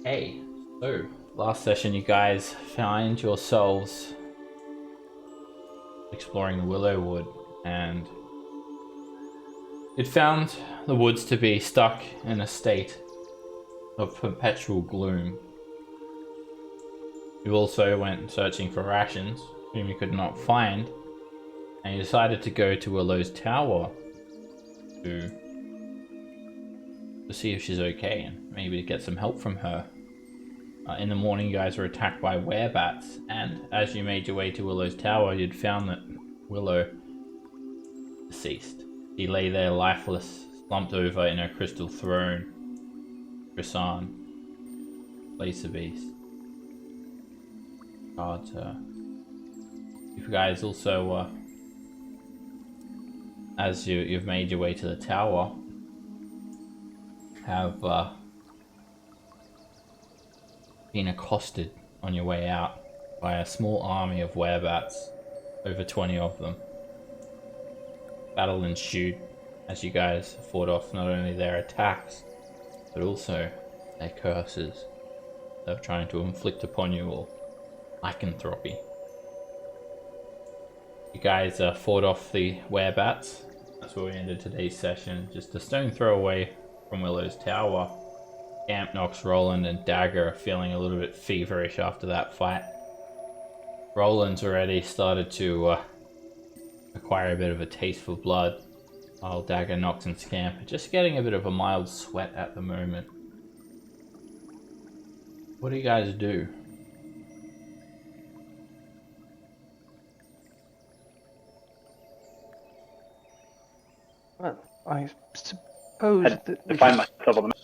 Hey, so last session you guys find yourselves exploring the Willow Wood, and it found the woods to be stuck in a state of perpetual gloom. You also went searching for rations, whom you could not find, and you decided to go to Willow's tower to see if she's okay and maybe to get some help from her. In the morning, you guys were attacked by werebats, and as you made your way to Willow's tower, you'd found that Willow deceased. She lay there lifeless, slumped over in her crystal throne. Grisan, place the beast, guards her. You guys also, as you've made your way to the tower, have been accosted on your way out by a small army of werebats, over 20 of them. Battle ensued as you guys fought off not only their attacks, but also their curses they're trying to inflict upon you all. Lycanthropy. You guys fought off the werebats. That's where we ended today's session. Just a stone throw away from Willow's tower. Camp, Nox, Roland, and Dagger are feeling a little bit feverish after that fight. Roland's already started to acquire a bit of a taste for blood, while Dagger, Nox, and Scamp are just getting a bit of a mild sweat at the moment. What do you guys do? Well, I suppose I'd that we find should... myself on the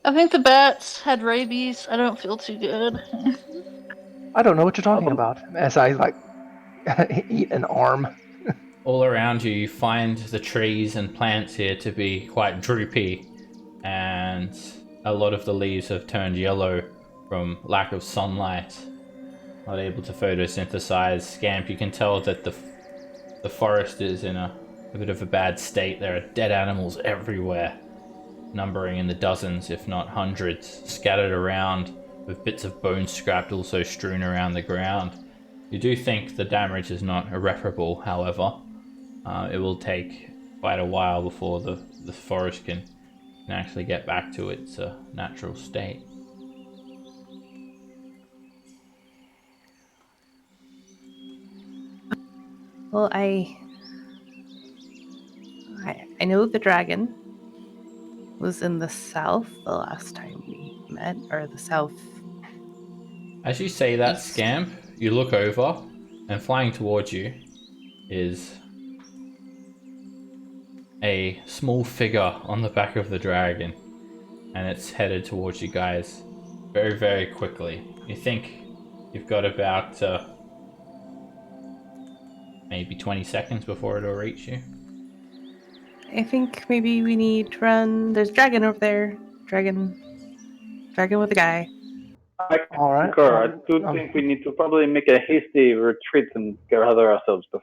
I think the bats had rabies. I don't feel too good. I don't know what you're talking album. about. As I eat an arm. All around you, you find the trees and plants here to be quite droopy, and a lot of the leaves have turned yellow from lack of sunlight. Not able to photosynthesize. Scamp, you can tell that the forest is in a bit of a bad state. There are dead animals everywhere, numbering in the dozens, if not hundreds, scattered around, with bits of bone scrapped also strewn around the ground. You do think the damage is not irreparable, however. It will take quite a while before the forest can actually get back to its natural state. Well, I know the dragon was in the south the last time we met, or the south. As you say that, East. Scamp, you look over, and flying towards you is a small figure on the back of the dragon, and it's headed towards you guys very, very quickly. You think you've got about maybe 20 seconds before it'll reach you. I think maybe we need to run. There's a dragon over there. Dragon with a guy. I All right. concur. I do think we need to probably make a hasty retreat and gather ourselves before.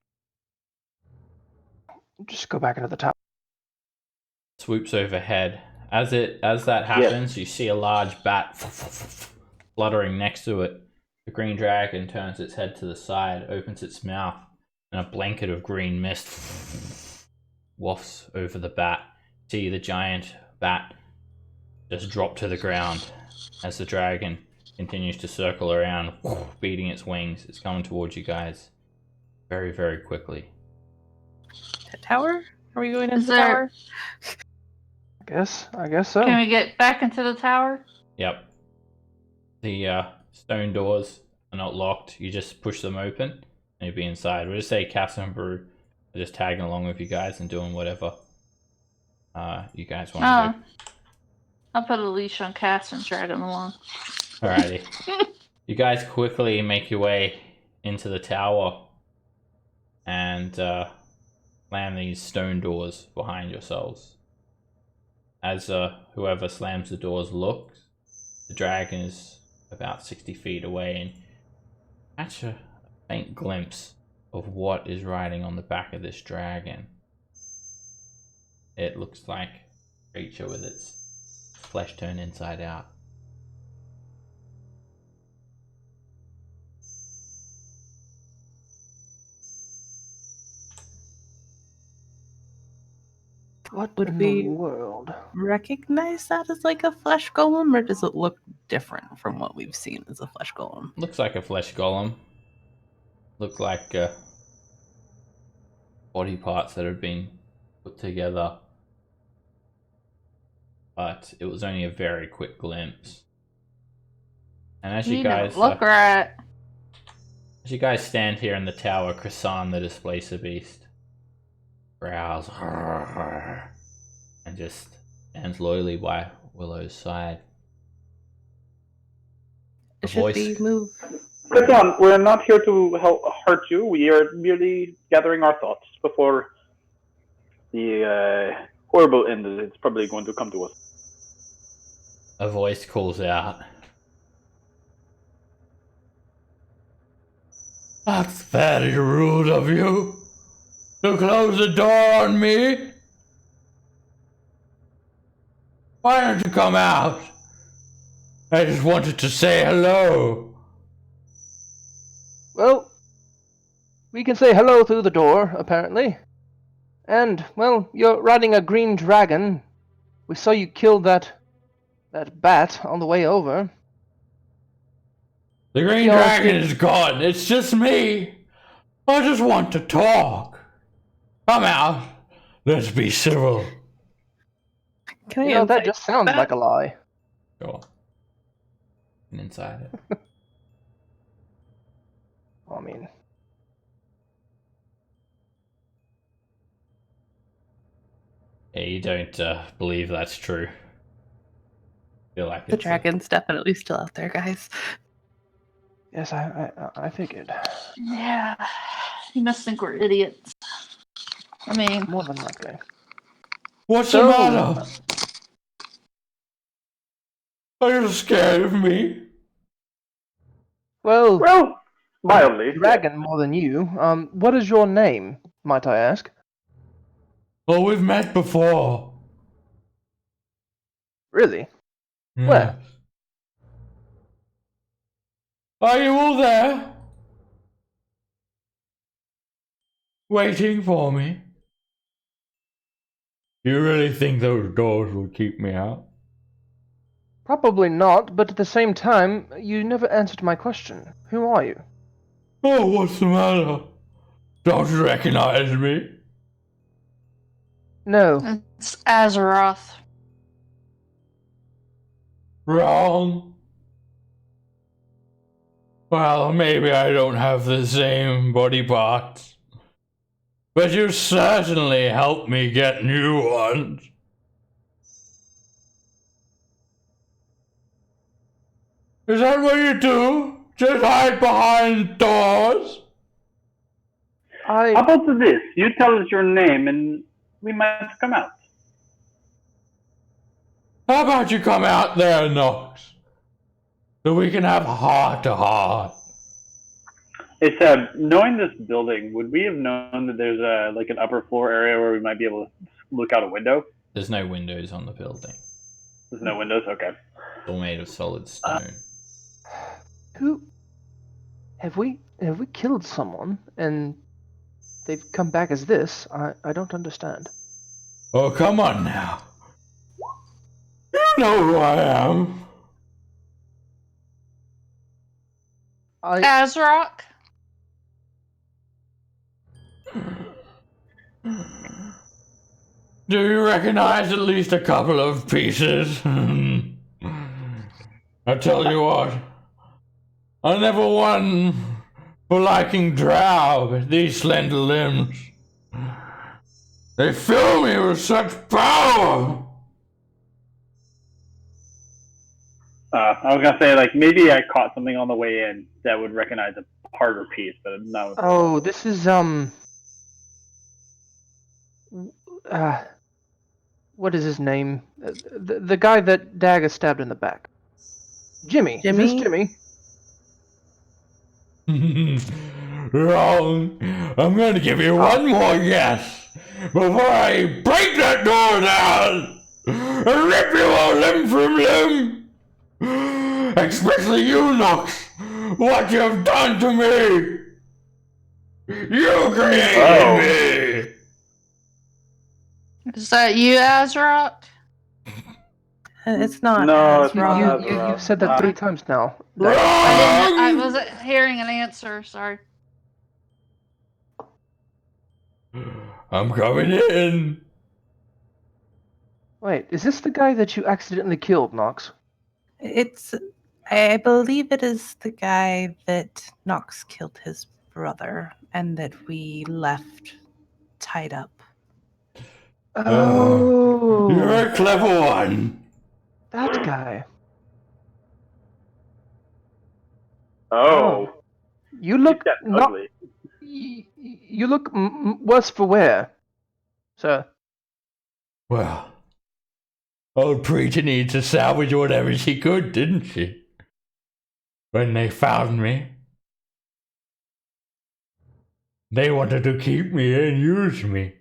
Just go back into the tower. Swoops overhead. As that happens, You see a large bat fluttering next to it. The green dragon turns its head to the side, opens its mouth, and a blanket of green mist wafts over the bat. See the giant bat just drop to the ground as the dragon continues to circle around, beating its wings. It's coming towards you guys very, very quickly. The tower? Are we going into Is the there- tower? I guess so. Can we get back into the tower? Yep. The stone doors are not locked. You just push them open and you'll be inside. We'll just say Cass and Brew are just tagging along with you guys and doing whatever you guys want to do. I'll put a leash on Cass and drag him along. Alrighty. You guys quickly make your way into the tower and slam these stone doors behind yourselves. As whoever slams the doors looks, the dragon is about 60 feet away, and catch a faint glimpse of what is riding on the back of this dragon. It looks like a creature with its flesh turned inside out. What Would in we- the world? Recognize that as like a flesh golem, or does it look different from what we've seen as a flesh golem? Looks like a flesh golem. Look like body parts that have been put together. But it was only a very quick glimpse. And as you You guys don't look right. as you guys stand here in the tower, Krasan, the Displacer Beast, growls and just stands loyally by Willow's side. A Should voice. we move? Katan, we're not here to hurt you. We are merely gathering our thoughts before the horrible end that it's probably going to come to us. A voice calls out. That's very rude of you to close the door on me. Why don't you come out? I just wanted to say hello. Well, we can say hello through the door, apparently. And, well, you're riding a green dragon. We saw you kill that bat on the way over. The green Y'all dragon should- is gone. It's just me. I just want to talk. Come out. Let's be civil. Can I You know, that insight just sounds that? like a lie. Sure. And inside it. I mean, Yeah, you don't believe that's true. Feel like The it's dragon's definitely still out there, guys. yes, I figured. Yeah. You must think we're idiots. I mean, More than likely. What's So- the matter? Are you scared of me? Well, Well, mildly. dragon more than you. What is your name, might I ask? Oh, we've met before. Really? Yes. Where? Are you all there? Waiting for me? You really think those doors will keep me out? Probably not, but at the same time, you never answered my question. Who are you? Oh, what's the matter? Don't you recognize me? No. it's Azeroth. Wrong. Well, maybe I don't have the same body parts, but you certainly helped me get new ones. Is that what you do? Just hide behind doors? How I about this? You tell us your name and we might come out. How about you come out there, Nox? So we can have heart to heart. It's knowing this building, would we have known that there's like an upper floor area where we might be able to look out a window? There's no windows on the building. There's no windows? Okay. It's all made of solid stone. who have we killed someone and they've come back as this? I don't understand. Oh, come on now. You know who I am. Azrock? Do you recognize at least a couple of pieces? I tell you what, I never won for liking drow, but these slender limbs, they fill me with such power. I was gonna say like maybe I caught something on the way in that would recognize a harder piece, but no. Oh, this is what is his name? The guy that Dagger stabbed in the back. Jimmy. Is this Jimmy? Jimmy? Wrong. I'm going to give you one more guess before I break that door down and rip you all limb from limb. Especially you, Nox. What you've done to me. You created me. Is that you, Azrock? It's not No, as it's not wrong. Azra. You've said that 3 times now. I wasn't hearing an answer. Sorry. I'm coming in. Wait, is this the guy that you accidentally killed, Nox? I believe it is the guy that Nox killed his brother and that we left tied up. Oh, You're a clever one. that guy. Oh, You he's look that not. ugly. You look worse for wear, sir. Well, old Preacher needs to salvage whatever she could, didn't she? When they found me, they wanted to keep me and use me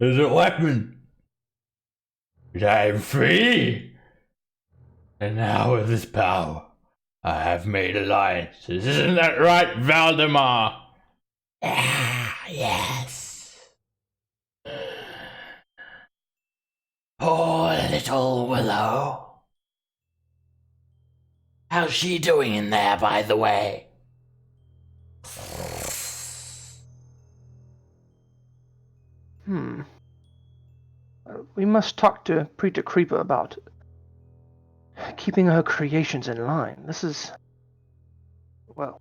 as a weapon. But I'm free. And now with this power, I have made alliances. Isn't that right, Valdemar? Ah, yes. Poor little Willow. How's she doing in there, by the way? We must talk to Preeta Creeper about keeping her creations in line. This is. Well,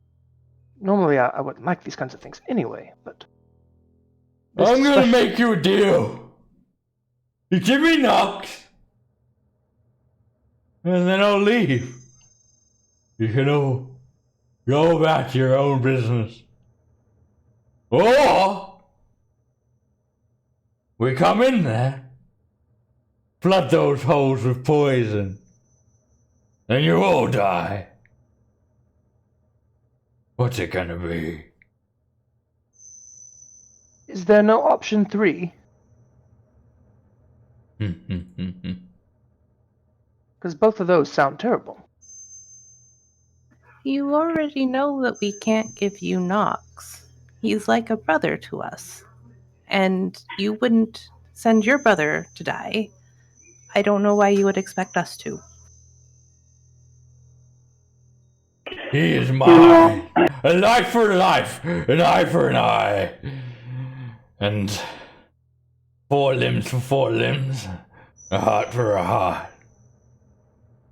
normally I wouldn't like these kinds of things anyway, but. I'm gonna make you a deal. You give me Nox, and then I'll leave. You can all go back to your own business. Or we come in there, flood those holes with poison, and you all die. What's it gonna be? Is there no option 3? Because both of those sound terrible. You already know that we can't give you Nox. He's like a brother to us. And you wouldn't send your brother to die. I don't know why you would expect us to. He is You mine. know, A life for a life, an eye for an eye, and 4 limbs for 4 limbs, a heart for a heart,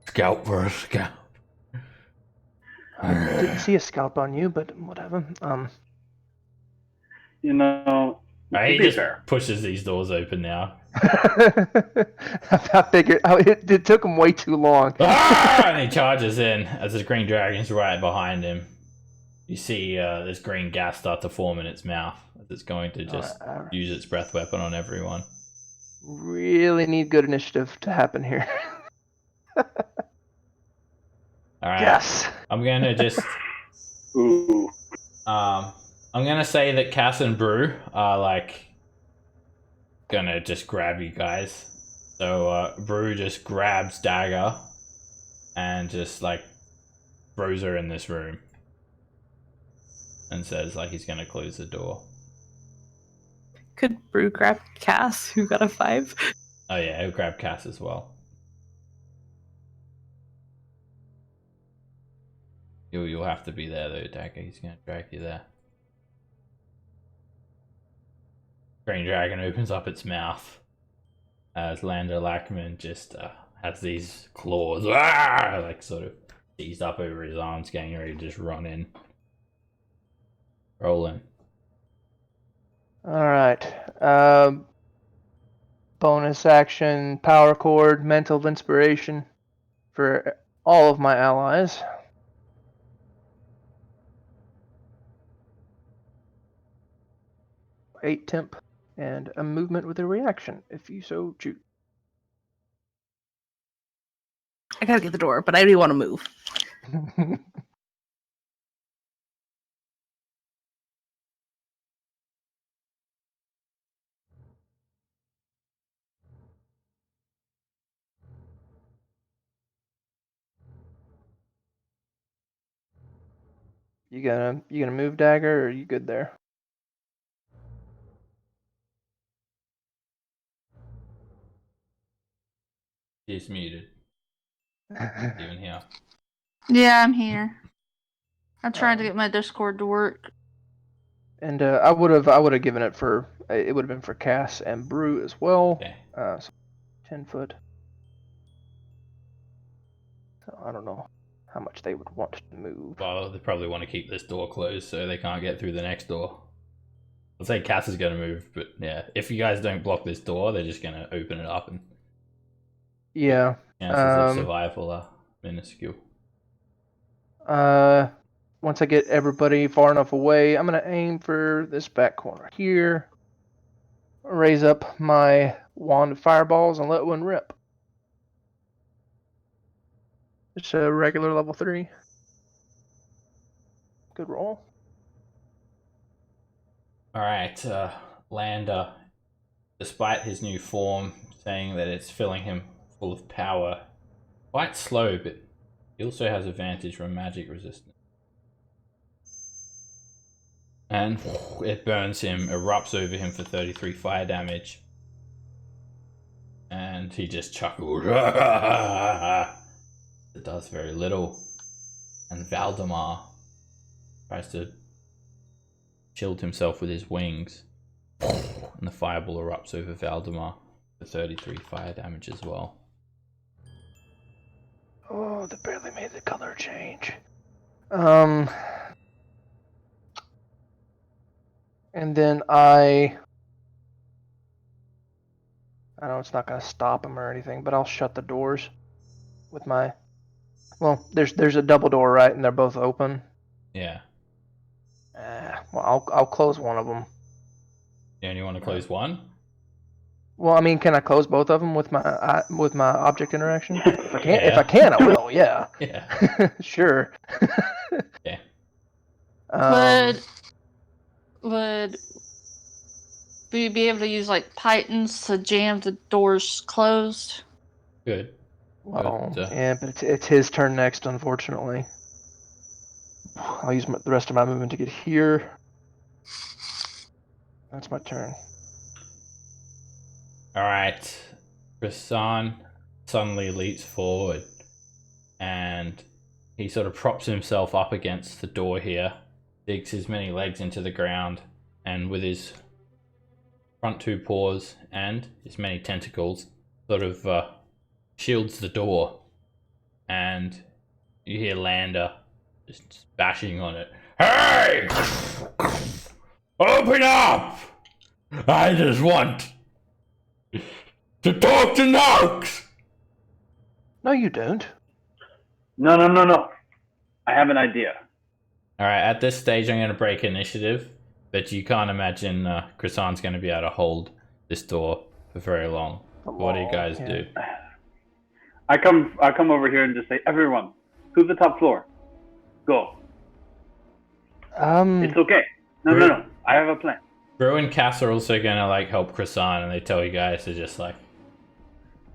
scalp for a scalp. I didn't see a scalp on you, but whatever. you know, to He be just fair, pushes these doors open now. I figured it took him way too long. And he charges in as this green dragon's right behind him. You see this green gas start to form in its mouth as it's going to just use its breath weapon on everyone. Really need good initiative to happen here. Alright. Yes. I'm gonna just ooh, I'm gonna say that Cass and Brew are like gonna just grab you guys. So Brew just grabs Dagger and just like throws her in this room and says like he's gonna close the door. Could Brew grab Cass, who got a 5? Oh yeah, he'll grab Cass as well. You'll have to be there though, Dagger. He's gonna drag you there. Green Dragon opens up its mouth as Lander Lackman just has these claws, like sort of seized up over his arms, getting ready to just run in. Roll in. All right. Bonus action, power chord, mental of inspiration for all of my allies. Eight temp and a movement with a reaction, if you so choose. I gotta get the door, but I do want to move. You gonna move, Dagger, or are you good there? He's muted. Even here. Yeah, I'm here. I'm trying to get my Discord to work. And I would have given it for it would have been for Cass and Brew as well. Okay. So 10 foot. So I don't know how much they would want to move. Well, they probably want to keep this door closed so they can't get through the next door. I'll say Cass is going to move, but yeah, if you guys don't block this door, they're just going to open it up, and Yeah. chances of survival are minuscule. Once I get everybody far enough away, I'm gonna aim for this back corner here. Raise up my wand of fireballs and let one rip. Just a regular level 3. Good roll. Alright, Lander, despite his new form, saying that it's filling him full of power, quite slow, but he also has advantage from magic resistance. And it burns him, erupts over him for 33 fire damage. And he just chuckles. It does very little. And Valdemar tries to shield himself with his wings. And the fireball erupts over Valdemar for 33 fire damage as well. Oh, they barely made the color change. And then I know it's not going to stop him or anything, but I'll shut the doors with my. Well, there's a double door, right, and they're both open. Yeah. Well, I'll close one of them. You only want to close one? Well, I mean, can I close both of them with my object interaction? If I can, Yeah. if I can, I will. Yeah. Yeah. Sure. Okay. Would we be able to use like pythons to jam the doors closed? Good. Well, But, yeah, but it's his turn next, unfortunately. I'll use the rest of my movement to get here. That's my turn. Alright. Rasan suddenly leaps forward and he sort of props himself up against the door here, digs his many legs into the ground, and with his front 2 paws and his many tentacles sort of shields the door. And you hear Lander just bashing on it. Hey! Open up! I just want to talk to Nox! No, you don't. No. I have an idea. Alright, at this stage I'm going to break initiative, but you can't imagine Krisan's going to be able to hold this door for very long. What do you guys do? I come over here and just say, everyone, to the top floor. Go. It's okay. No. I have a plan. Brew and Cass are also going to like help Krisan, and they tell you guys to just like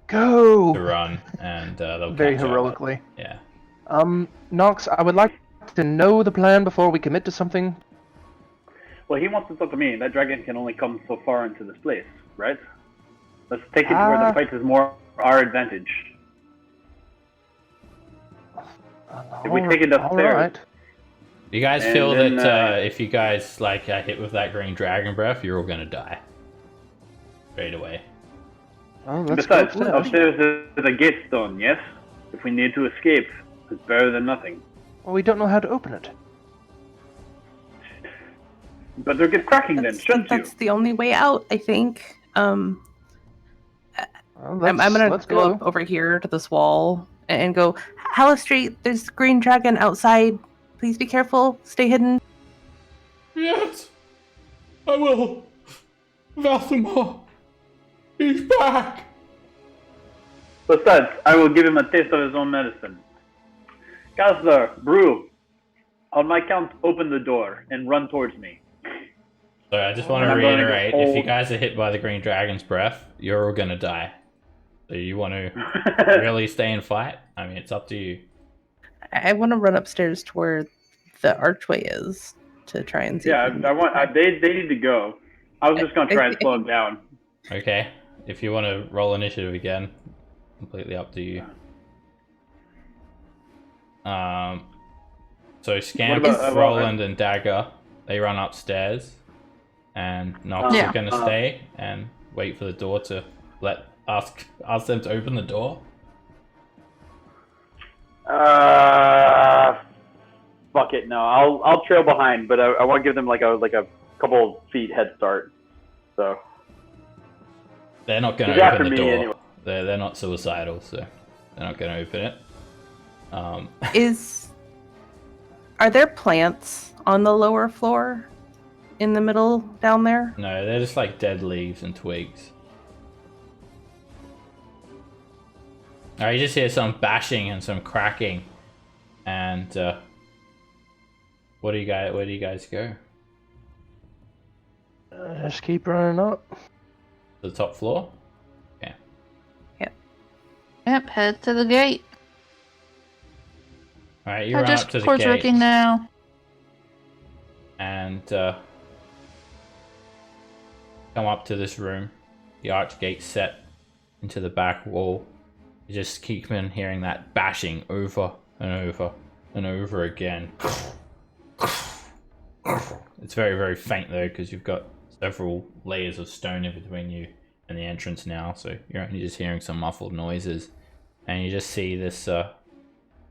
Go! to run, and they'll Very catch up. heroically. Yeah. Nox, I would like to know the plan before we commit to something. Well, he wants to talk to me. That dragon can only come so far into this place, right? Let's take it to where the fight is more our advantage. If we take it upstairs, Right. You guys And feel then, that if you guys like are hit with that green dragon breath, you're all gonna die straight away. Oh, let's besides, go upstairs is a gate stone, yes? If we need to escape, it's better than nothing. Well, we don't know how to open it. Better get cracking then, shouldn't you? That's the only way out, I think. Well, I'm gonna let's go up over here to this wall and go, Hallow Street, there's a green dragon outside. Please be careful. Stay hidden. Yes, I will. Valdemar, he's back. Besides, I will give him a taste of his own medicine. Counselor, Brew, on my count, open the door and run towards me. So I just want to reiterate, if you guys are hit by the green dragon's breath, you're all gonna die. So you want to really stay and fight? I mean, it's up to you. I want to run upstairs to where the archway is to try and see. Yeah, they need to go. I was just gonna try and slow them down. Okay, if you want to roll initiative again. completely up to you. So Scamp, about- Roland, and Dagger, they run upstairs, and Nox Yeah. are gonna stay and wait for the door to ask them to open the door. Fuck it. No, I'll trail behind, but I want to give them like a couple feet head start. So They're not gonna He's after open the me door. anyway. They're not suicidal, so they're not gonna open it. Are there plants on the lower floor in the middle down there? No, they're just like dead leaves and twigs. Alright, you just hear some bashing and some cracking, and where do you guys go? Just keep running up. To the top floor? Yep, head to the gate. Alright, you run up to the Cord's gate, working now. and come up to this room. The arch gate set into the back wall. You just keep on hearing that bashing over and over and over again. It's very, very faint though, because you've got several layers of stone in between you and the entrance now, so you're only just hearing some muffled noises. And you just see this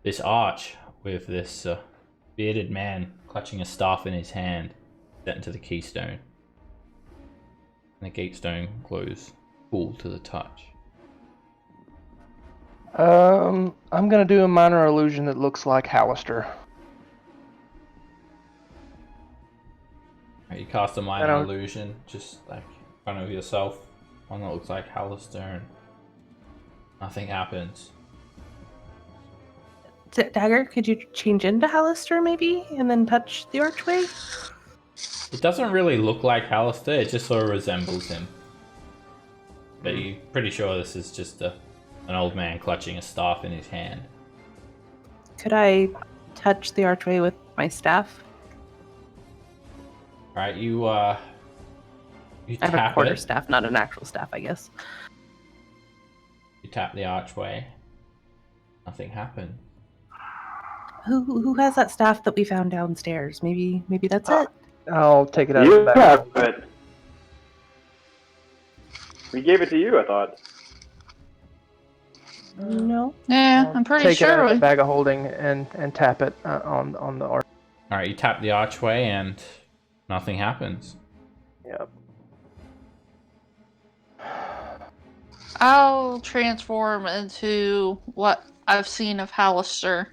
this arch with this bearded man clutching a staff in his hand, set into the keystone. And the gate stone glows cool to the touch. I'm gonna do a minor illusion that looks like Hallister. You cast a I minor don't- illusion, just like in front of yourself, one that looks like Hallister, and nothing happens. Dagger, could you change into Hallister maybe and then touch the archway? It doesn't really look like Hallister, it just sort of resembles him. But you're pretty sure this is just an old man clutching a staff in his hand. Could I touch the archway with my staff? Alright, you I have a tap quarter it. staff, not an actual staff, I guess. You tap the archway. Nothing happens. Who has that staff that we found downstairs? Maybe that's it. I'll take it out of You the bag. have it. We gave it to you, I thought. No. Yeah, I'll I'm pretty take it out sure of the we... bag of holding and tap it on the arch. Alright, you tap the archway and nothing happens. Yep. I'll transform into what I've seen of Hallister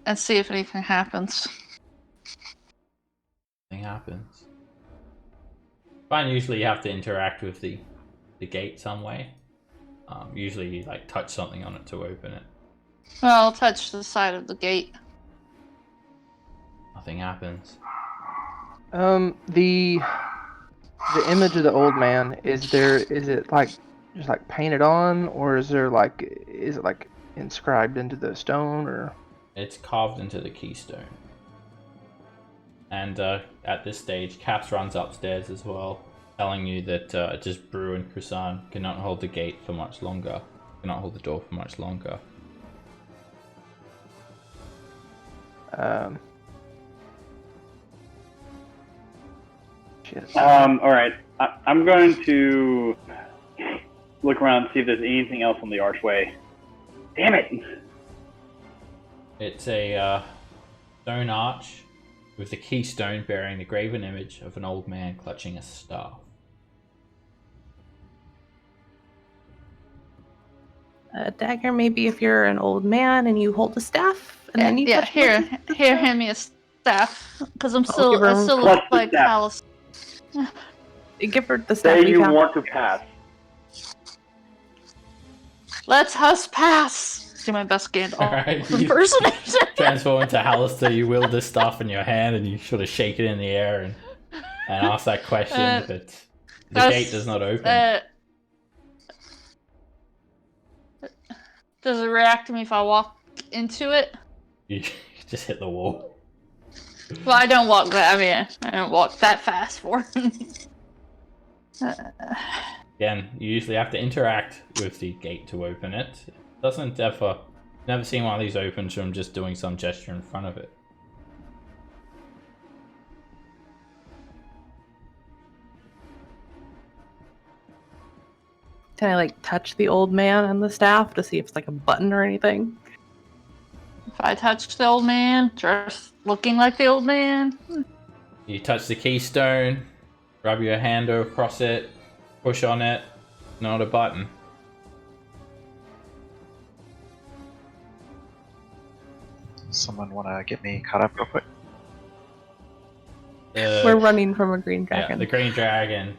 and see if anything happens. Nothing happens. Fine, usually you have to interact with the gate some way. Usually you like touch something on it to open it. Well, I'll touch the side of the gate. Nothing happens. The image of the old man, is it like just like painted on, or is it like inscribed into the stone, or? It's carved into the keystone. And at this stage, Caps runs upstairs as well, telling you that just Brew and Kusan cannot hold the gate for much longer. Cannot hold the door for much longer. Shit. All right. I'm going to look around and see if there's anything else on the archway. Damn it! It's a stone arch with the keystone bearing the graven image of an old man clutching a staff. Dagger, maybe if you're an old man and you hold a staff, and then you touch here, the here, staff. hand me a staff, because I give still her look plus the like staff. Alice. Give her the staff Say we you found. want to pass. Let's us pass. Do my best Gandalf Alright, you- impersonation. Transform into Hallister, you wield this staff in your hand and you sort of shake it in the air and ask that question, but the that's- gate does not open. Does it react to me if I walk into it? You just hit the wall. Well, I don't walk that. I mean, I don't walk that fast for. Again, you usually have to interact with the gate to open it. It doesn't ever... Never seen one of these opens from just doing some gesture in front of it. Can I like touch the old man and the staff to see if it's like a button or anything? If I touch the old man, just looking like the old man. You touch the keystone, rub your hand across it, push on it, not a button. Someone want to get me caught up real quick? We're running from a green Yeah, dragon. the green dragon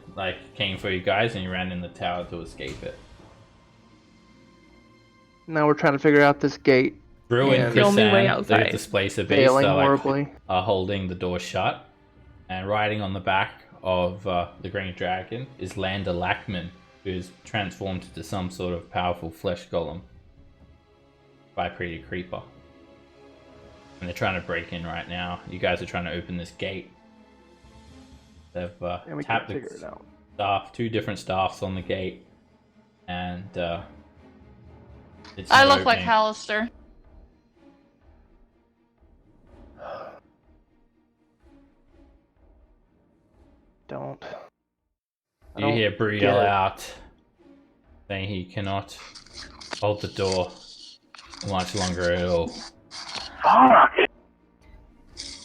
came for you guys and you ran in the tower to escape it. Now we're trying to figure out this gate. Brew and The only way Chrisanne, the outside. displacer beast, Failing horribly. are holding the door shut. And riding on the back of the green dragon is Lander Lackman, who's transformed into some sort of powerful flesh golem by Pretty Creeper. And they're trying to break in right now. You guys are trying to open this gate. They've And we tapped can't the figure it out. staff, 2 different staffs on the gate, and it's I not look like opening. Hallister. Don't. I You don't hear Brew get yell it. out, saying he cannot hold the door much longer at all. Fuck!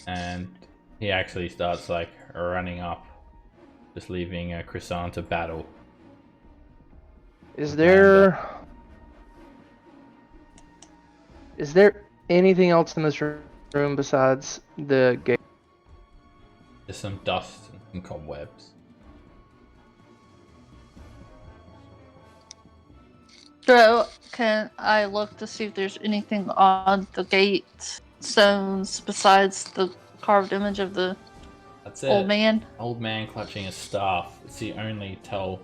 And he actually starts running up, just leaving Chrisanne to battle. Is there anything else in this room besides the gate? There's some dust and cobwebs. So, can I look to see if there's anything on the gate stones besides the carved image of the That's it. old man? Old man clutching a staff. It's the only tell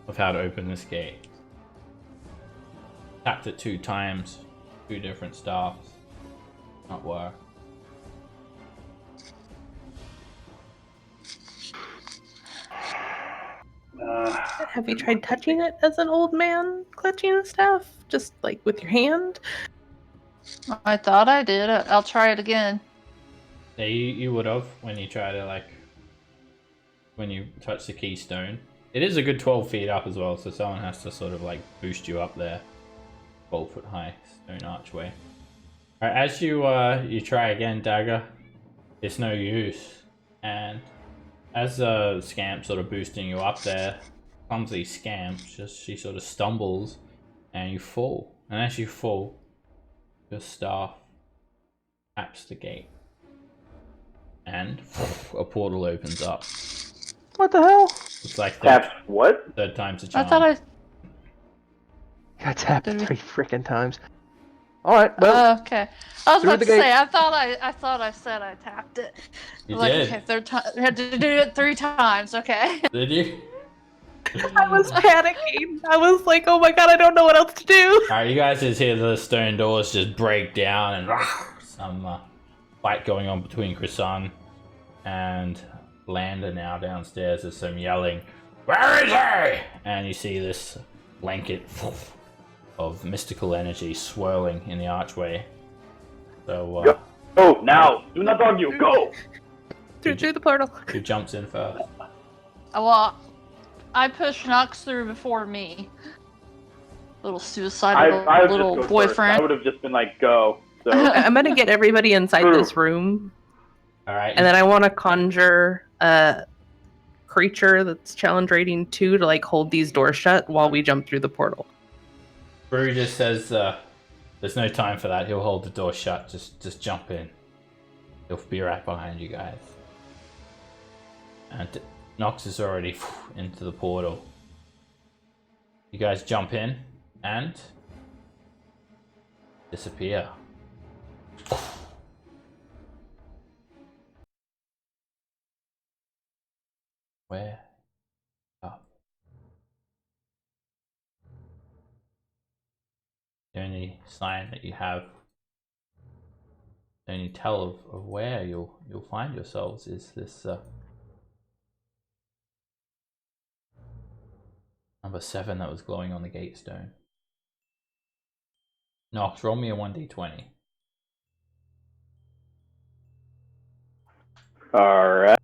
of how to open this gate. Tapped it 2 times, 2 different staffs. Not work. Have you tried touching it as an old man clutching a staff? Just like with your hand? I thought I did. I'll try it again. Yeah, you would have when you try to when you touch the keystone. It is a good 12 feet up as well, so someone has to sort of boost you up there. 12-foot high stone archway. Alright, as you try again, Dagger, it's no use. And as Scamp sort of boosting you up there, clumsy Scamp, she sort of stumbles and you fall. And as you fall, your staff taps the gate. And a portal opens up. What the hell? It's like Taps what? third time's a I charm. thought I. Got tapped Did we- 3 freaking times. All right, well, Okay. I was through about the to gate. say. I thought I said I tapped it. You Like, did. okay, third time. Had to do it 3 times. Okay. Did you? I was panicking. I was like, oh my god, I don't know what else to do. Alright, you guys just hear the stone doors just break down and some fight going on between Chrisanne and Lander now downstairs. There's some yelling, "Where is he?" And you see this blanket of mystical energy swirling in the archway. So, Yep. Go now! Do not argue. Go! Through the portal. who jumps in first? Well, I pushed Knox through before me. Little suicidal I would little just go first. I boyfriend. would have just been like, go. So I'm gonna get everybody inside True. this room, Alright, and then I want to conjure a creature that's challenge rating 2 to hold these doors shut while we jump through the portal. Brew just says, there's no time for that. He'll hold the door shut. Just jump in. He'll be right behind you guys. And Nox is already into the portal. You guys jump in and disappear. Where? Up. The only sign that you have, the only tell of where you'll find yourselves is this Number 7 that was glowing on the gate stone. Nox, roll me a 1d20. Alright.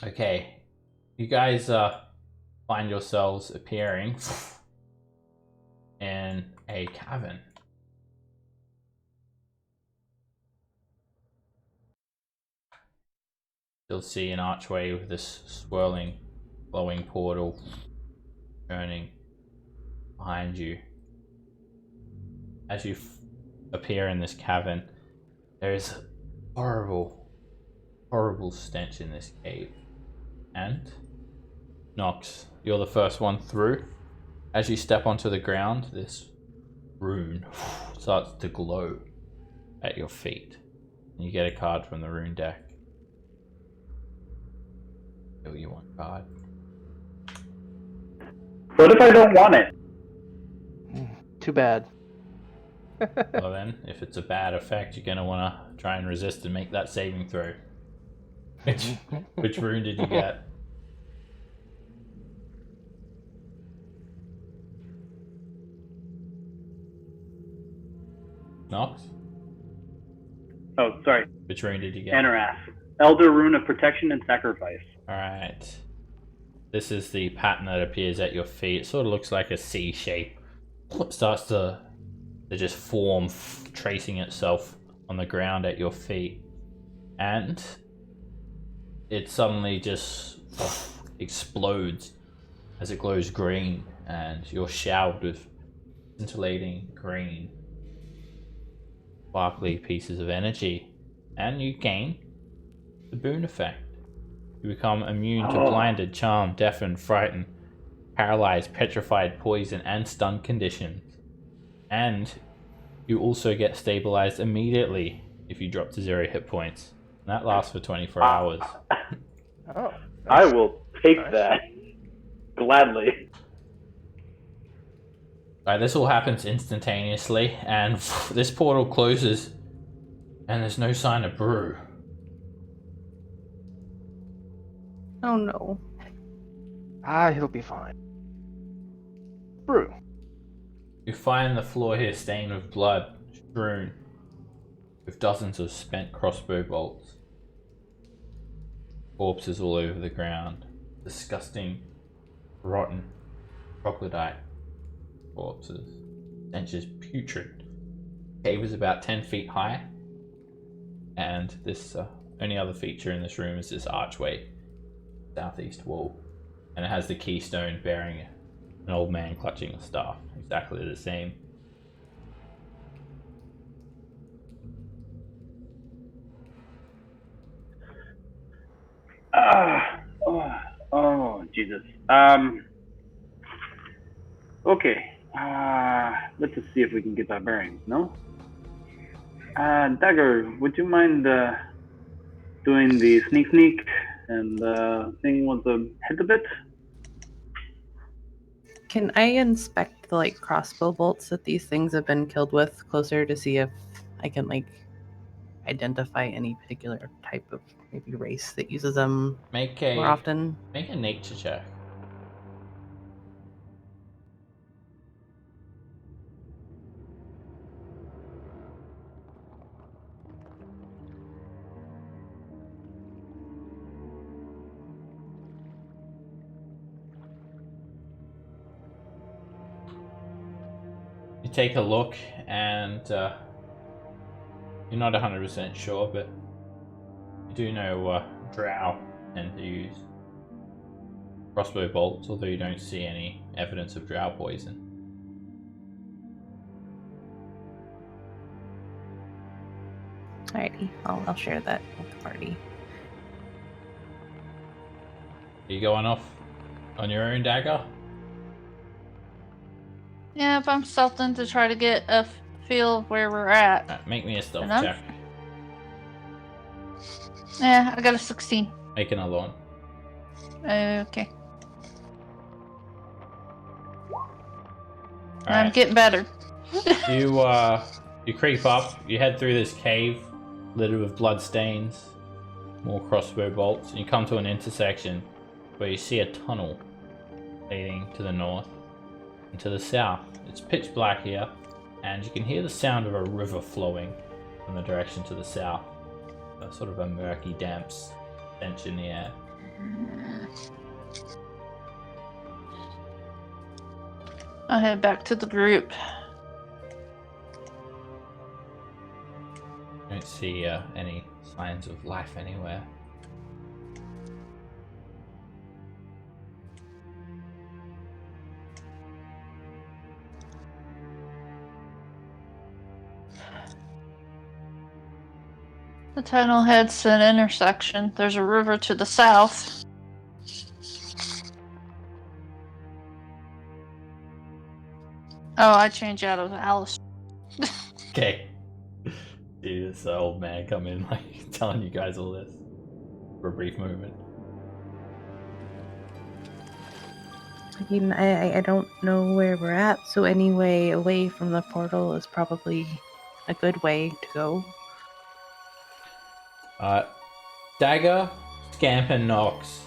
Okay. You guys find yourselves appearing in a cavern. You'll see an archway with this swirling, glowing portal turning behind you. As you appear in this cavern, there is horrible, horrible stench in this cave. And Nox, you're the first one through. As you step onto the ground, this rune starts to glow at your feet. And you get a card from the rune deck. Deal you one card. What if I don't want it? Too bad. Well then, if it's a bad effect, you're gonna wanna try and resist and make that saving throw. Which rune did you get? Nox? Oh, sorry. Which rune did you get? Anorath. Elder Rune of Protection and Sacrifice. Alright. This is the pattern that appears at your feet. It sort of looks like a C shape. It starts to just form, tracing itself on the ground at your feet. And it suddenly just explodes as it glows green, and you're showered with scintillating green, sparkly pieces of energy. And you gain the boon effect. You become immune to blinded, charmed, deafened, frightened, paralyzed, petrified, poison, and stun conditions. And you also get stabilized immediately if you drop to 0 hit points. And that lasts for 24 hours. Oh, I will take Nice. that. Gladly. Alright, this all happens instantaneously, and this portal closes, and there's no sign of Brew. Oh no. he'll be fine. Brew. You find the floor here stained with blood, strewn with dozens of spent crossbow bolts. Corpses all over the ground. Disgusting, rotten, troglodyte corpses. Stench is putrid. The cave is about 10 feet high, and this only other feature in this room is this archway, southeast wall, and it has the keystone bearing an old man clutching a staff, exactly the same. Oh, Jesus. Okay. Let's just see if we can get that bearing, no? Dagger, would you mind doing the sneak and seeing what the head a bit? Can I inspect the crossbow bolts that these things have been killed with closer to see if I can identify any particular type of maybe race that uses them Make more often? a nature check. You take a look, and you're not 100% sure, but you do know drow tend to use crossbow bolts, although you don't see any evidence of drow poison. Alrighty, I'll share that with the party. Are you going off on your own, Dagger? Yeah, if I'm stealthing to try to get a feel of where we're at. Make me a stealth Enough? check. Yeah, I got a 16. Make another one. Okay. I'm Alright. getting better. You creep up, you head through this cave littered with blood stains, more crossbow bolts, and you come to an intersection where you see a tunnel leading to the north and to the south. It's pitch black here, and you can hear the sound of a river flowing from the direction to the south. A sort of a murky, damp stench in the air. I head back to the group. Don't see any signs of life anywhere. The tunnel heads to an intersection. There's a river to the south. Oh, I change out of Alice. Okay. See this old man come in, like, telling you guys all this for a brief moment. I mean, I don't know where we're at, so any way away from the portal is probably a good way to go. Dagger, Scamp, and Nox.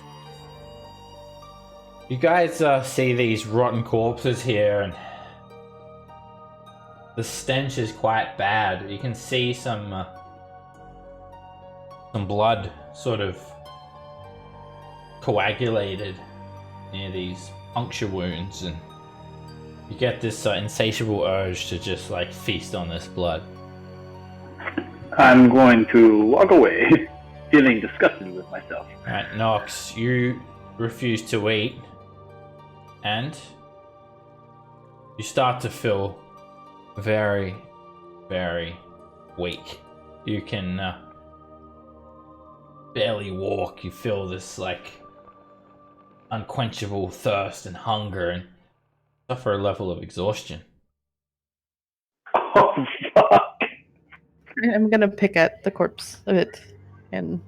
You guys see these rotten corpses here, and the stench is quite bad. You can see some blood sort of coagulated near these puncture wounds, and you get this insatiable urge to just like feast on this blood. I'm going to walk away, feeling disgusted with myself. Alright, Nox, you refuse to eat, and you start to feel very, very weak. You can barely walk. You feel this like unquenchable thirst and hunger, and suffer a level of exhaustion. Oh, fuck. I'm gonna pick at the corpse of it and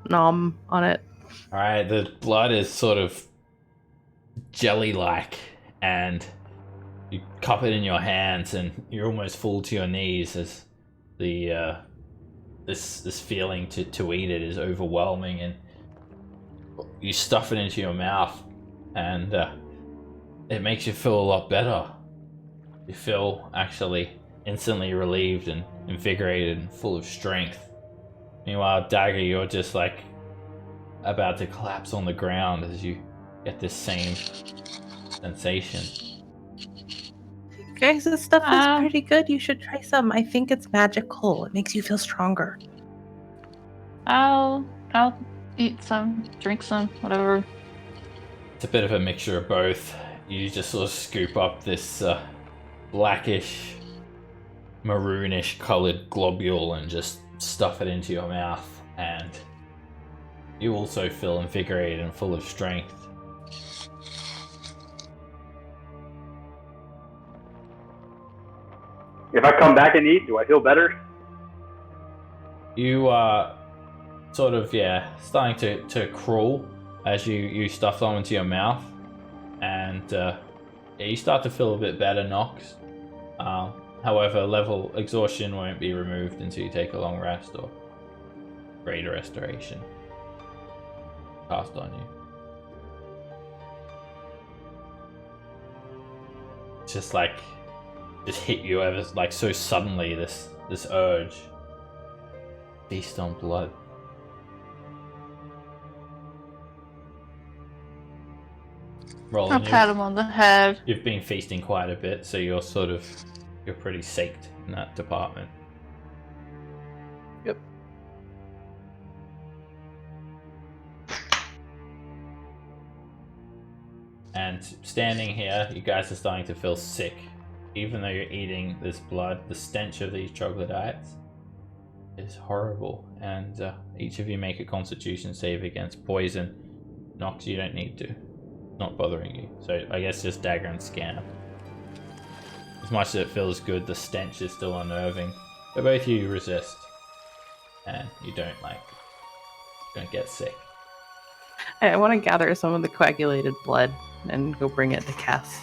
nom on it. Alright, the blood is sort of jelly-like, and you cup it in your hands, and you're almost full to your knees as the this feeling to eat it is overwhelming, and you stuff it into your mouth, and it makes you feel a lot better. You feel actually instantly relieved and invigorated and full of strength. Meanwhile, Dagger, you're just like about to collapse on the ground as you get this same sensation. Guys, this stuff is pretty good. You should try some. I think it's magical. It makes you feel stronger. I'll eat some, drink some, whatever. It's a bit of a mixture of both. You just sort of scoop up this blackish, maroonish colored globule and just stuff it into your mouth, and you also feel invigorated and full of strength. If I come back and eat, do I feel better? You are sort of, starting to crawl as you stuff them into your mouth, and you start to feel a bit better, Nox. However, level exhaustion won't be removed until you take a long rest or greater restoration cast on you. It's just hit you ever like so suddenly, this urge. Feast on blood. Roland, I'll pat him on the head. you've been feasting quite a bit, so you're pretty saked in that department. Yep. And standing here, you guys are starting to feel sick. Even though you're eating this blood, the stench of these troglodytes is horrible. And each of you make a constitution save against poison. Nox, you don't need to. Not bothering you. So I guess just Dagger and Scamp. As much as it feels good, the stench is still unnerving. But both of you resist. And you don't get sick. I want to gather some of the coagulated blood and go bring it to Cass.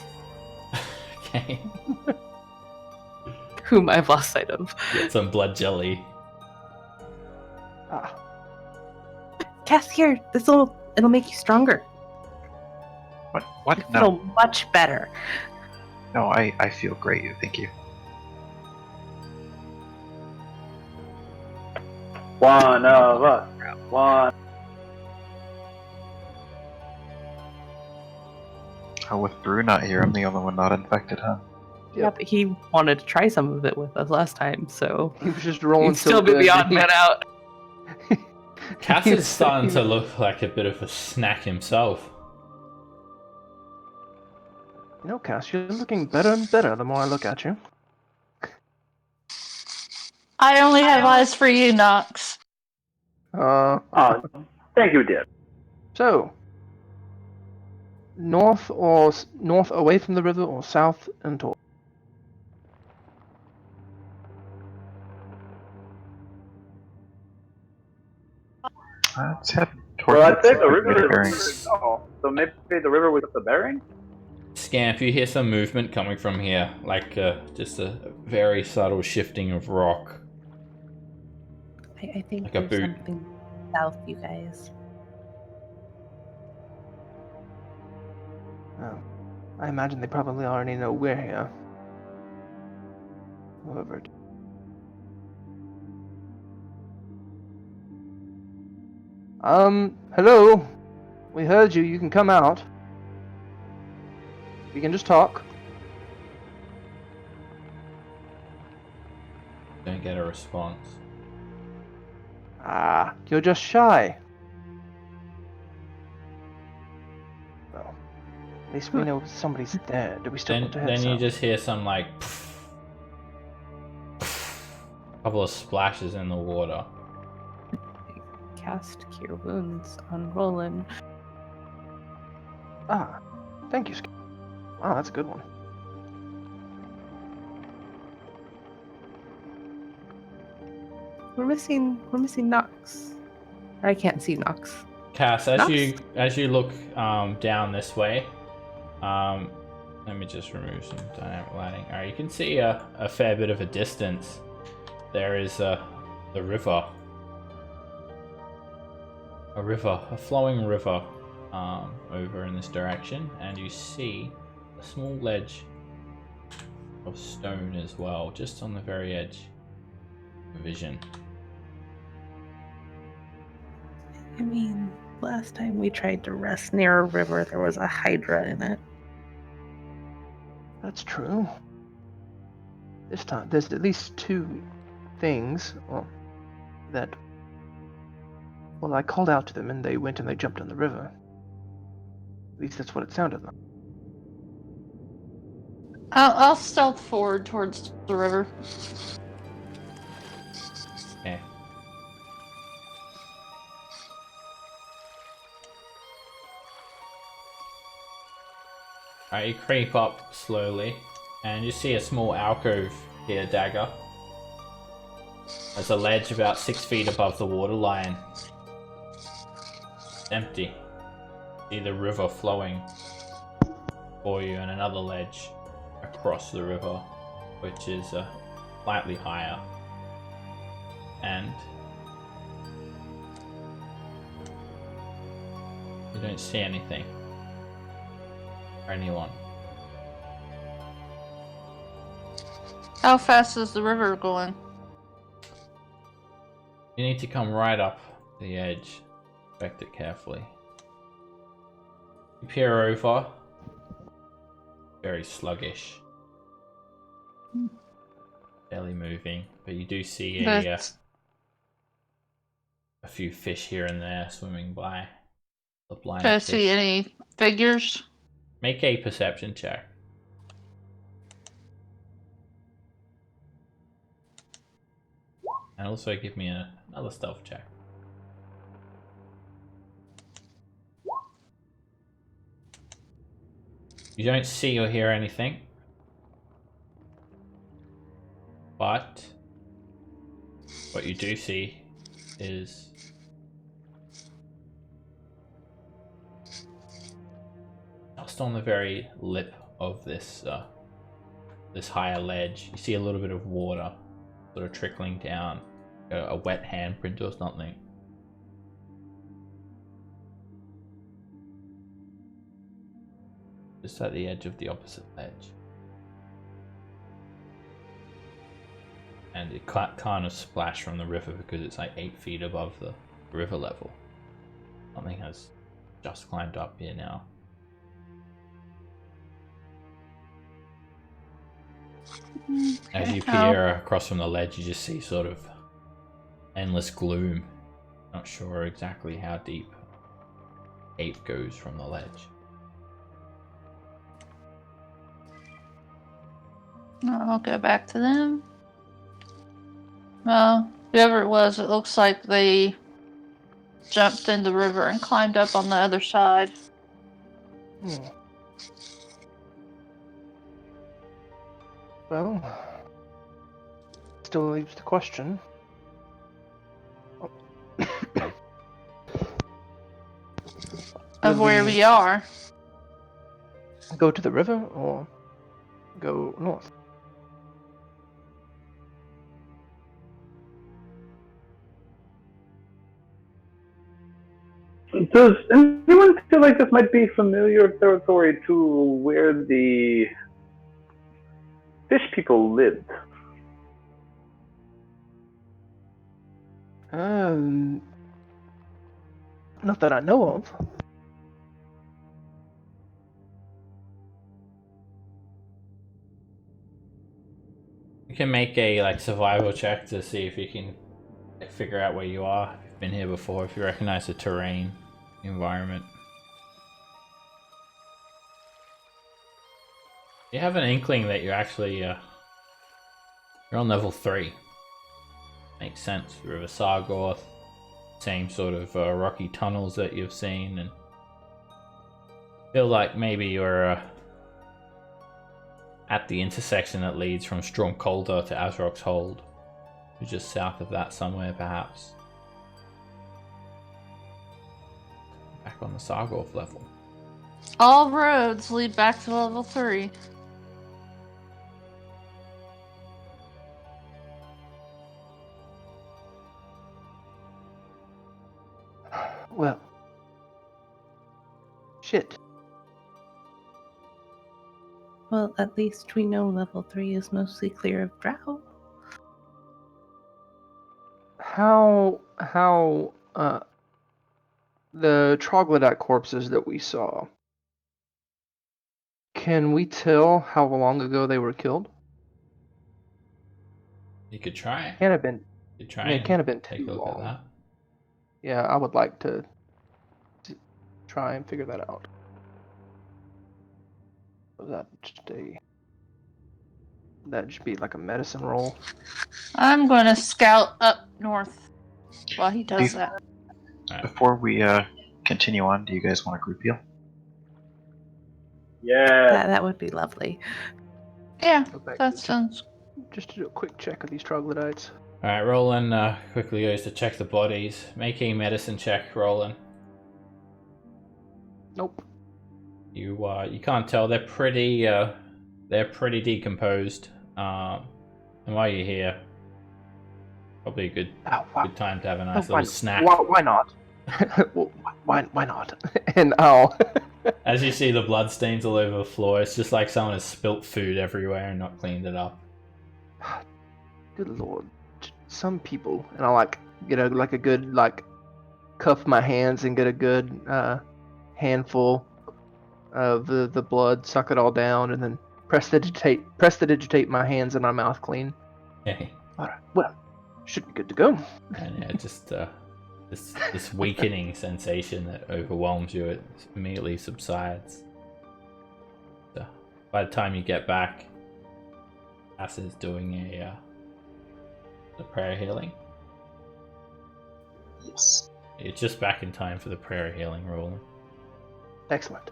Okay. whom I've lost sight of. Get some blood jelly. Ah, Cast here. It'll make you stronger. What? You What? feel No. much better. No, I feel great. Thank you. One of us. One. Oh, with Brew not here, I'm the only one not infected, huh? Yeah, but he wanted to try some of it with us last time, so he was just rolling he'd still so be good. the odd man out. Cass He is was- starting he to was- look like a bit of a snack himself. You know, Cass, you're looking better and better the more I look at you. I only have eyes for you, Nox. Oh, thank you, dear. So, north north away from the river or south and toward? Let's head towards Well, I'd say the get river bearings. is so maybe the river with the bearing? Scamp, you hear some movement coming from here, like just a very subtle shifting of rock. I think Like a there's boot. something south, you guys. Oh, I imagine they probably already know we're here. However, hello. We heard you. You can come out. We can just talk. Don't get a response. Ah, you're just shy. Well, at least we know somebody's there. Do we still want to head Then you south? just hear some like couple of splashes in the water. Cast Cure Wounds on Roland. Ah, thank you, Skip. Wow, that's a good one. We're missing Nox. I can't see Nox. Cass, Nox? as you look down this way, let me just remove some dynamic lighting. Alright, you can see a fair bit of a distance. There is the river. A flowing river over in this direction, and you see a small ledge of stone as well, just on the very edge of vision. I mean, last time we tried to rest near a river, there was a hydra in it. That's true. This time, there's at least two things, that... Well, I called out to them and they went and they jumped in the river. At least that's what it sounded like. I'll stealth forward towards the river. Okay. Alright, you creep up slowly, and you see a small alcove here, Dagger. There's a ledge about 6 feet above the waterline. It's empty. See the river flowing for you, and another ledge across the river, which is slightly higher. And you don't see anything or anyone. How fast is the river going? You need to come right up the edge. Inspect it carefully. You peer over. Very sluggish. Barely moving, but you do see a few fish here and there swimming by. The blind Do I fish. see any figures? Make a perception check. And also give me another stealth check. You don't see or hear anything. But what you do see is just on the very lip of this this higher ledge. You see a little bit of water sort of trickling down, a wet handprint or something. Just at the edge of the opposite ledge. And it kind of splashed from the river because it's like 8 feet above the river level. Something has just climbed up here now. As you peer across from the ledge, you just see sort of endless gloom. Not sure exactly how deep 8 goes from the ledge. I'll go back to them. Well, whoever it was, it looks like they jumped in the river and climbed up on the other side. Hmm. Well, still leaves the question. Of Will where we are. go to the river or go north? Does anyone feel like this might be familiar territory to where the fish people lived? Not that I know of. You can make a like survival check to see if you can figure out where you are. If you've been here before, if you recognize the terrain, the environment. You have an inkling that you're actually you're on level 3. Makes sense. River Sargoth, same sort of rocky tunnels that you've seen, and feel like maybe you're at the intersection that leads from Stormcolder to Azrog's Hold. You're just south of that somewhere, perhaps. Back on the Sargoth level. All roads lead back to level 3. Well, shit. Well, at least we know level 3 is mostly clear of drow. How the troglodyte corpses that we saw, can we tell how long ago they were killed? You could try. Can't have been. You could try. I mean, it can't have been take too a look long. at that. Yeah, I would like to try and figure that out. Was that just that should be like a medicine roll? I'm going to scout up north while he does that. Before we continue on, do you guys want a group heal? Yeah. That would be lovely. Yeah, Go back that to sounds... just to do a quick check of these troglodytes. Alright, Roland quickly goes to check the bodies. Make a medicine check, Roland. Nope. You can't tell. They're pretty decomposed. And while you're here, probably a good time to have a nice little snack. Why not? Well, why not? And I'll. As you see the bloodstains all over the floor, it's just like someone has spilt food everywhere and not cleaned it up. Good lord, some people, and I'll like get a good cuff my hands and get a good handful of the blood, suck it all down, and then prestidigitate my hands and my mouth clean. Okay. All right, well, should be good to go. And yeah, just this weakening sensation that overwhelms you, it immediately subsides. So by the time you get back, Ass is doing the prayer healing. Yes. It's just back in time for the prayer healing roll. Excellent.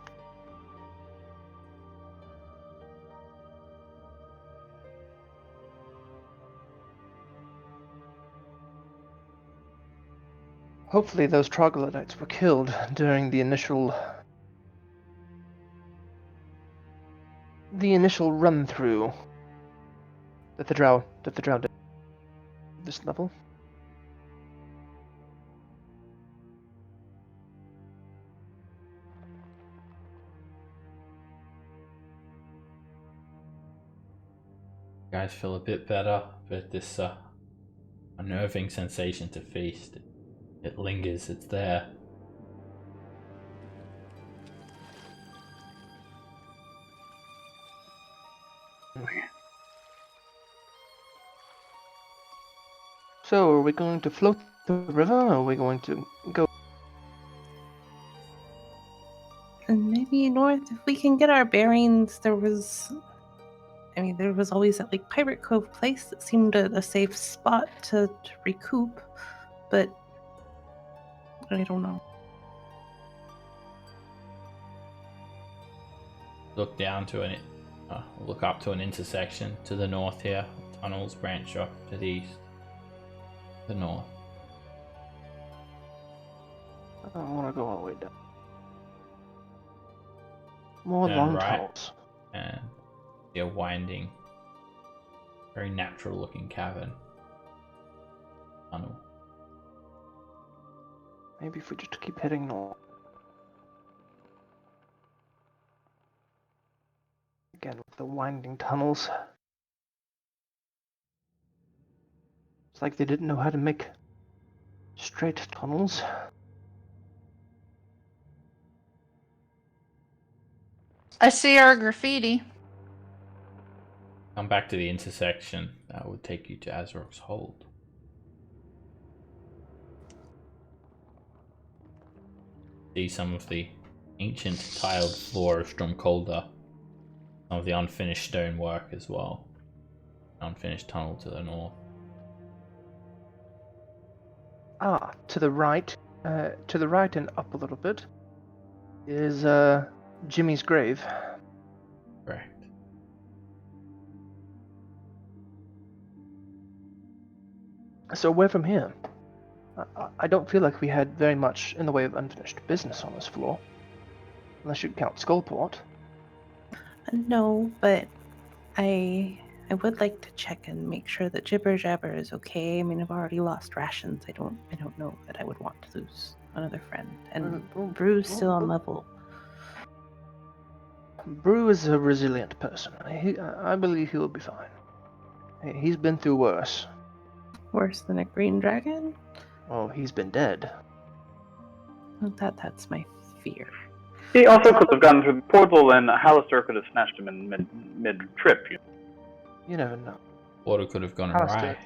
Hopefully those troglodytes were killed during the initial run through that the drow did this level. You guys feel a bit better, but this unnerving sensation to feast, it lingers, it's there. So, are we going to float the river, or are we going to go? And maybe north, if we can get our bearings. There was always that like Pirate Cove place that seemed a safe spot to recoup, but I don't know. Look down to look up to an intersection to the north here. Tunnels branch off to the east, the north. I don't want to go all the way down. More Turn long right. tunnels. And see a winding, very natural looking cavern tunnel. Maybe if we just keep heading north. Again, with the winding tunnels. It's like they didn't know how to make straight tunnels. I see our graffiti. Come back to the intersection. That would take you to Azrok's Hold. See some of the ancient tiled floor of Stromkolda. Some of the unfinished stonework as well. Unfinished tunnel to the north. Ah, to the right and up a little bit is Jimmy's grave. Correct. So where from here? I don't feel like we had very much in the way of unfinished business on this floor. Unless you count Skullport. No, but I would like to check and make sure that Jibber Jabber is okay. I mean, I've already lost rations. I don't know that I would want to lose another friend. And Brew's still on level. Brew is a resilient person. I believe he will be fine. He's been through worse. Worse than a green dragon? Oh, he's been dead. Well, that's my fear. He also could have gone through the portal, and Hallister could have snatched him in mid-trip. You never know. Water could have gone Alistair. awry.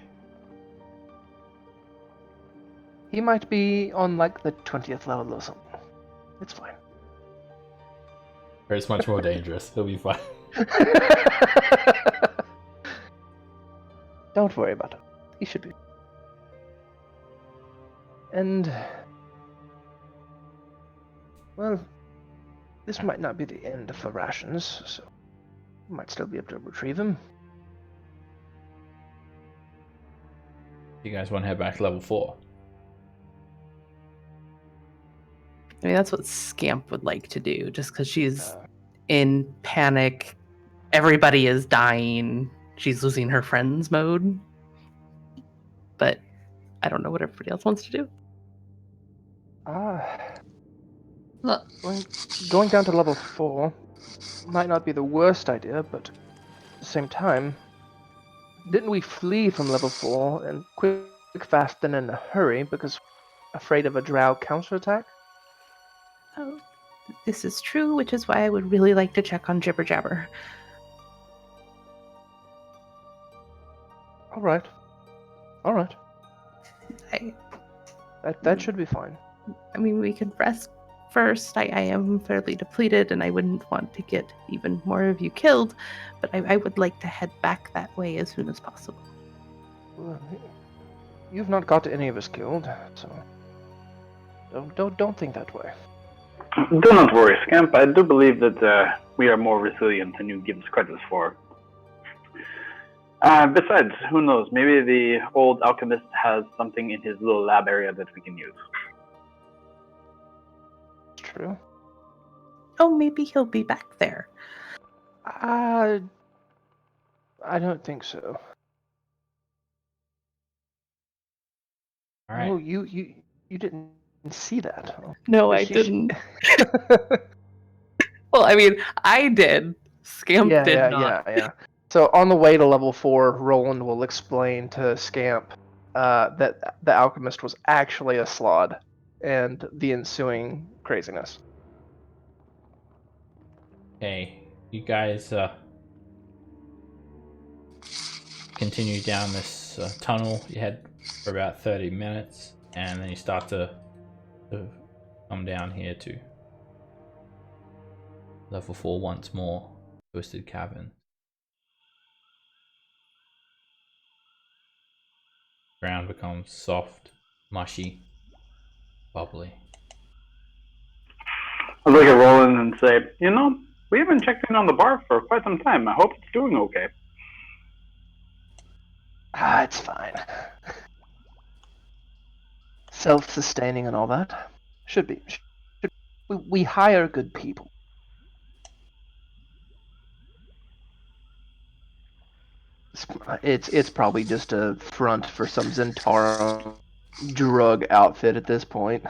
He might be on like the 20th level or something. It's fine. Or it's much more dangerous. He'll be fine. Don't worry about him. He should be. And well, this might not be the end of the rations, so we might still be able to retrieve him. You guys want to head back to level 4? I mean, that's what Scamp would like to do, just because she's in panic. Everybody is dying. She's losing her friends mode. But I don't know what everybody else wants to do. Look, Going down to level 4 might not be the worst idea, but at the same time, didn't we flee from level 4 and quick, fast, and in a hurry because afraid of a drow counterattack? Oh, this is true, which is why I would really like to check on Jibber Jabber. All right. I That should be fine. mean, we could rest first. I am fairly depleted, and I wouldn't want to get even more of you killed, but I would like to head back that way as soon as possible. Well, you've not got any of us killed, so don't think that way. Do not worry, Scamp. I do believe that we are more resilient than you give us credit for. Besides, who knows? Maybe the old alchemist has something in his little lab area that we can use. True. Oh, maybe he'll be back there. I don't think so. All right. Oh, you didn't see that. No, I She- didn't. Well, I mean, I did. Scamp Yeah, did yeah, not. yeah. So on the way to level 4, Roland will explain to Scamp that the alchemist was actually a slod, and the ensuing craziness. Okay, you guys continue down this tunnel. You head for about 30 minutes, and then you start to come down here to level 4 once more. Twisted Cavern. Ground becomes soft, mushy, bubbly. I look at Roland and say, we haven't checked in on the bar for quite some time. I hope it's doing okay. Ah, it's fine. Self-sustaining and all that. Should be. We hire good people. It's probably just a front for some Zentaro drug outfit at this point.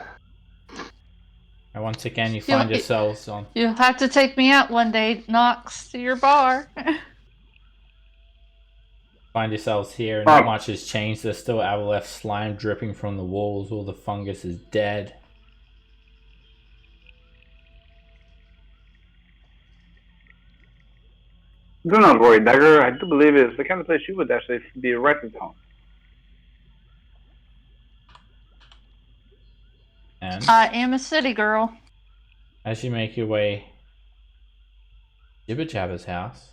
And once again, you You, find yourselves on. you have to take me out one day, Knox, to your bar. Find yourselves here, and not much has changed. There's still Avaleth slime dripping from the walls. All the fungus is dead. Do not worry, Dagger. I do believe it's the kind of place you would actually be right at home. And I am a city girl. as you make your way to Jibber Jabber's house,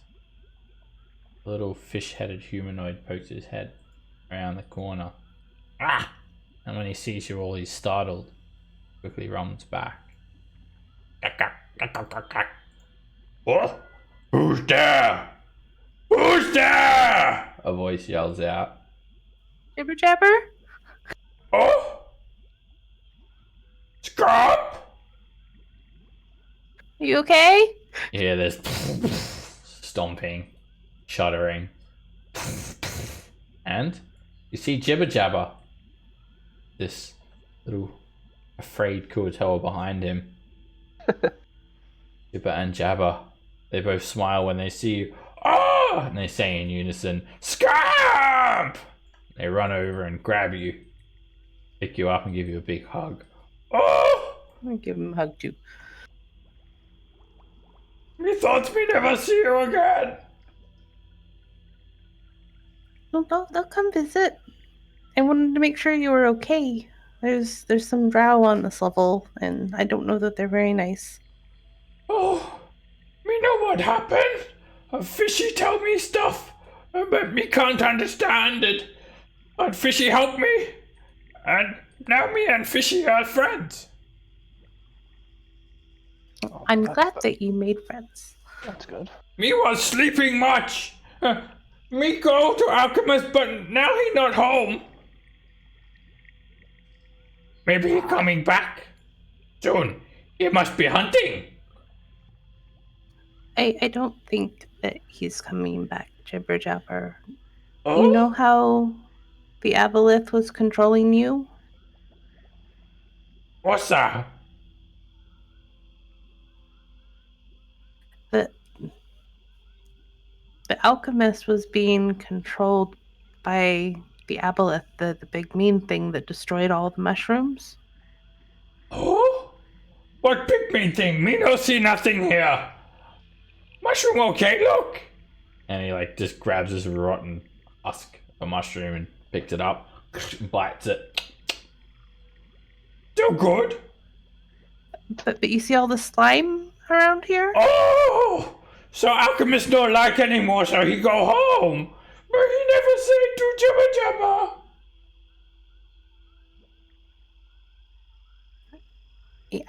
a little fish-headed humanoid pokes his head around the corner. Ah! And when he sees you all, he's startled. Quickly runs back. Oh, who's there? Who's there? A voice yells out. Jibber jabber? Oh! Scrub! You okay? You hear this stomping, shuddering. And you see Jibber Jabber. This little afraid Kuatoa behind him. Jibber and Jabber, they both smile when they see you. Oh! And they say in unison, Scamp! They run over and grab you, pick you up and give you a big hug. Oh! I'm gonna give him a hug too. We thought we'd never see you again. No, they'll come visit. I wanted to make sure you were okay. There's some drow on this level, and I don't know that they're very nice. Oh, me know what happened. A fishy tell me stuff, but me can't understand it. But fishy help me, and now me and fishy are friends. Oh, I'm glad that you made friends. That's good. Me was sleeping much. Me go to alchemist, but now he not home. Maybe he coming back soon. He must be hunting. I don't think that he's coming back, Jibber Jabber. Oh? You know how the Aboleth was controlling you? What's that? The alchemist was being controlled by the Aboleth, the big mean thing that destroyed all the mushrooms. Oh? What big mean thing? Me no see nothing here. Mushroom okay, look. And he just grabs this rotten husk of mushroom and picks it up, bites it. Still good. But you see all the slime around here? Oh! So alchemist don't like anymore, so he go home. But he never say to Jibber Jabber.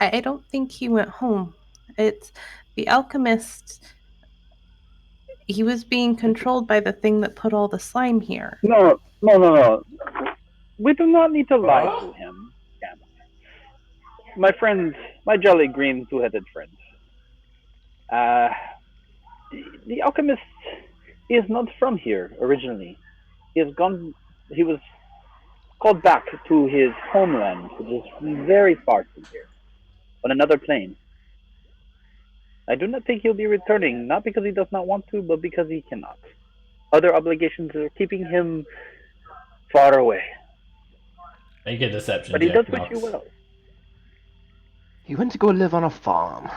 I don't think he went home. It's the alchemist. He was being controlled by the thing that put all the slime here. No. We do not need to lie to him. My friends, my jolly green two-headed friends. The alchemist is not from here originally. He was called back to his homeland, which is very far from here, on another plane. I do not think he'll be returning, not because he does not want to, but because he cannot. Other obligations are keeping him far away. Make a deception But he check, does wish you Knox. well. He went to go live on a farm.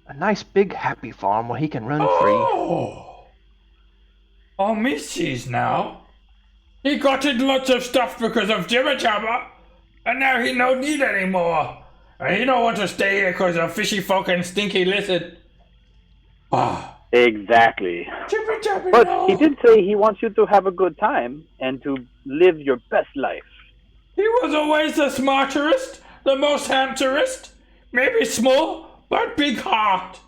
A nice big happy farm where he can run free. Oh, Missy's now. He got in lots of stuff because of Jibber Jabber, and now he no need anymore. And he don't want to stay here because of fishy folk and stinky lizard. Ah, Exactly. Jibber Jabber, But no. he did say he wants you to have a good time and to live your best life. He was always the smarterest, the most handsomerest, maybe small, but big heart.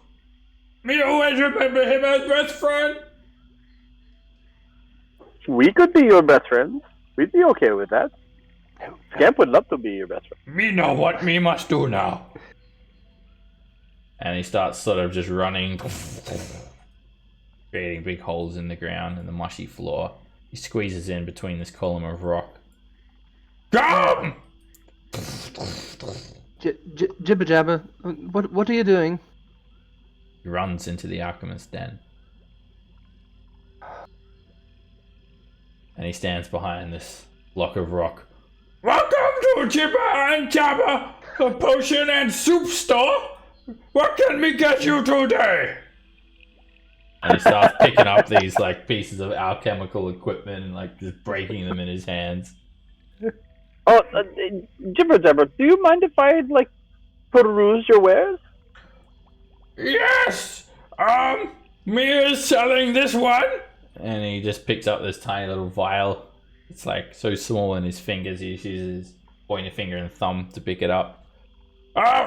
Me always remember him as best friend. We could be your best friends. We'd be okay with that. Scamp would love to be your best friend. Me know what me must do now. And he starts sort of just running, creating big holes in the ground and the mushy floor. He squeezes in between this column of rock. Come! Jibber Jabber, what are you doing? He runs into the alchemist's den. And he stands behind this block of rock. Welcome to Jibber and Jabber, the potion and soup store. What can we get you today? And he starts picking up these like pieces of alchemical equipment and like just breaking them in his hands. Oh, Jibber Jabber, do you mind if I, peruse your wares? Yes! Me is selling this one. And he just picks up this tiny little vial. It's like so small in his fingers, he uses his pointer finger and thumb to pick it up.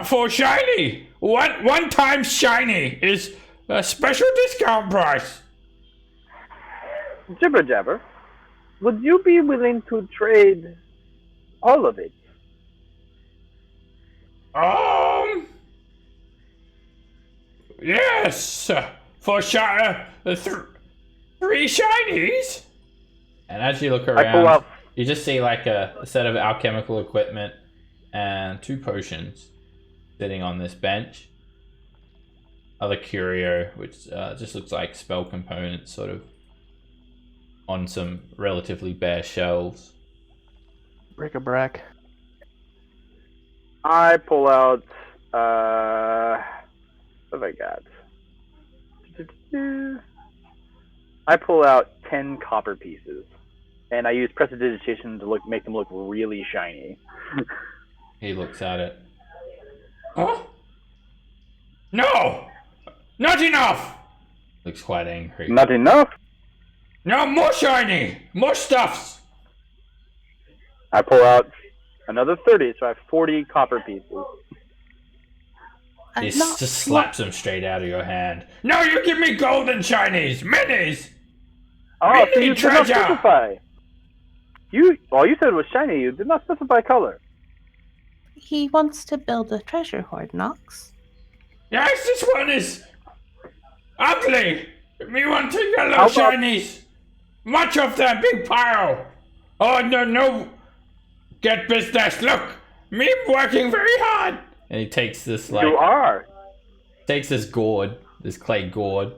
For shiny! One time shiny is a special discount price. Jibber Jabber, would you be willing to trade all of it? Yes! For three shinies? And as you look I pull around, out. you just see like a set of alchemical equipment and 2 potions sitting on this bench. Other curio, which just looks like spell components, sort of on some relatively bare shelves. Bric-a-brac. I pull out. What have I got? I pull out 10 copper pieces, and I use prestidigitation to make them look really shiny. He looks at it. Huh? No! Not enough! Looks quite angry. Not enough. No, more shiny! More stuffs! I pull out another 30, so I have 40 copper pieces. He Knox, just slaps them straight out of your hand. No, you give me golden shinies! Minis! Oh, so need you did not treasure. specify. All you said was shiny. You did not specify color. He wants to build a treasure hoard, Knox. Yes, this one is ugly! Me want to yellow How about- shinies! Much of them, big pile! Oh, no, get business, look! Me working very hard! And he takes this, You are. takes this gourd, this clay gourd,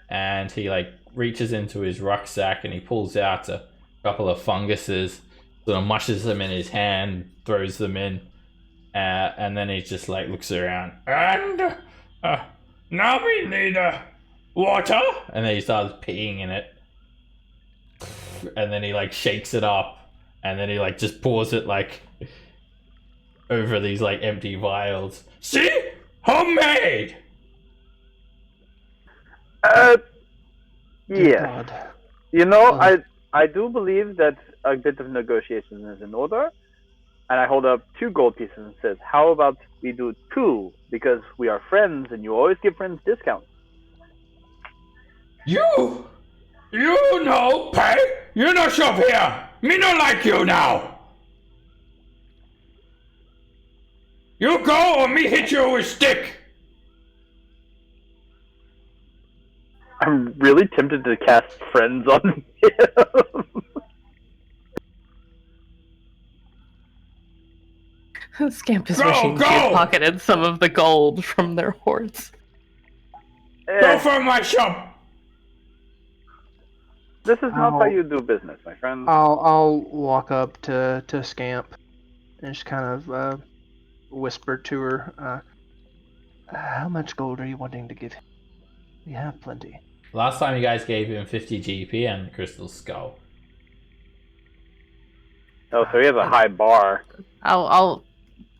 and he reaches into his rucksack and he pulls out a couple of funguses, sort of mushes them in his hand, throws them in, and then he just looks around. And now we need water, and then he starts peeing in it, and then he shakes it up, and then he just pours it over these empty vials. See, homemade. Dear Yes. God. You know, Oh. I do believe that a bit of negotiation is in order. And I hold up 2 gold pieces and says, how about we do 2? Because we are friends and you always give friends discounts. You no pay. You no shop here. Me no like you now. You go or me hit you with stick. I'm really tempted to cast friends on him. Scamp is Go, wishing she go! had pocketed some of the gold from their hoards. Go from my shop! This is not how I'll- you do business, my friend. I'll walk up to Scamp and just kind of whisper to her. How much gold are you wanting to give him? We have plenty. Last time you guys gave him 50 GP and the Crystal Skull. Oh, so he has a high bar. I'll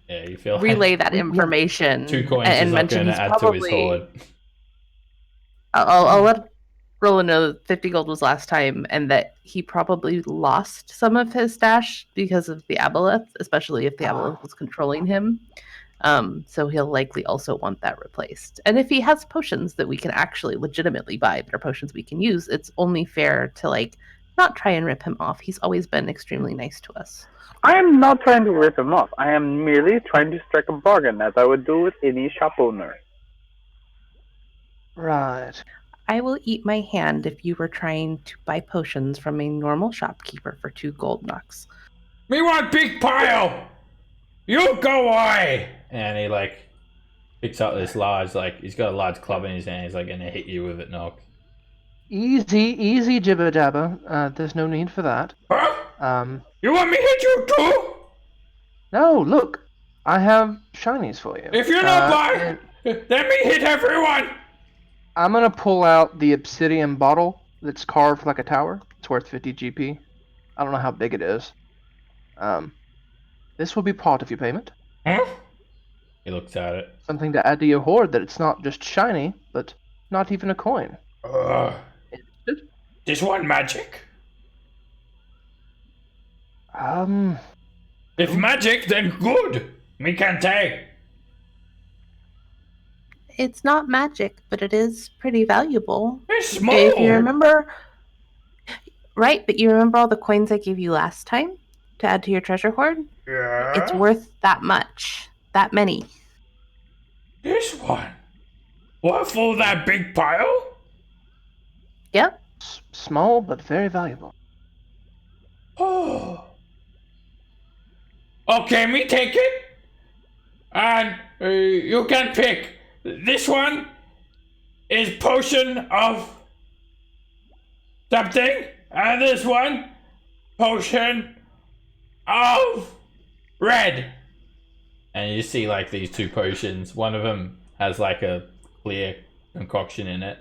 Yeah, you feel relay like that information 2 coins and is not mention going to he's add to his probably. hoard. I'll let Roland know that 50 gold was last time, and that he probably lost some of his stash because of the aboleth, especially if the aboleth was controlling him. So he'll likely also want that replaced. And if he has potions that we can actually legitimately buy, that are potions we can use, it's only fair to not try and rip him off. He's always been extremely nice to us. I am not trying to rip him off. I am merely trying to strike a bargain, as I would do with any shop owner. Right. I will eat my hand if you were trying to buy potions from a normal shopkeeper for 2 gold knocks. Me want big pile! You go away! And he picks up this large, he's got a large club in his hand, he's gonna hit you with it, Nox. Easy, jibber jabber. There's no need for that. Huh? You want me to hit you too? No, look, I have shinies for you. If you're not and buying, let me hit everyone! I'm gonna pull out the obsidian bottle that's carved like a tower. It's worth 50 GP. I don't know how big it is. This will be part of your payment. Huh? He looks at it. Something to add to your hoard that it's not just shiny, but not even a coin. This one magic? If magic, then good. Me can take. It's not magic, but it is pretty valuable. It's small. If you remember, right? But you remember all the coins I gave you last time to add to your treasure hoard? Yeah. It's worth that much. That many. This one? What, for that big pile? Yep. Small, but very valuable. Oh. Okay, me take it. And you can pick. This one is potion of something. And this one, potion of red. And you see these 2 potions. One of them has a clear concoction in it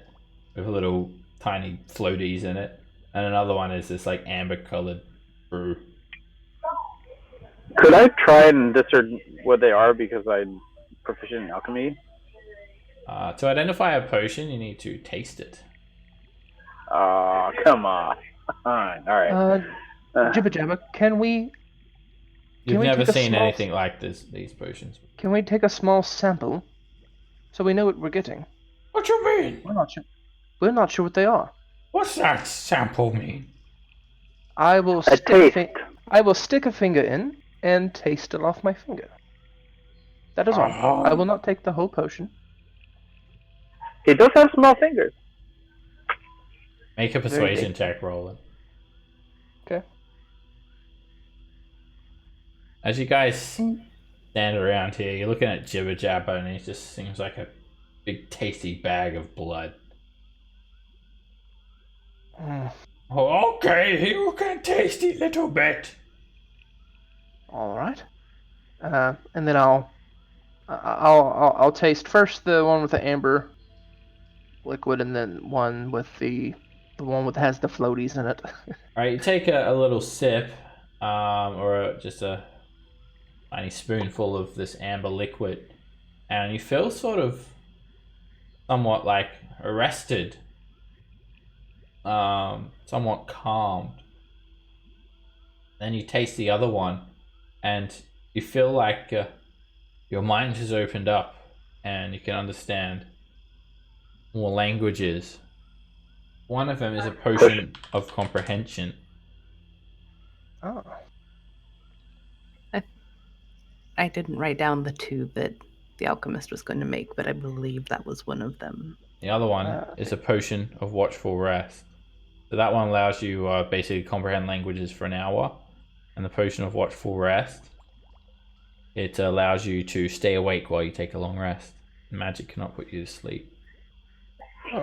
with little tiny floaties in it. And another one is this amber colored brew. Could I try and discern what they are because I'm proficient in alchemy? To identify a potion, you need to taste it. Oh, come on. Alright. Jibber jabber, can we You've we never take a seen small- anything like these potions. Can we take a small sample so we know what we're getting? What you mean? We're not sure what they are. What's that sample mean? I will A taste. I will stick a finger in and taste it off my finger. That is all. I will not take the whole potion. He does have small fingers. Make a persuasion check, Roland. Okay. As you guys stand around here, you're looking at Jibber Jabber, and he just seems like a big tasty bag of blood. Oh, okay, you can taste it a little bit. All right. And then I'll taste first the one with the amber liquid, and then one with the one that has the floaties in it. All right, you take a little sip, or just a tiny spoonful of this amber liquid, and you feel sort of somewhat arrested, somewhat calmed. Then you taste the other one, and you feel like your mind has opened up, and you can understand more languages. One of them is a potion of comprehension. Oh. I didn't write down the 2 that the alchemist was going to make, but I believe that was one of them. The other one is a potion of watchful rest. So that one allows you basically comprehend languages for an hour. And the potion of watchful rest It allows you to stay awake while you take a long rest. Magic cannot put you to sleep.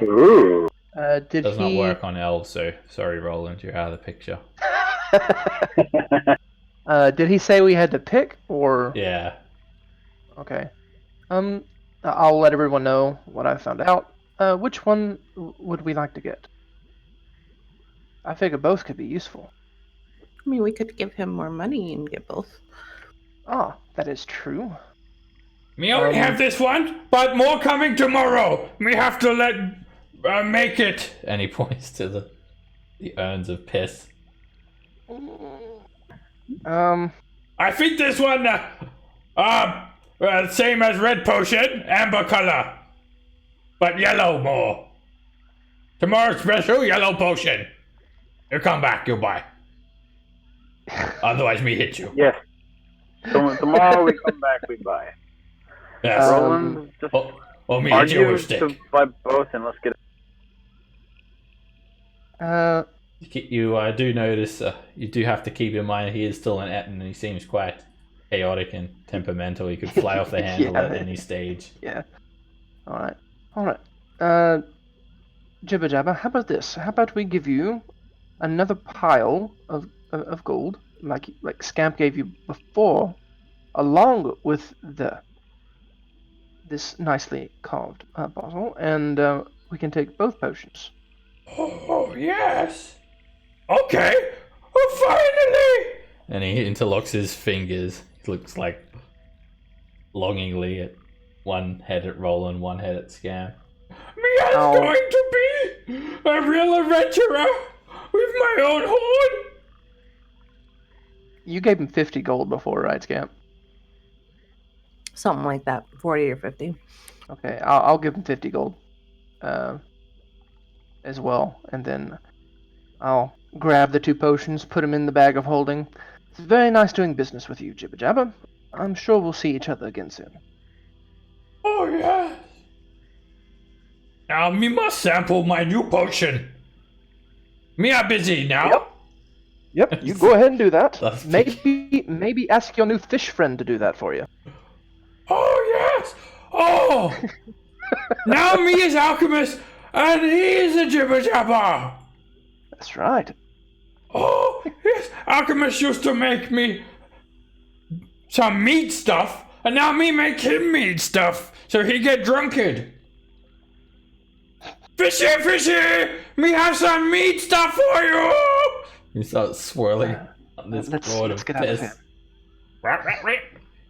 Ooh. Did Does not he? work on elves, so sorry, Roland, you're out of the picture. Did he say we had to pick, or? Yeah. Okay. I'll let everyone know what I found out. Which one would we like to get? I figure both could be useful. I mean, we could give him more money and get both. Ah, that is true. Me only have this one, but more coming tomorrow. Me have to make it. And he points to the urns of piss. I think this one, same as red potion, amber color, but yellow more. Tomorrow's special, yellow potion. You come back, you'll buy. Otherwise, me hit you. Yes. So tomorrow we come back, we buy. Yes. Roland, just or me hit you argue with stick. to buy both and let's get it. You do notice, you do have to keep in mind he is still an Etten and he seems quite chaotic and temperamental. He could fly off the handle Yeah. at any stage. Yeah. Alright. Jibber Jabber, how about this? How about we give you another pile of gold, like Scamp gave you before, along with this nicely carved bottle, and we can take both potions. Oh, yes. Okay. Oh, finally. And he interlocks his fingers. He looks like longingly at one head at Roland, one head at Scam. Me is going to be a real adventurer with my own horn. You gave him 50 gold before, right, Scamp? Something like that, 40 or 50. Okay, I'll give him 50 gold as well, and then I'll grab the 2 potions, put them in the bag of holding. It's very nice doing business with you, Jibber Jabber. I'm sure we'll see each other again soon. Oh, yes. Now, me must sample my new potion. Me are busy now. Yep, you go ahead and do that. That's Maybe ask your new fish friend to do that for you. Oh, yes. Oh. Now me is alchemist and he is a jibber jabber. That's right. Oh, yes. Alchemist used to make me some meat stuff, and now me make him meat stuff, so he get drunkard. Fishy, fishy! Me have some meat stuff for you! He starts swirling on this board let's of get out of piss. here.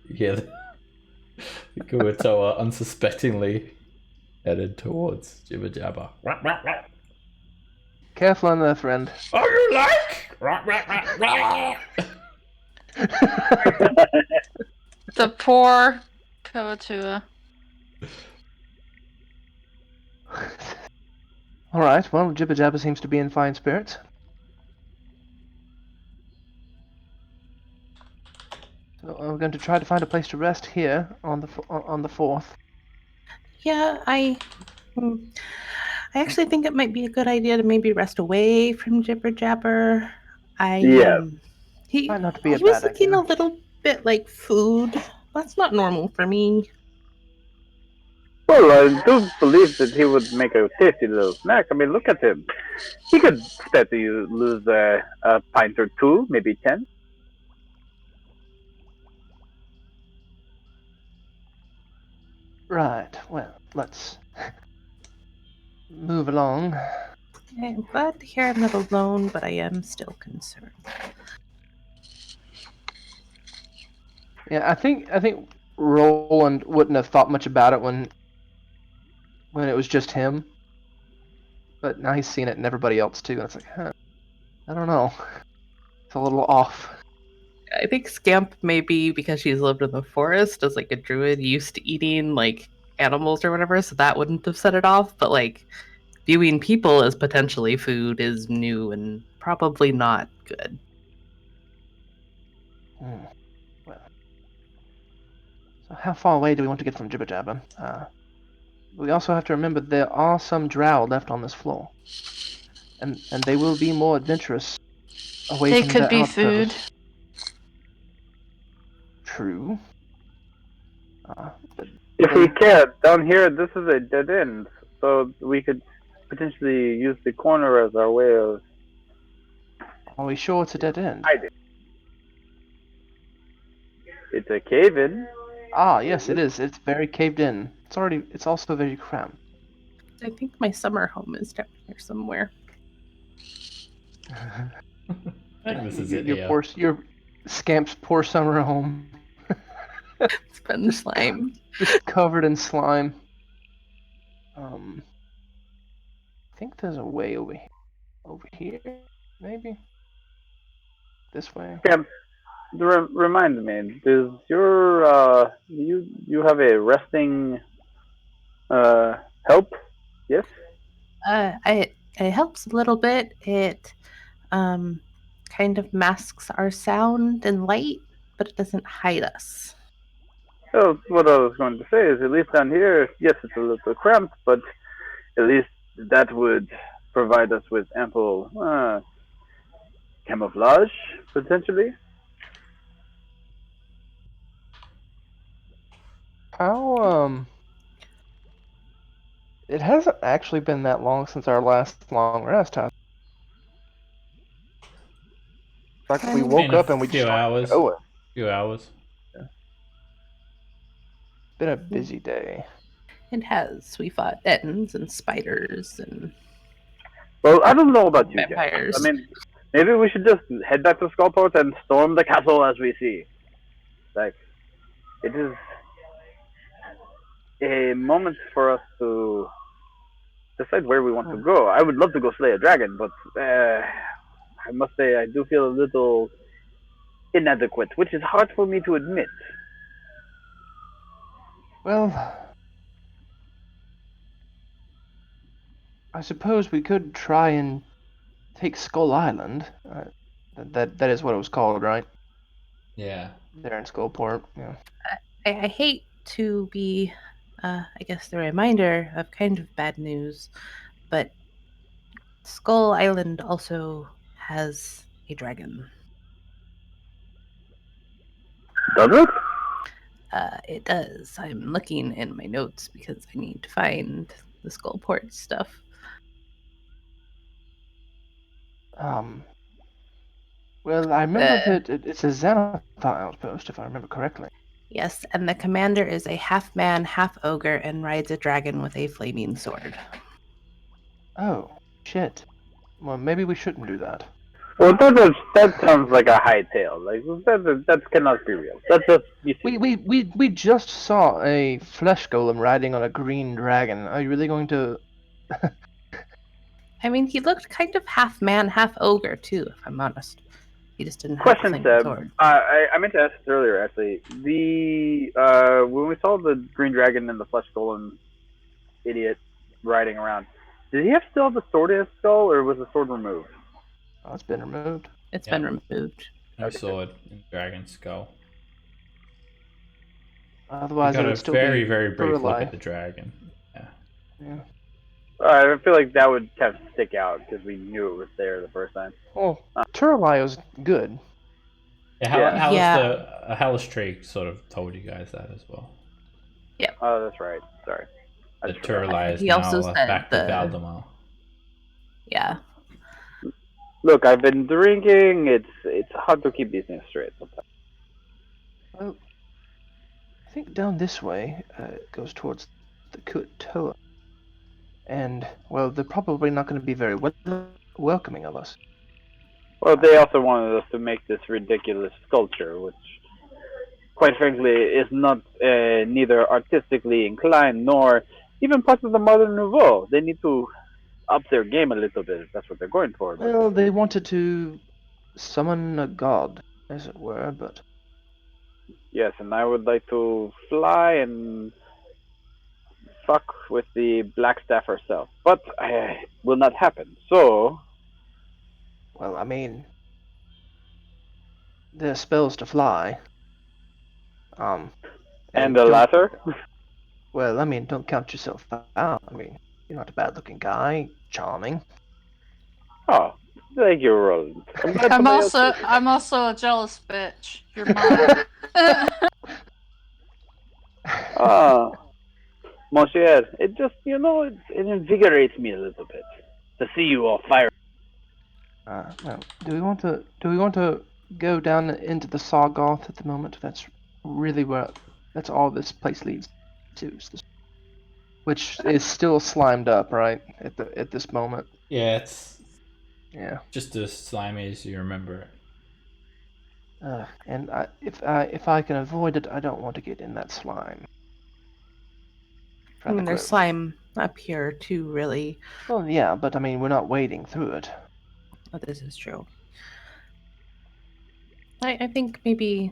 You hear the Kuatoa unsuspectingly headed towards Jibber Jabber. Careful on there, friend. Oh, you like? The poor Koatua. Alright, well, Jibber Jabber seems to be in fine spirits. So we're going to try to find a place to rest here on the 4th. Yeah, I actually think it might be a good idea to maybe rest away from Jibber Jabber. He Might not be a he was bad looking idea. a little bit like food. That's not normal for me. Well, I do believe that he would make a tasty little snack. I mean, look at him. He could stand to lose a pint or 2, maybe 10. Right, well, let's move along. I'm glad to hear I'm not alone, but I am still concerned. Yeah, I think Roland wouldn't have thought much about it when it was just him. But now he's seen it and everybody else too, and it's like, I don't know. It's a little off. I think Scamp maybe because she's lived in the forest as like a druid used to eating like animals or whatever, so that wouldn't have set it off, but like viewing people as potentially food is new and probably not good. Well, so how far away do we want to get from Jibber Jabber? We also have to remember there are some drow left on this floor. And they will be more adventurous away They from could the be outpost. food. True. But If we they, can, down here, this is a dead end, so we could potentially use the corner as our way of are we sure it's a dead end? hiding. It's a cave in. Ah, yes, it is. It's very caved in. It's also very cramped. I think my summer home is down here somewhere. I think this is it Your here. your scamp's poor summer home. It's been slime. Just covered in slime. I think there's a way over here, maybe this way. Yeah, remind me, does your you have a resting help? Yes. It helps a little bit. It um, kind of masks our sound and light, but it doesn't hide us. Well, what I was going to say is, at least down here, yes, it's a little cramped, but at least that would provide us with ample camouflage, potentially. How it hasn't actually been that long since our last long rest, huh? Like we And woke Been a up and we just few started hours. going. Few hours. Been a busy day. it has. We fought ends and spiders and Well, I don't know about you guys. vampires. I mean, maybe we should just head back to Skullport and storm the castle as we see. Like, it is a moment for us to decide where we want to go. I would love to go slay a dragon, but I must say I do feel a little inadequate, which is hard for me to admit. Well, I suppose we could try and take Skull Island. That is what it was called, right? Yeah. There in Skullport. Yeah. I hate to be, I guess, the reminder of kind of bad news, but Skull Island also has a dragon. Does it? It does. I'm looking in my notes because I need to find the Skullport stuff. Well, I remember that it's a Xanathar outpost, if I remember correctly. Yes, and the commander is a half man, half ogre, and rides a dragon with a flaming sword. Oh, shit. Well, maybe we shouldn't do that. Well, that sounds like a high tale. Like that cannot be real. That's just you see. We just saw a flesh golem riding on a green dragon. Are you really going to? I mean, he looked kind of half man, half ogre, too, if I'm honest. He just didn't have a Question, flaming Seb. sword. I meant to ask this earlier. Actually, the when we saw the green dragon and the flesh golem idiot riding around, did he still have the sword in his skull, or was the sword removed? Oh, it's been removed. It's Yep. been removed. No Okay. sword in Dragon's Skull. We Otherwise, got it a would still very, be very brief look Turlai. at the dragon. Yeah. Yeah. I feel like that would kind of stick out because we knew it was there the first time. Well, Turlai was good. Yeah, Yeah. Hellstreak sort of told you guys that as well. Oh, that's right. Sorry. I The just forgot. Turlai is He now also said back with Valdemar. Yeah. Look, I've been drinking. It's hard to keep these things straight sometimes. Well, I think down this way it goes towards the Kuatoa. And, well, they're probably not going to be very welcoming of us. Well, they also wanted us to make this ridiculous sculpture, which, quite frankly, is not neither artistically inclined nor even part of the modern nouveau. They need to up their game a little bit if that's what they're going for. But Well, they wanted to summon a god, as it were, but yes, and I would like to fly and fuck with the Black Staff herself, but will not happen. So, well, I mean, their spells to fly. and And the don't. latter. Well, I mean, don't count yourself out. I mean, you're not a bad-looking guy, charming. Oh, thank you, Roland. I'm glad I'm somebody else also did. I'm also a jealous bitch. You're mine. share. It just, it invigorates me a little bit to see you all fire. Well, do we want to go down into the Sargoth at the moment? That's really that's all this place leads to, which is still slimed up, right? At this moment. Yeah, it's Yeah. just as slimy as you remember it. And if I can avoid it, I don't want to get in that slime. I mean, there's Gross. slime up here too, really. Well, yeah, but I mean, we're not wading through it. Oh, this is true. I think maybe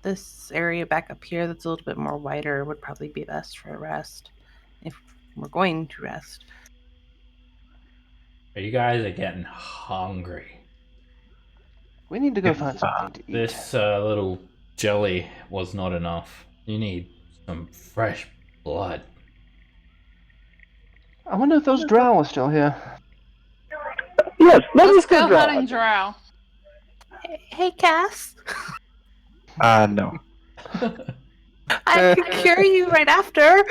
this area back up here that's a little bit more wider would probably be best for a rest, if we're going to rest. But you guys are getting hungry. We need to go If, find something to eat. This little jelly was not enough. You need some fresh blood. I wonder if those drow are still here. Yes, Let's go hunting drow. Hey, Cass. No. I could cure you right after.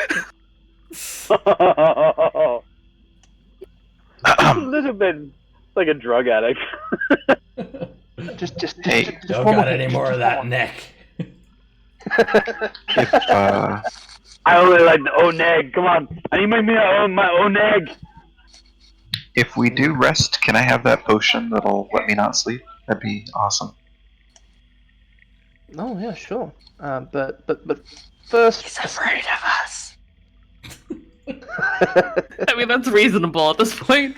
A little bit like a drug addict. Just Hey, Don't one got more any hit, more just of that one. neck. If I only like the oneg. Come on, I need my oneg. if we do rest, can I have that potion that'll let me not sleep? That'd be awesome. Oh yeah, sure. But first. He's afraid of us. I mean, that's reasonable at this point.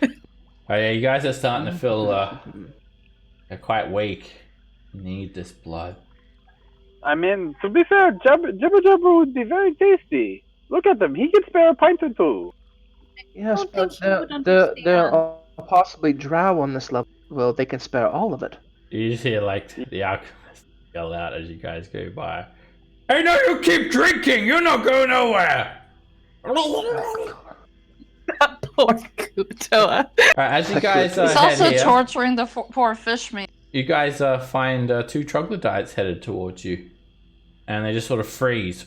Oh yeah, you guys are starting to feel quite weak. You need this blood. I mean, to be fair, Jabber Jabber would be very tasty. Look at them. He can spare a pint or two. Yes, don't but think he would there understand. are possibly drow on this level. Well, they can spare all of it. You just hear like the alchemist yell out as you guys go by. Hey, no, you keep drinking. You're not going nowhere. That poor Kutoa. As you guys He's head also here, torturing the poor fish meat. you guys find two troglodytes headed towards you, and they just sort of freeze.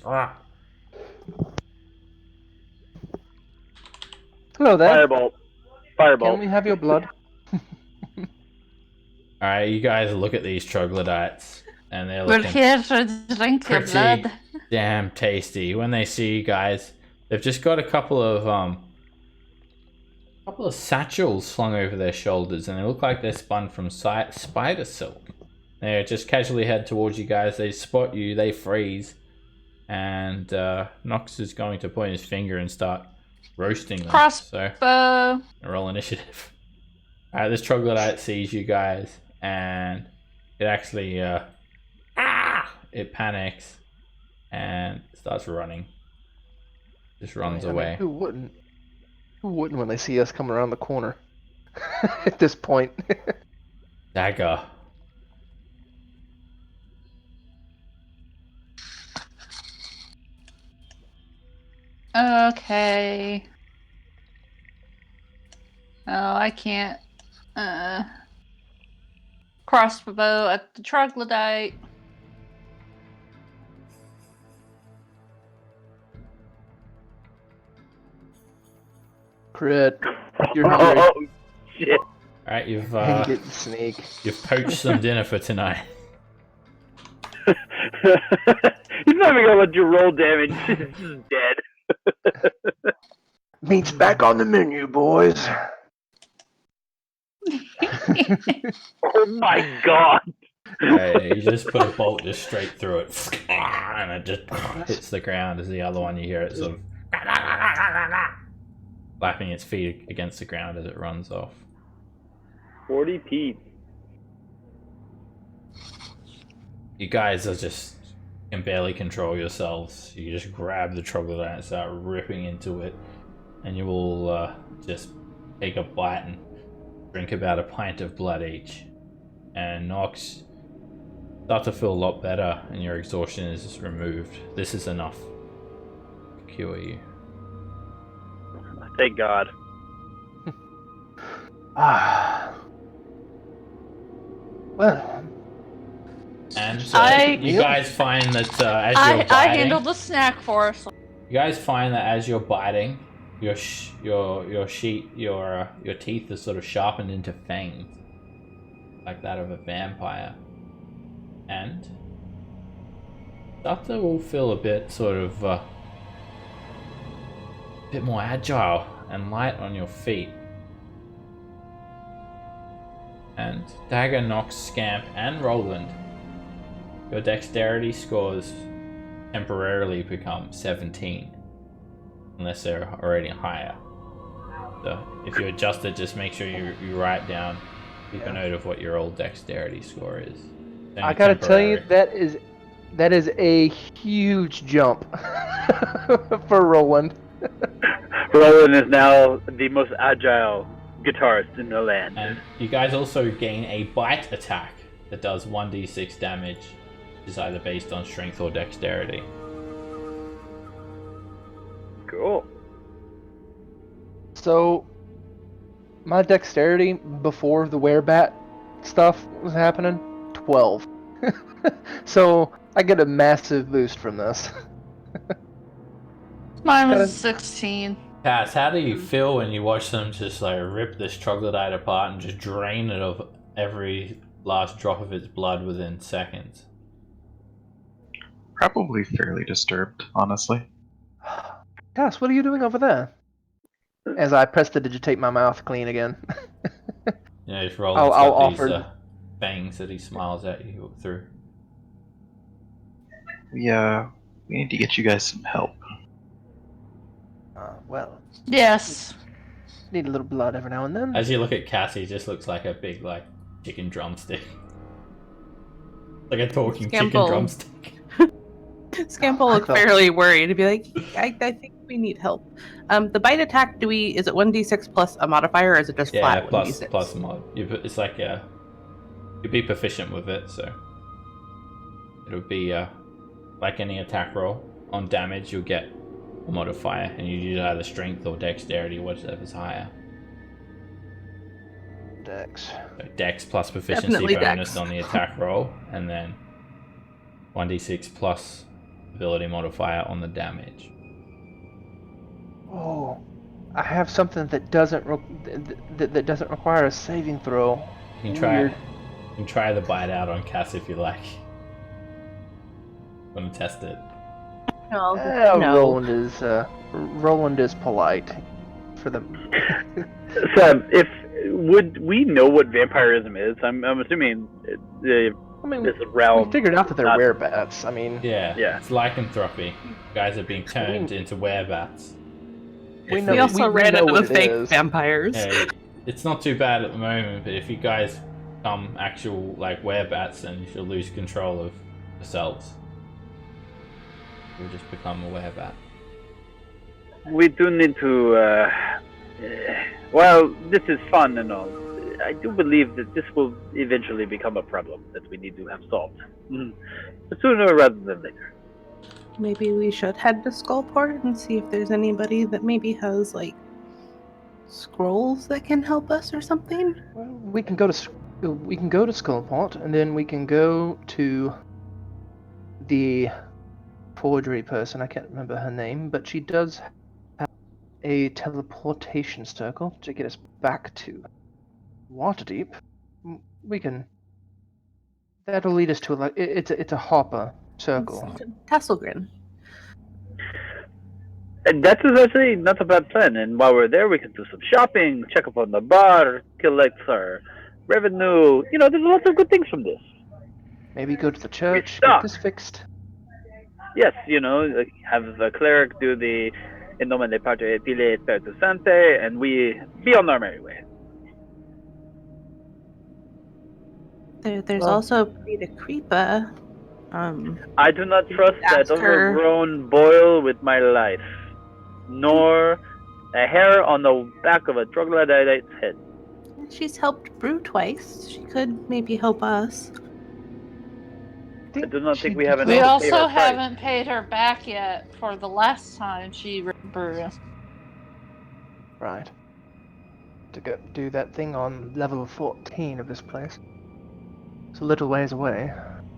Hello there. Fireball. Fireball. Can we have your blood? Alright, you guys look at these troglodytes, and they're We're looking here to drink your pretty blood. damn tasty. When they see you guys, they've just got a couple of satchels slung over their shoulders, and they look like they're spun from spider silk. They just casually head towards you guys. They spot you, they freeze, and Nox is going to point his finger and start roasting them. So Crossbow. roll initiative. Alright, this troglodyte sees you guys, and it actually it panics and starts running. Just runs I mean, away. who wouldn't? Who wouldn't when they see us come around the corner? At this point. Dagger. Okay. Oh, I can't. Crossbow at the troglodyte. Crit. You're hungry. Oh, shit. Alright, you've Dang it, snake. you've poached some dinner for tonight. He's not even gonna let you roll damage. He's just dead. Meat's back on the menu, boys. Oh my god. Alright, you just put a bolt just straight through it, and it just hits the ground. As the other one, you hear it sort of flapping its feet against the ground as it runs off. 40 Pete. You guys are just can barely control yourselves. You just grab the troglodyte and start ripping into it, and you will just take a bite and drink about a pint of blood each. And Nox, start to feel a lot better, and your exhaustion is removed. This is enough to cure you. Thank God. Well, And so I- you guys find that as I you're biting, handled the snack for us. You guys find that as you're biting, your teeth are sort of sharpened into fangs, like that of a vampire, and start to all feel a bit bit more agile and light on your feet. And Dagger, Nox, Scamp, and Roland, your dexterity scores temporarily become 17, unless they're already higher. So if you adjust it, just make sure you write down, keep a note of what your old dexterity score is. It's I only gotta tell you, temporary. that is a huge jump for Roland. Roland is now the most agile guitarist in the land. And you guys also gain a bite attack that does 1d6 damage, which is either based on strength or dexterity. Cool. So, my dexterity before the werebat stuff was happening, 12. So, I get a massive boost from this. Mine was 16. Cass, how do you feel when you watch them just like rip this troglodyte apart and just drain it of every last drop of its blood within seconds? Probably fairly disturbed, honestly. Cass, what are you doing over there? As I prestidigitate my mouth clean again. Yeah, if Roland's I'll got these offer- fangs that he smiles at you through. We need to get you guys some help. Well, Yes. need a little blood every now and then. As you look at Cassie, he just looks like a big chicken drumstick. Like a talking chicken Scamble. drumstick. Scamp will look fairly worried. He'd be like, I think we need help. The bite attack, is it 1d6 plus a modifier, or is it just Yeah, flat plus 1d6? plus mod. It's like you'd be proficient with it, so it'll be like any attack roll. On damage, you'll get a modifier, and you use either strength or dexterity, whatever's higher. Dex. So dex plus proficiency Definitely bonus dex. on the attack roll, and then 1d6 plus ability modifier on the damage. Oh, I have something that doesn't that doesn't require a saving throw. You can try Weird. You can try the bite out on Cass if you like. Want to test it? No. Roland is polite for them. Sam, would we know what vampirism is? I'm assuming I mean, this realm. we figured out that they're not- werebats. I mean, Yeah. Yeah. It's lycanthropy. You guys are being turned into werebats. We If know- We also we ran know into the what it fake is. vampires. Yeah, it's not too bad at the moment, but if you guys become actual werebats, then you'll lose control of yourselves. You'll just become a werebat. We do need to. Well, this is fun and all. I do believe that this will eventually become a problem that we need to have solved. But sooner rather than later. Maybe we should head to Skullport and see if there's anybody that maybe has scrolls that can help us or something. well, we can go to Skullport, and then we can go to the forgery person. I can't remember her name, but she does have a teleportation circle to get us back to Waterdeep. We can. That'll lead us to it's a hopper circle. Tasselgrin. And that's actually not a bad plan. And while we're there, we can do some shopping, check up on the bar, collect our revenue. There's lots of good things from this. Maybe go to the church, stuck. get this fixed. Yes, have the cleric do the In nomine Patri et Filii et Spiritus Sancti, and we be on our merry way. There's Well- also Rita Creepa. I do not trust that Ask her. overgrown boil with my life, nor a hair on the back of a troglodyte's head. She's helped Brew twice. She could maybe help us. I do not think we have enough We to pay also her price. haven't paid her back yet for the last time she brewed. Right. To go do that thing on level 14 of this place. It's a little ways away.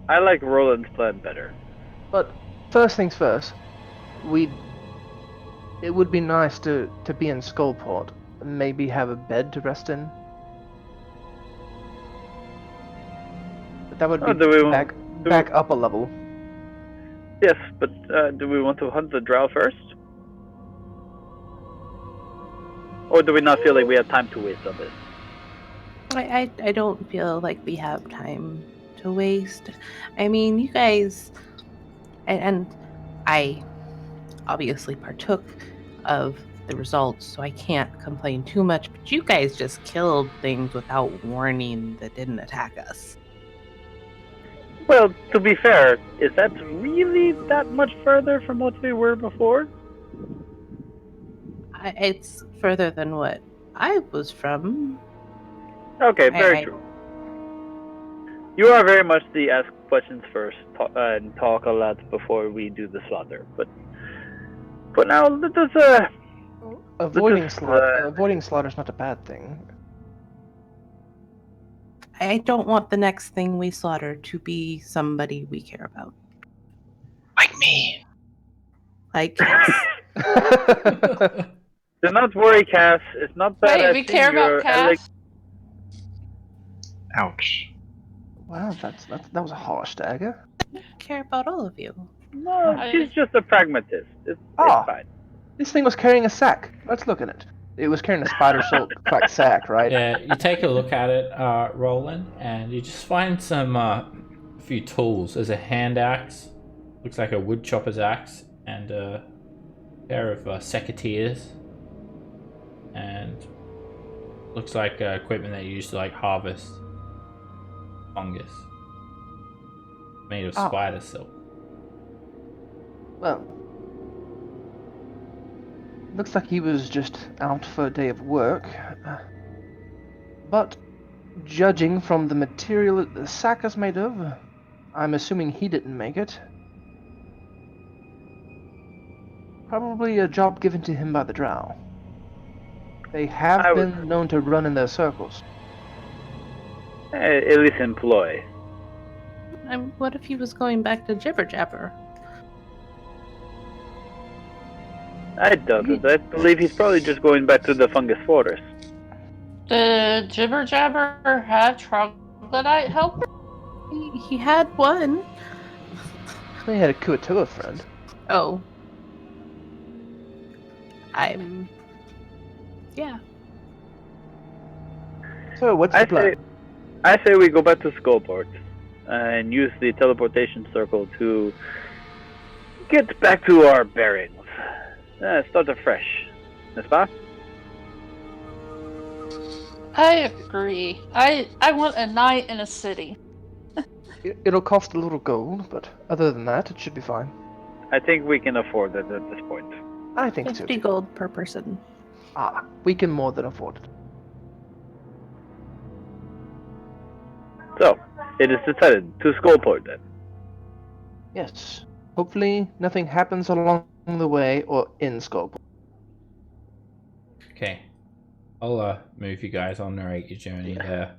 I like Roland's plan better. But first things first, we It would be nice to be in Skullport. Maybe have a bed to rest in. But that would Oh, be back up a level. Yes, but do we want to hunt the drow first? Or do we not feel like we have time to waste on this? I don't feel like we have time to waste. I mean, you guys, and I obviously partook of the results, so I can't complain too much, but you guys just killed things without warning that didn't attack us. Well, to be fair, is that really that much further from what we were before? It's further than what I was from. Okay, very true. You are very much the ask questions first and talk a lot before we do the slaughter. But now, let us Avoiding slaughter is not a bad thing. I don't want the next thing we slaughter to be somebody we care about. Like me. Like Cass. Do not worry, Cass. It's not bad. Wait, we care about Cass? Ouch. Wow, that was a harsh dagger. I care about all of you. No, she's just a pragmatist. It's fine. This thing was carrying a sack. Let's look at it. It was carrying a spider silk cracked sack, right? Yeah, you take a look at it, Roland, and you just find some few tools. There's a hand axe, looks like a wood chopper's axe, and a pair of secateurs, and looks like equipment that you use to like harvest fungus, made of spider silk. Well, looks like he was just out for a day of work. But judging from the material that the sack is made of, I'm assuming he didn't make it. Probably a job given to him by the drow. They have been known to run in their circles. At least employ. What if he was going back to Jibber Jabber? I doubt it. I believe he's probably just going back to the fungus forest. Did Jibber Jabber have troglodyte helper? He had one. He had a Kuatua friend. Oh. Yeah. So, what's the plan? I say we go back to Skullport and use the teleportation circle to get back to our bearings. Start afresh. N'est-ce pas? I agree. I want a night in a city. It'll cost a little gold, but other than that, it should be fine. I think we can afford it at this point. I think so. 50 gold per person. We can more than afford it. So, it is decided to Skullport then. Yes. Hopefully, nothing happens along the way or in Skullport. Okay, I'll move you guys. I'll narrate your journey there.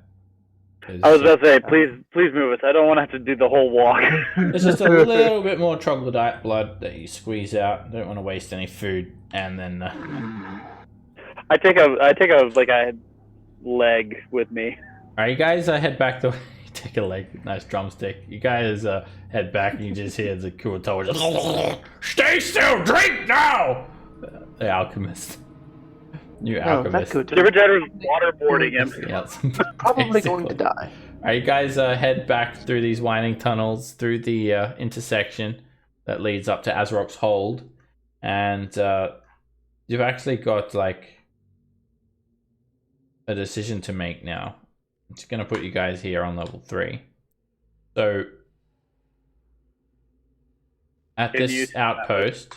I was about to say, please move us. I don't want to have to do the whole walk. There's just a little bit more troglodyte blood that you squeeze out. Don't want to waste any food, and then I take a leg with me. Alright, you guys head back to take a leg, nice drumstick. You guys head back, and you just hear the Kuatoa just stay still, drink now. The alchemist. New alchemist. Jibber Jabber's waterboarding him. Yeah, Probably going to die. Alright, you guys head back through these winding tunnels, through the intersection that leads up to Azrok's Hold, and you've actually got like a decision to make now. It's going to put you guys here on level 3. So at this outpost,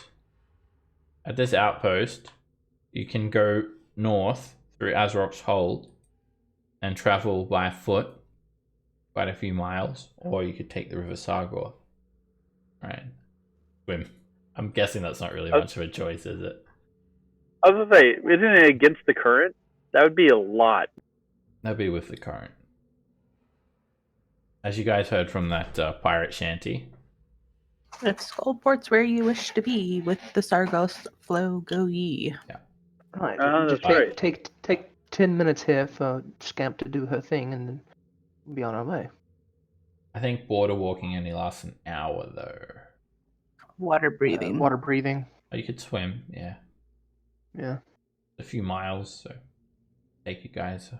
you can go north through Azrok's Hold and travel by foot quite a few miles, or you could take the River Sargor. Right. Swim. I'm guessing that's not really much of a choice, is it? I was gonna say, isn't it against the current? That would be a lot. That'd be with the current. As you guys heard from that pirate shanty, If Skullport's where you wish to be, with the Sargos flow go ye. Right. That's Just right. take 10 minutes here for Scamp to do her thing, and then we'll be on our way. I think border walking only lasts an hour though. Water breathing. Water breathing. Oh, you could swim, yeah. Yeah. A few miles, so take you guys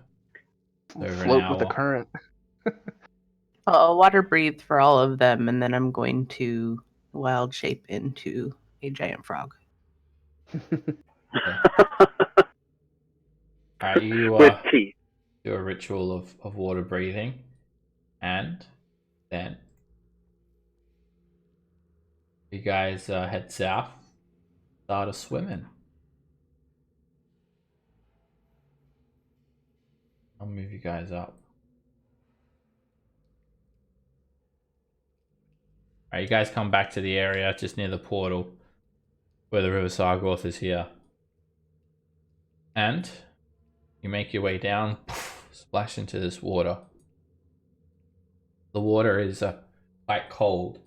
over an Float with the hour. current. I'll water breathe for all of them, and then I'm going to wild shape into a giant frog. Alright, you With teeth. do a ritual of water breathing, and then you guys head south, start swimming. I'll move you guys up. Alright, you guys come back to the area just near the portal where the River Sargoth is here. And you make your way down, splash into this water. The water is quite cold,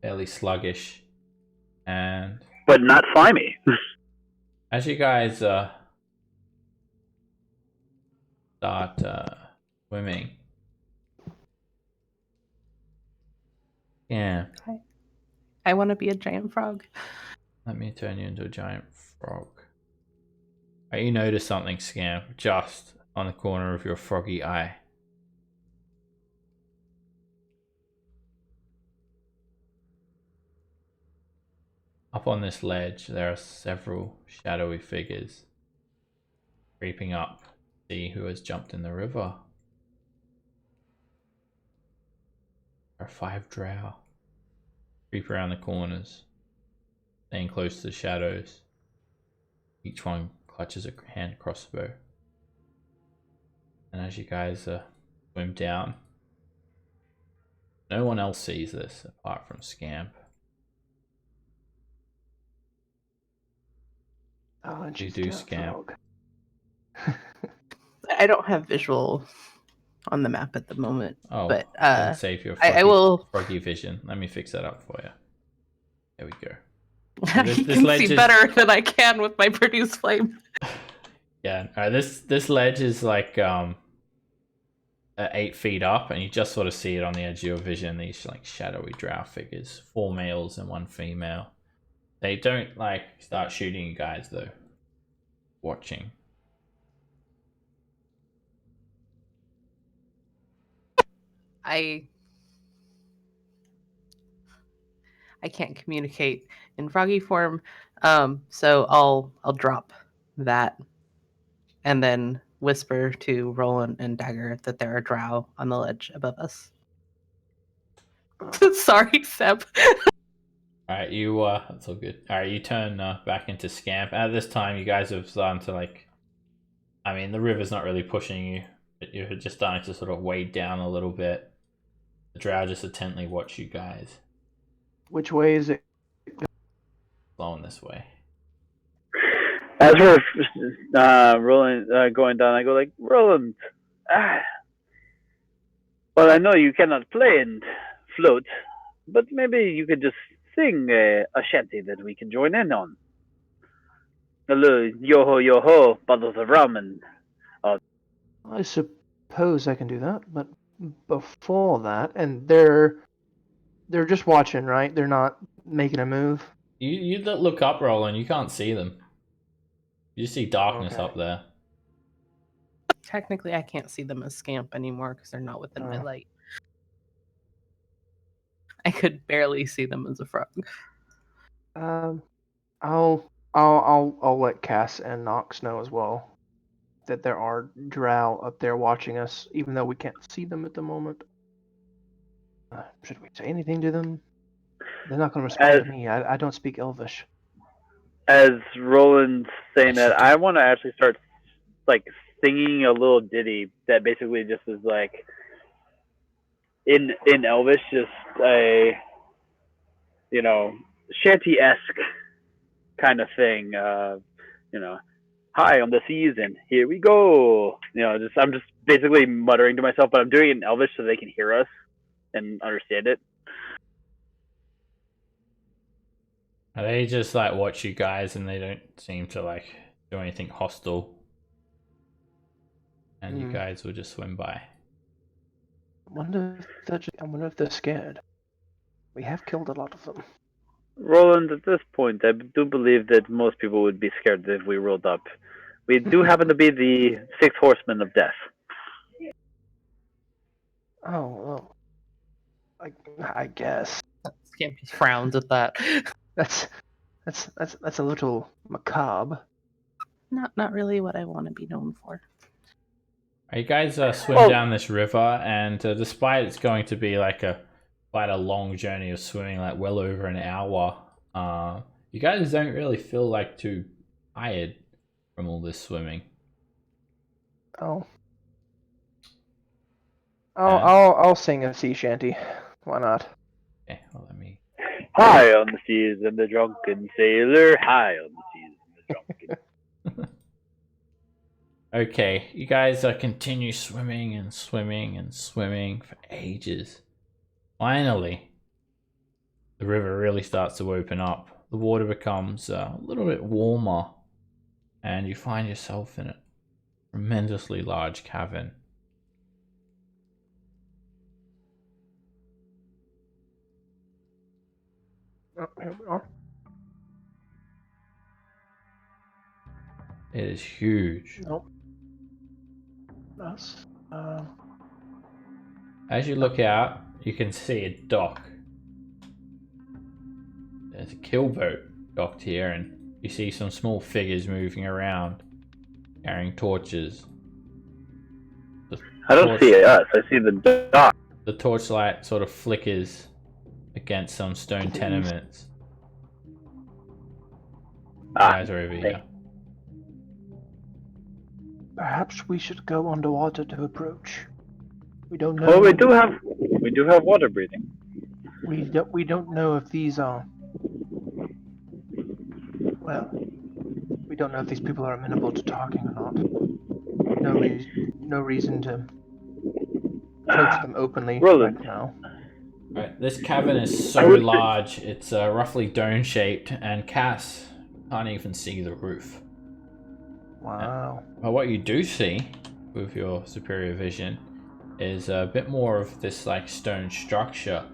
fairly sluggish, and But not slimy. as you guys start swimming, yeah, I want to be a giant frog. let me turn you into a giant frog. You notice something, Scamp, just on the corner of your froggy eye. Up on this ledge, there are several shadowy figures creeping up to see who has jumped in the river. There are 5 drow. Creep around the corners, staying close to the shadows. Each one clutches a hand crossbow. And as you guys swim down, no one else sees this apart from Scamp. Oh, You do Scamp. I don't have visual on the map at the moment. Oh, but didn't save your froggy, I will. froggy vision. Let me fix that up for you. There we go. You can see better than I can with my produce flame. Yeah, this ledge is like 8 feet up, and you just sort of see it on the edge of your vision. These like shadowy drow figures, 4 males and 1 female. They don't like start shooting you guys though. Watching. I can't communicate in froggy form, so I'll drop that and then whisper to Roland and Dagger that there are drow on the ledge above us. Sorry, Seb. Alright, you that's all good. Alright, you turn back into Scamp. At this time, you guys have started to like, I mean, the river's not really pushing you, but you're just starting to sort of wade down a little bit. The drow just intently watch you guys. Which way is it? Flowing this way. As we're going down, I go like, Roland, well, I know you cannot play and float, but maybe you could just sing a shanty that we can join in on. A little yo-ho, bottles of rum, and I suppose I can do that, but before that, and they're just watching, right? They're not making a move. You look up, Roland. You can't see them. You see darkness Okay. up there. Technically, I can't see them as Scamp anymore because they're not within my light. I could barely see them as a frog. I'll let Cass and Nox know as well that there are drow up there watching us, even though we can't see them at the moment. Should we say anything to them? They're not going to respond to me. I don't speak Elvish. As Roland's saying that, I want to actually start like singing a little ditty that basically just is like in Elvish, just a shanty-esque kind of thing. High on the seas and here we go. I'm just basically muttering to myself, but I'm doing it in Elvish so they can hear us and understand it. They just like watch you guys and they don't seem to like do anything hostile. And you guys will just swim by. I wonder if they're scared. We have killed a lot of them. Roland, at this point, I do believe that most people would be scared if we rolled up. We do happen to be the sixth horseman of death. Oh, I guess Scampy frowns at that. that's a little macabre. Not really what I want to be known for. You guys swim down this river, and despite it's going to be like quite a long journey of swimming, like well over an hour, you guys don't really feel like too tired from all this swimming. Oh. I'll sing a sea shanty. Why not? Okay, well, let me. High on the seas and the drunken sailor. High on the seas and the drunken. Okay, you guys continue swimming and swimming and swimming for ages. Finally, the river really starts to open up. The water becomes a little bit warmer, and you find yourself in a tremendously large cavern. Oh, here we are. It is huge. Nope. Us. As you look out, you can see a dock. There's a killboat docked here, and you see some small figures moving around, carrying torches. I don't see us. I see the dock. The torchlight sort of flickers against some stone tenements. You guys are over here. Perhaps we should go underwater to approach. We don't know. Well, we do have water breathing. We don't know if these are. Well, we don't know if these people are amenable to talking or not. No reason to approach them openly Roland. right now. Right, this cavern is so large, it's roughly dome-shaped, and Cass can't even see the roof. Wow. But what you do see with your superior vision is a bit more of this like stone structure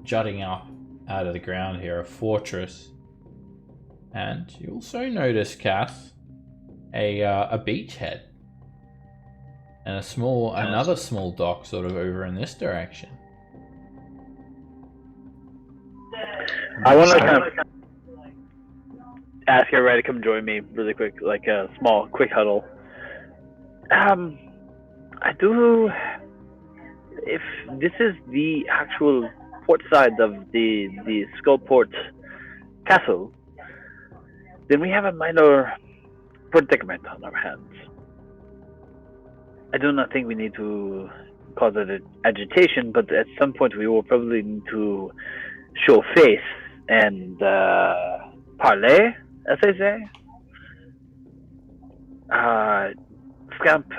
jutting up out of the ground here, a fortress. And you also notice, Cass, a beachhead and another small dock sort of over in this direction. I want to kind of ask everybody to come join me really quick, like a small, quick huddle. I do. If this is the actual port side of the Skullport Castle, then we have a minor predicament on our hands. I do not think we need to cause it agitation, but at some point we will probably need to show face and parley, as I say. Scamp,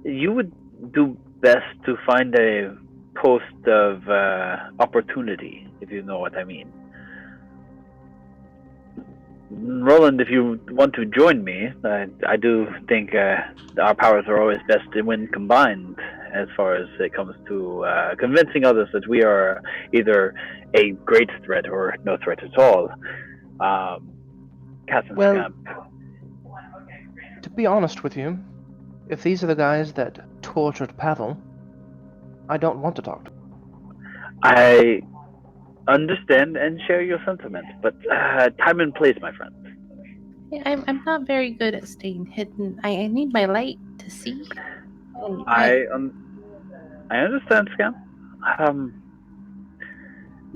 you would do best to find a post of opportunity, if you know what I mean. Roland, if you want to join me, I do think our powers are always best when combined, as far as it comes to convincing others that we are either a great threat or no threat at all. Cass and Scamp. To be honest with you, if these are the guys that tortured Pavel, I don't want to talk to them. I understand and share your sentiment, but time and place, my friend. Yeah, I'm not very good at staying hidden. I need my light to see. I understand, Scamp.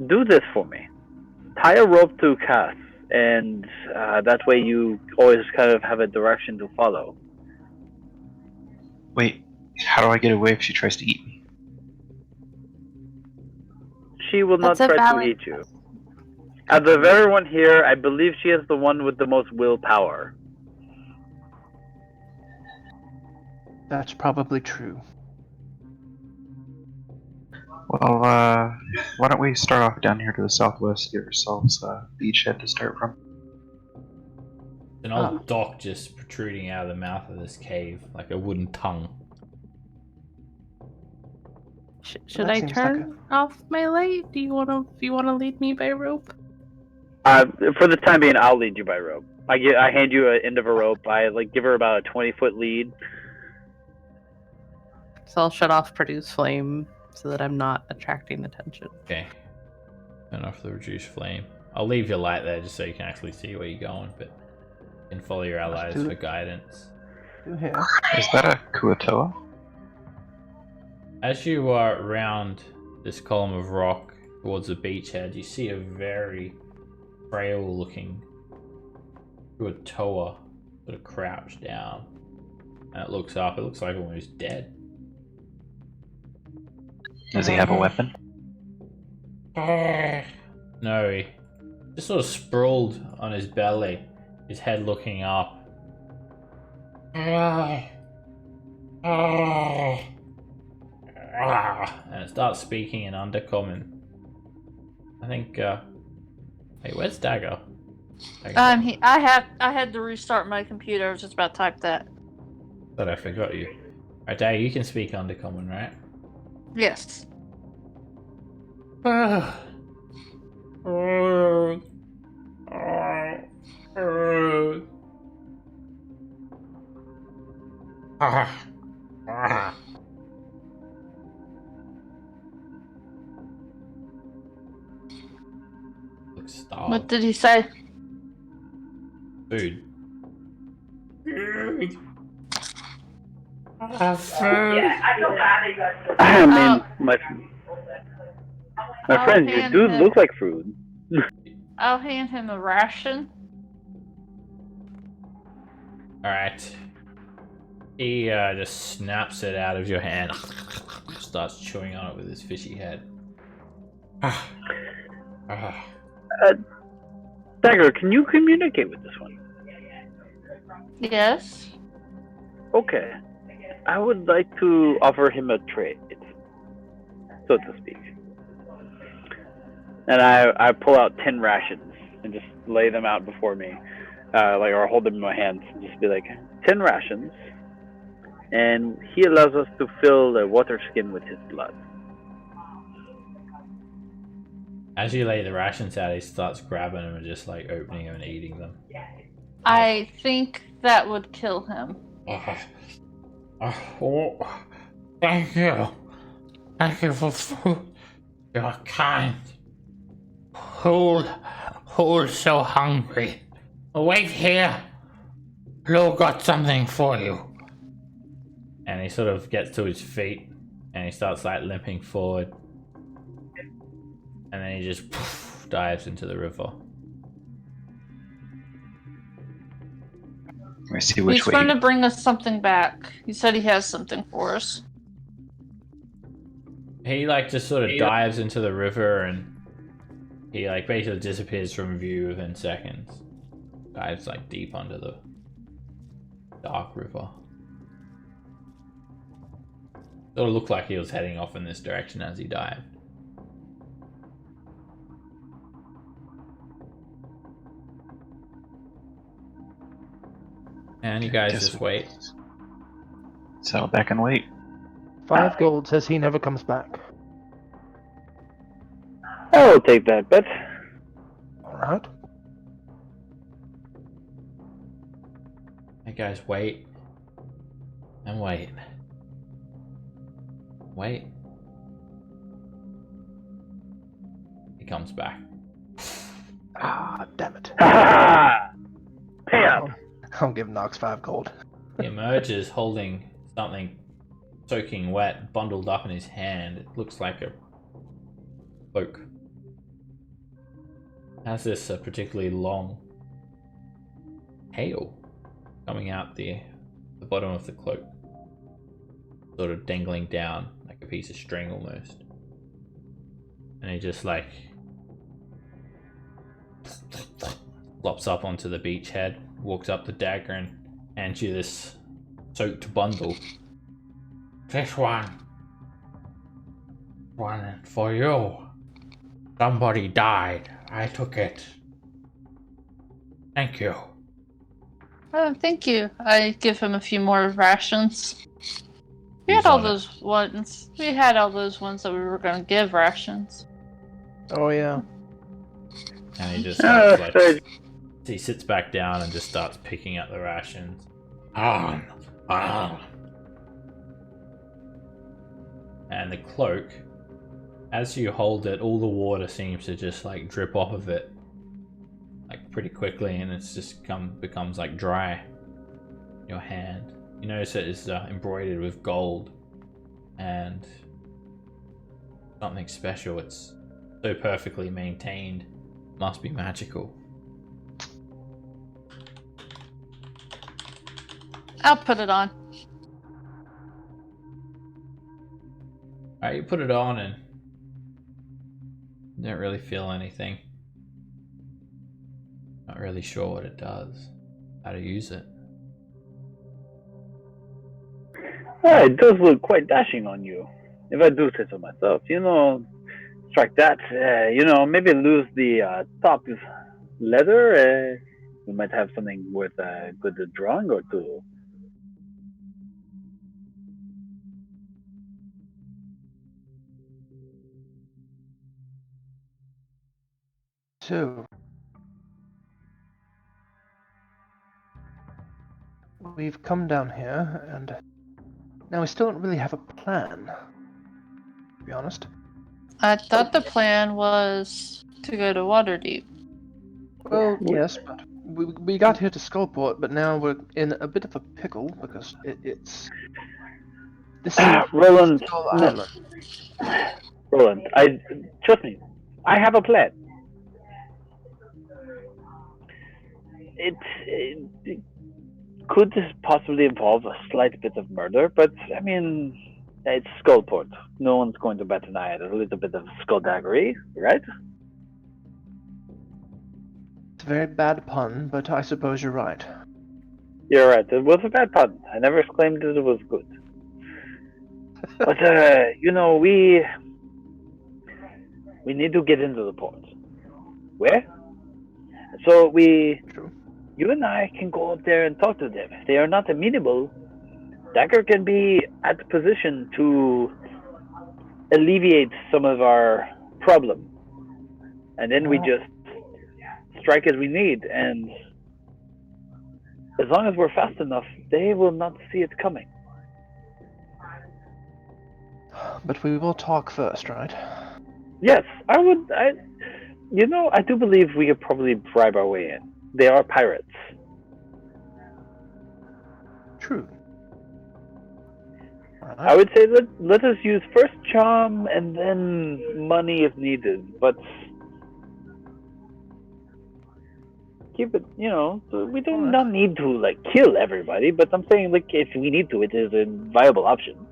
Do this for me. Tie a rope to Cass, and that way you always kind of have a direction to follow. Wait, how do I get away if she tries to eat me? She will not That's a try to valid- eat you. Out of everyone here, I believe she is the one with the most willpower. That's probably true. Well, why don't we start off down here to the southwest, get ourselves a beachhead to start from. An old dock just protruding out of the mouth of this cave, like a wooden tongue. Should That I seems turn off my light? Do you wanna lead me by rope? For the time being, I'll lead you by rope. I hand you an end of a rope. I give her about a 20-foot lead. So I'll shut off produce flame so that I'm not attracting attention. Okay. Turn off the reduced flame. I'll leave your light there just so you can actually see where you're going, but you can follow your allies for guidance. Do here. Is that a Kuatoa? As you are around this column of rock towards the beachhead, you see a very frail looking Kuatoa sort of crouched down. And it looks up, it looks like almost dead. Does he have a weapon? No, he just sort of sprawled on his belly, his head looking up. And it starts speaking in Undercommon. I think, wait, where's Dagger? I had to restart my computer. I was just about to type that. But I forgot you. Alright, Dagger, you can speak Undercommon, right? Yes. Looks starved. What did he say? Food. I mean, my I'll friends, your hand dudes him- look like food. I'll hand him a ration. Alright. He just snaps it out of your hand. Starts chewing on it with his fishy head. Dagger, can you communicate with this one? Yes. Okay. I would like to offer him a trade, so to speak. And I pull out 10 rations and just lay them out before me, or hold them in my hands and just be like, 10 rations, and he allows us to fill the water skin with his blood. As you lay the rations out, he starts grabbing them and just like opening them and eating them. I think that would kill him. Oh, thank you. Thank you for food. You're kind. Who's so hungry? Wait here. Lou got something for you. And he sort of gets to his feet and he starts like limping forward. And then he just dives into the river. Let me see which He's way. going to bring us something back. He said he has something for us. He like just sort of dives into the river and he like basically disappears from view within seconds. Dives like deep under the dark river. Sort of looked like he was heading off in this direction as he dived. And you guys just wait. Settle back and wait. 5 gold says he never comes back. I will take that bet. Alright. You guys wait. And wait. Wait. He comes back. Ah, damn it. Ha ha! Pay up! I'll give Nox 5 gold. He emerges holding something soaking wet, bundled up in his hand. It looks like a cloak. Has this particularly long tail coming out the bottom of the cloak, sort of dangling down like a piece of string almost. And he just like flops up onto the beachhead, walks up to Dagger and hands you this soaked bundle. This one. One for you. Somebody died. I took it. Thank you. Oh, thank you. I give him a few more rations. We Who's had all on it? those ones. We had all those ones that we were going to give rations. Oh yeah. And he just starts like So he sits back down and just starts picking up the rations. Ah, ah. And the cloak, as you hold it, all the water seems to just like drip off of it, like pretty quickly, and it's just becomes like dry. In your hand, you notice it is embroidered with gold and something special. It's so perfectly maintained, must be magical. I'll put it on. Alright, you put it on and don't really feel anything. Not really sure what it does, how to use it. it does look quite dashing on you, if I do say so myself. Strike that. Maybe lose the top leather. We might have something worth a good drawing or two. So we've come down here, and now we still don't really have a plan. To be honest. I thought the plan was to go to Waterdeep. Well, yes, but we got here to Skullport, but now we're in a bit of a pickle because it's this is Roland, Skull no, Island. Roland, trust me. I have a plan. It could possibly involve a slight bit of murder, but I mean, it's Skullport. No one's going to bat an eye at a little bit of skulldaggery, right? It's a very bad pun, but I suppose you're right. You're right. It was a bad pun. I never claimed that it was good. But we need to get into the port. Where? So True. you and I can go up there and talk to them. If they are not amenable, Dagger can be at position to alleviate some of our problem, and then we just strike as we need. And as long as we're fast enough, they will not see it coming. But we will talk first, right? Yes, I would. I do believe we could probably bribe our way in. They are pirates. True. I would say let us use first charm and then money if needed, but keep it. So we do Alright. not need to like kill everybody, but I'm saying like if we need to, it is a viable option.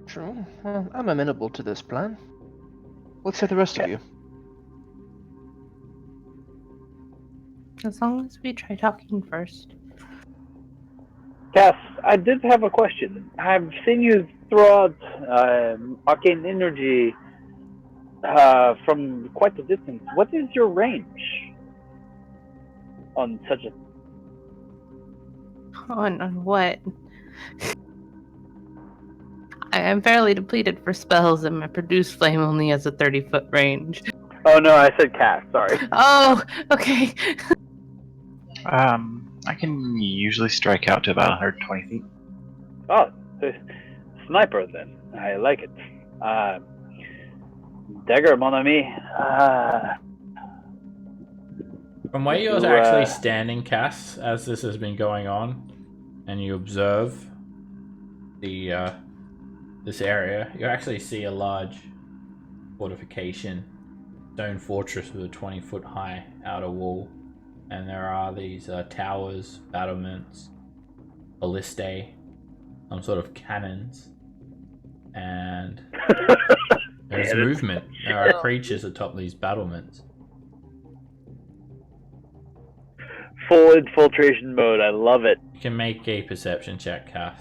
True. Well, I'm amenable to this plan. What say the rest of you? As long as we try talking first. Cass, I did have a question. I've seen you throw out arcane energy from quite a distance. What is your range on such a? On what? I am fairly depleted for spells, and my produce flame only has a 30-foot range. Oh no, I said Cass. Sorry. Oh, okay. I can usually strike out to about 120 feet. Oh, sniper then. I like it. Dagger, mon ami. From where you're actually standing, Cass, as this has been going on, and you observe the this area, you actually see a large fortification, stone fortress with a 20-foot high outer wall, and there are these towers, battlements, ballistae, some sort of cannons, and there's movement. There are creatures atop these battlements. Full infiltration mode. I love it. You can make a perception check, Cass,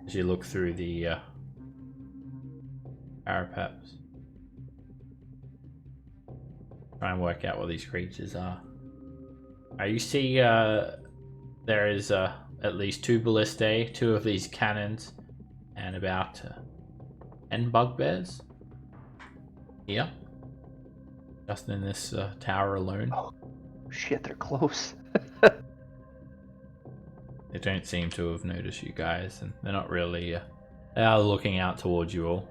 as you look through the Parapeps. Try and work out what these creatures are. You see there is at least 2 ballistae, 2 of these cannons, and about 10 bugbears here. Just in this tower alone. Oh, shit, they're close. They don't seem to have noticed you guys, and they're not really... they are looking out towards you all.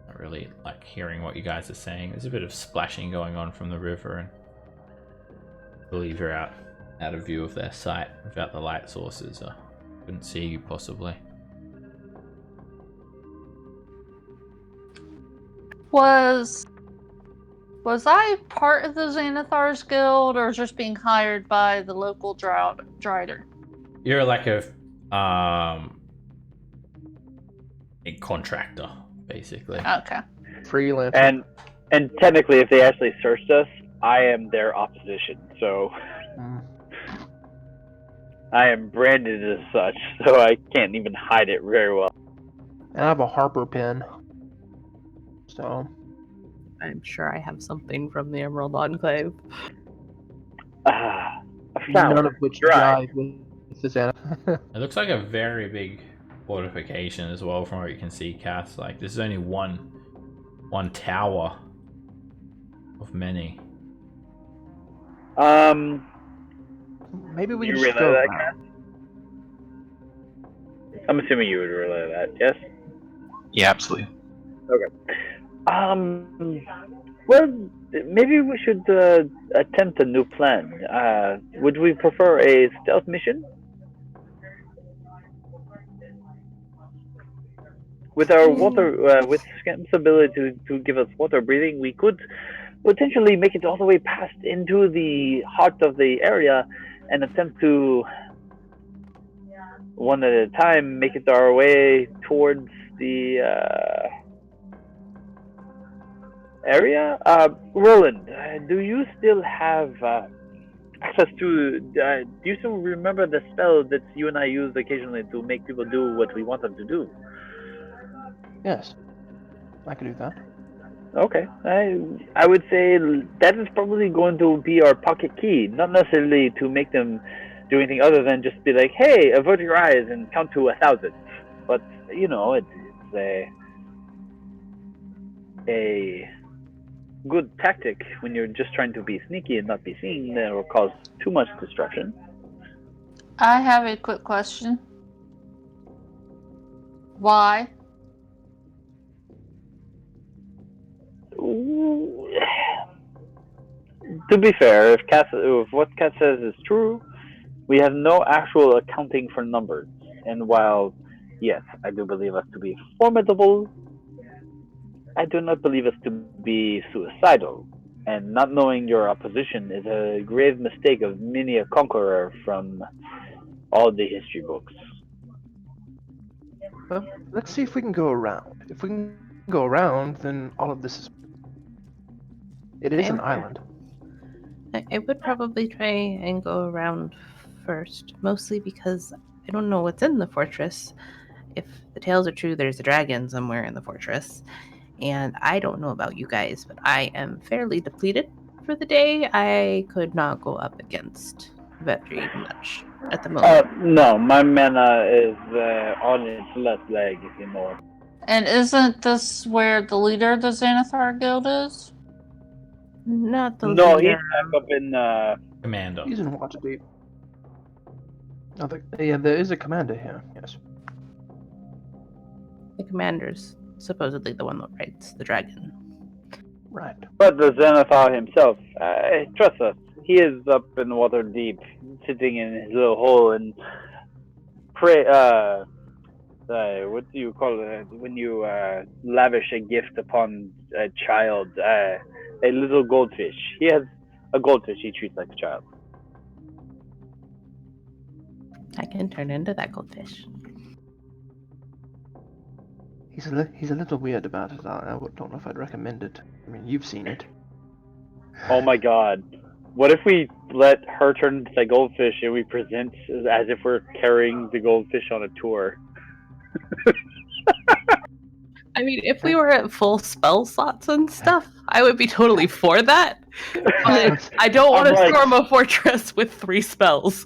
Not really, like, hearing what you guys are saying. There's a bit of splashing going on from the river, and I believe you're out of view of their sight without the light sources. Couldn't see you, possibly. Was I part of the Xanathar's guild, or just being hired by the local Drider? You're like a contractor, basically. Okay. Freelancer. And technically, if they actually searched us, I am their opposition, so I am branded as such, so I can't even hide it very well. And I have a Harper pin. So I'm sure I have something from the Emerald Enclave. A flower. none of which Dry. jive with the Xanath. It looks like a very big fortification as well, from what you can see, Cass. Like, this is only one tower of many. Maybe we You can just relay go that, around. I'm assuming you would relay that, yes? Yeah, absolutely. Well, maybe we should attempt a new plan. Would we prefer a stealth mission? With our water, with Scamp's ability to give us water breathing, we could potentially make it all the way past into the heart of the area and attempt to, one at a time, make it our way towards the area. Roland, do you still have access to, do you still remember the spell that you and I used occasionally to make people do what we want them to do? Yes, I could do that. Okay, I would say that is probably going to be our pocket key, not necessarily to make them do anything other than just be like, hey, avert your eyes and count to 1,000. But, you know, it's a good tactic when you're just trying to be sneaky and not be seen or cause too much destruction. I have a quick question. Why? To be fair, if what Kat says is true, we have no actual accounting for numbers. And while, yes, I do believe us to be formidable, I do not believe us to be suicidal. And not knowing your opposition is a grave mistake of many a conqueror from all the history books. Well, let's see if we can go around. If we can go around, then all of this is... It is an island. I would probably try and go around first, mostly because I don't know what's in the fortress. If the tales are true, there's a dragon somewhere in the fortress. And I don't know about you guys, but I am fairly depleted for the day. I could not go up against very much at the moment. No, my mana is on its left leg, if you know it. And isn't this where the leader of the Xanathar guild is? Not the No, he's leader. back up in Commander. He's in Waterdeep. Oh, yeah, there is a commander here, yes. The commander's supposedly the one that rides the dragon. Right. But the Xanathar himself, trust us, he is up in Waterdeep, sitting in his little hole and pray. What do you call it when you lavish a gift upon a child? A little goldfish. He has a goldfish he treats like a child. I can turn into that goldfish. He's a little weird about it. I don't know if I'd recommend it. I mean, you've seen it. Oh my god. What if we let her turn into the goldfish and we present as if we're carrying the goldfish on a tour? I mean, if we were at full spell slots and stuff, I would be totally for that. But I don't want to I'm like- storm a fortress with 3 spells.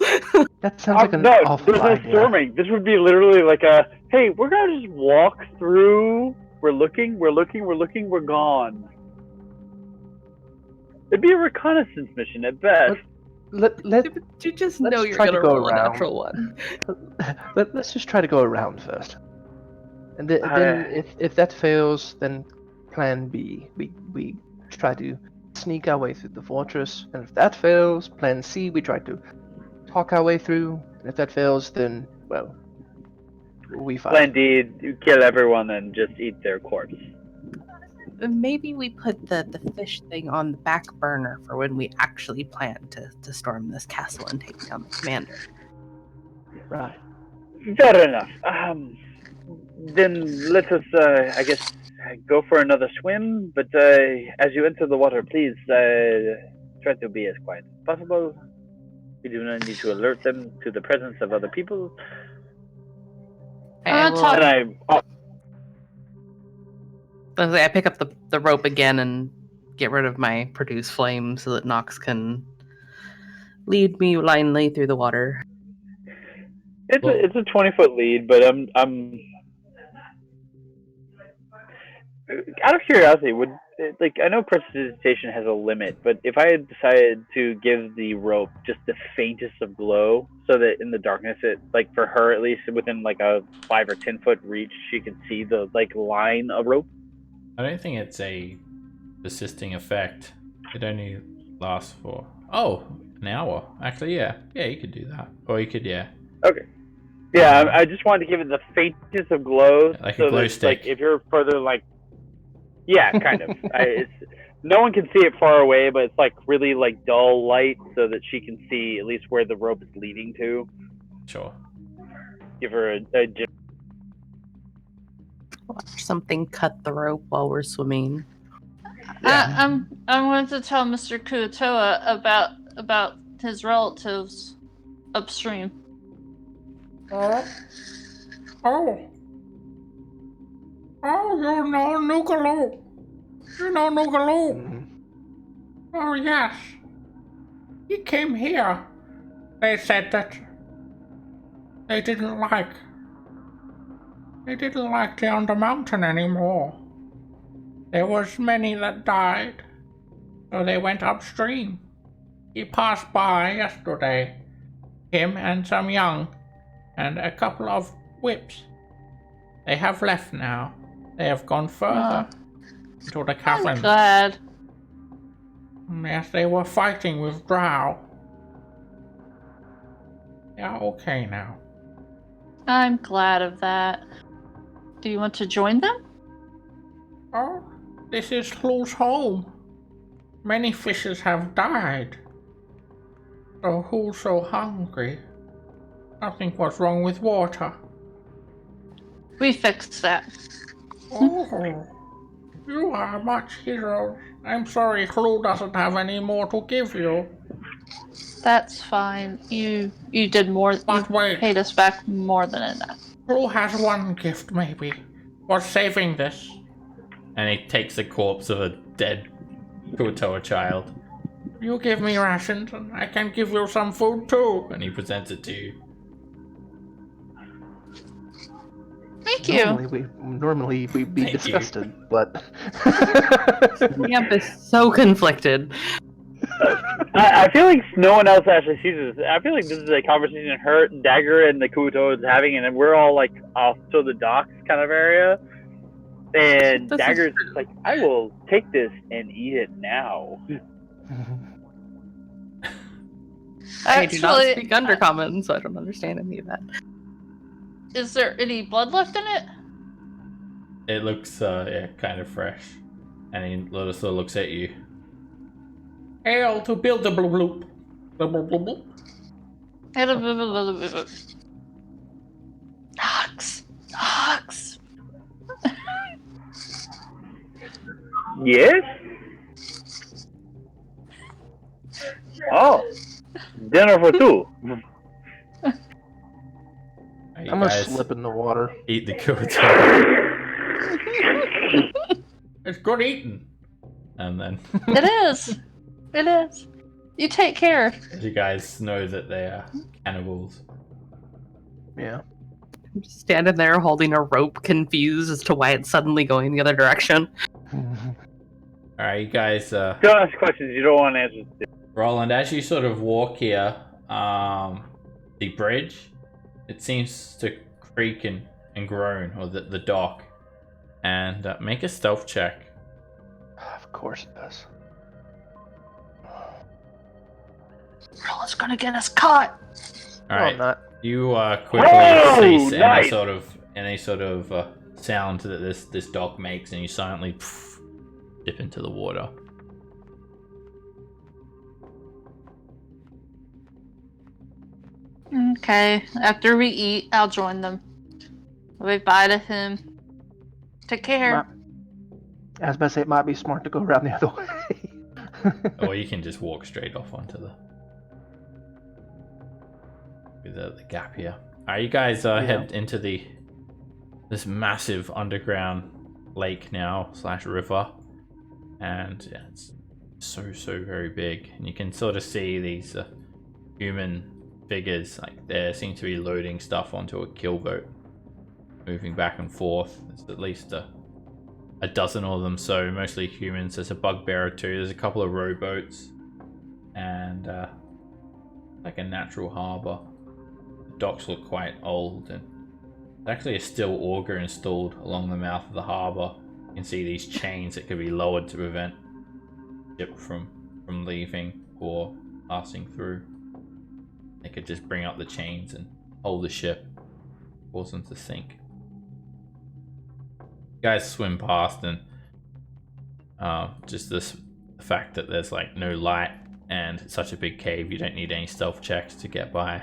That sounds like an no, awful there's no idea. storming. This would be literally like a, hey, we're gonna just walk through. We're looking, we're gone. It'd be a reconnaissance mission at best. Let You just Let's know you're try to gonna go roll a around. natural one. let's just try to go around first, and then if that fails, then Plan B. We try to sneak our way through the fortress, and if that fails, Plan C. We try to talk our way through, and if that fails, then well, we fight. Plan D, you kill everyone and just eat their corpse. Maybe we put the fish thing on the back burner for when we actually plan to storm this castle and take down the commander. Right. Fair enough. Then let us, I guess, go for another swim. But as you enter the water, please try to be as quiet as possible. We do not need to alert them to the presence of other people. I will- And I pick up the rope again and get rid of my produce flame so that Nox can lead me blindly through the water. it's a 20-foot lead, but I'm out of curiosity, I know prestidigitation has a limit, but if I had decided to give the rope just the faintest of glow, so that in the darkness, for her at least, within a 5 or 10 foot reach, she could see the line of rope. I don't think it's a persisting effect. It only lasts for an hour. Actually, yeah, you could do that, or you could, Okay. Yeah, I just wanted to give it the faintest of glow, like so a glow that stick. if you're further yeah, kind of. No one can see it far away, but it's really dull light, so that she can see at least where the rope is leading to. Sure. Give her a Watch something cut the rope while we're swimming. I'm going to tell Mr. Kuatoa about his relatives upstream. Oh, you know Nugaloo. You know Nugaloo. Mhm. Oh, yes. He came here. They said that they didn't like the Undermountain anymore. There was many that died, so they went upstream. He passed by yesterday, him and some young, and a couple of whips. They have left now. They have gone further into the I'm caverns. glad. Yes, they were fighting with Drow. They are okay now. I'm glad of that. Do you want to join them? Oh, this is Hlu's home. Many fishes have died. So who's so hungry? Something was wrong with water. We fixed that. Oh, you are much heroes. I'm sorry Hlu doesn't have any more to give you. That's fine. You did more. But You wait. paid us back more than enough. Hlu has one gift, maybe, for saving this. And he takes the corpse of a dead Kuatoa child. You give me rations, and I can give you some food too. And he presents it to you. Thank you. Normally we'd be Thank you. disgusted, but Yamp is so conflicted. I feel like no one else actually sees this. I feel like this is a conversation her, Dagger, and the Kuto is having, and we're all off to the docks kind of area. And This is Dagger's true. like, I will take this and eat it now. I do not Actually, speak Undercommon, so I don't understand any of that. is there any blood left in it? It looks, kind of fresh. And he sort of looks at you. Hail to build the bloop bloop. Bloop bloop bloop bloop. Nox. Nox. Yes? Oh, dinner for two. You I'm gonna guys slip in the water. eat the Kuatoa. It's good eating. And then, It is. It is. You take care. as you guys know that they are cannibals. Yeah. I'm just standing there holding a rope, confused as to why it's suddenly going the other direction. Alright, you guys, Don't ask questions you don't want answers to. Roland, as you sort of walk here, the bridge, it seems to creak and groan, or the dock. And make a stealth check. Of course it does. Roland's gonna get us caught. No, I'm Alright, not. you quickly Oh, cease nice! any sort of sound that this dock makes, and you silently dip into the water. Okay. After we eat, I'll join them. Wave bye to him. Take care. I was about to say it might be smart to go around the other way. Or you can just walk straight off onto the gap here. Alright, you guys head into this massive underground lake now / river, and yeah, it's so very big, and you can sort of see these human figures, like they seem to be loading stuff onto a keelboat, moving back and forth. There's at least a dozen of them, so mostly humans. There's a bugbear or two. There's a couple of rowboats, and like a natural harbor. The docks look quite old, and there's actually a steel auger installed along the mouth of the harbor. You can see these chains that could be lowered to prevent ship from leaving or passing through. They could just bring up the chains and hold the ship, cause them to sink. You guys swim past, and just the fact that there's like no light and it's such a big cave, you don't need any stealth checks to get by.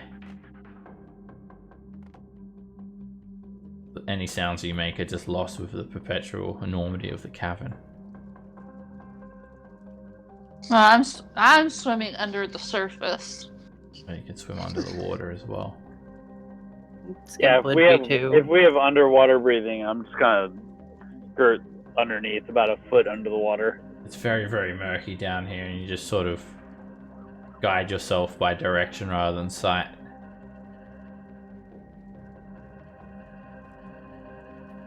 Any sounds you make are just lost with the perpetual enormity of the cavern. Well, I'm swimming under the surface. You can swim under the water as well. Yeah, Would be too. if we have underwater breathing, I'm just kind of skirt underneath, about a foot under the water. It's very murky down here, and you just sort of guide yourself by direction rather than sight.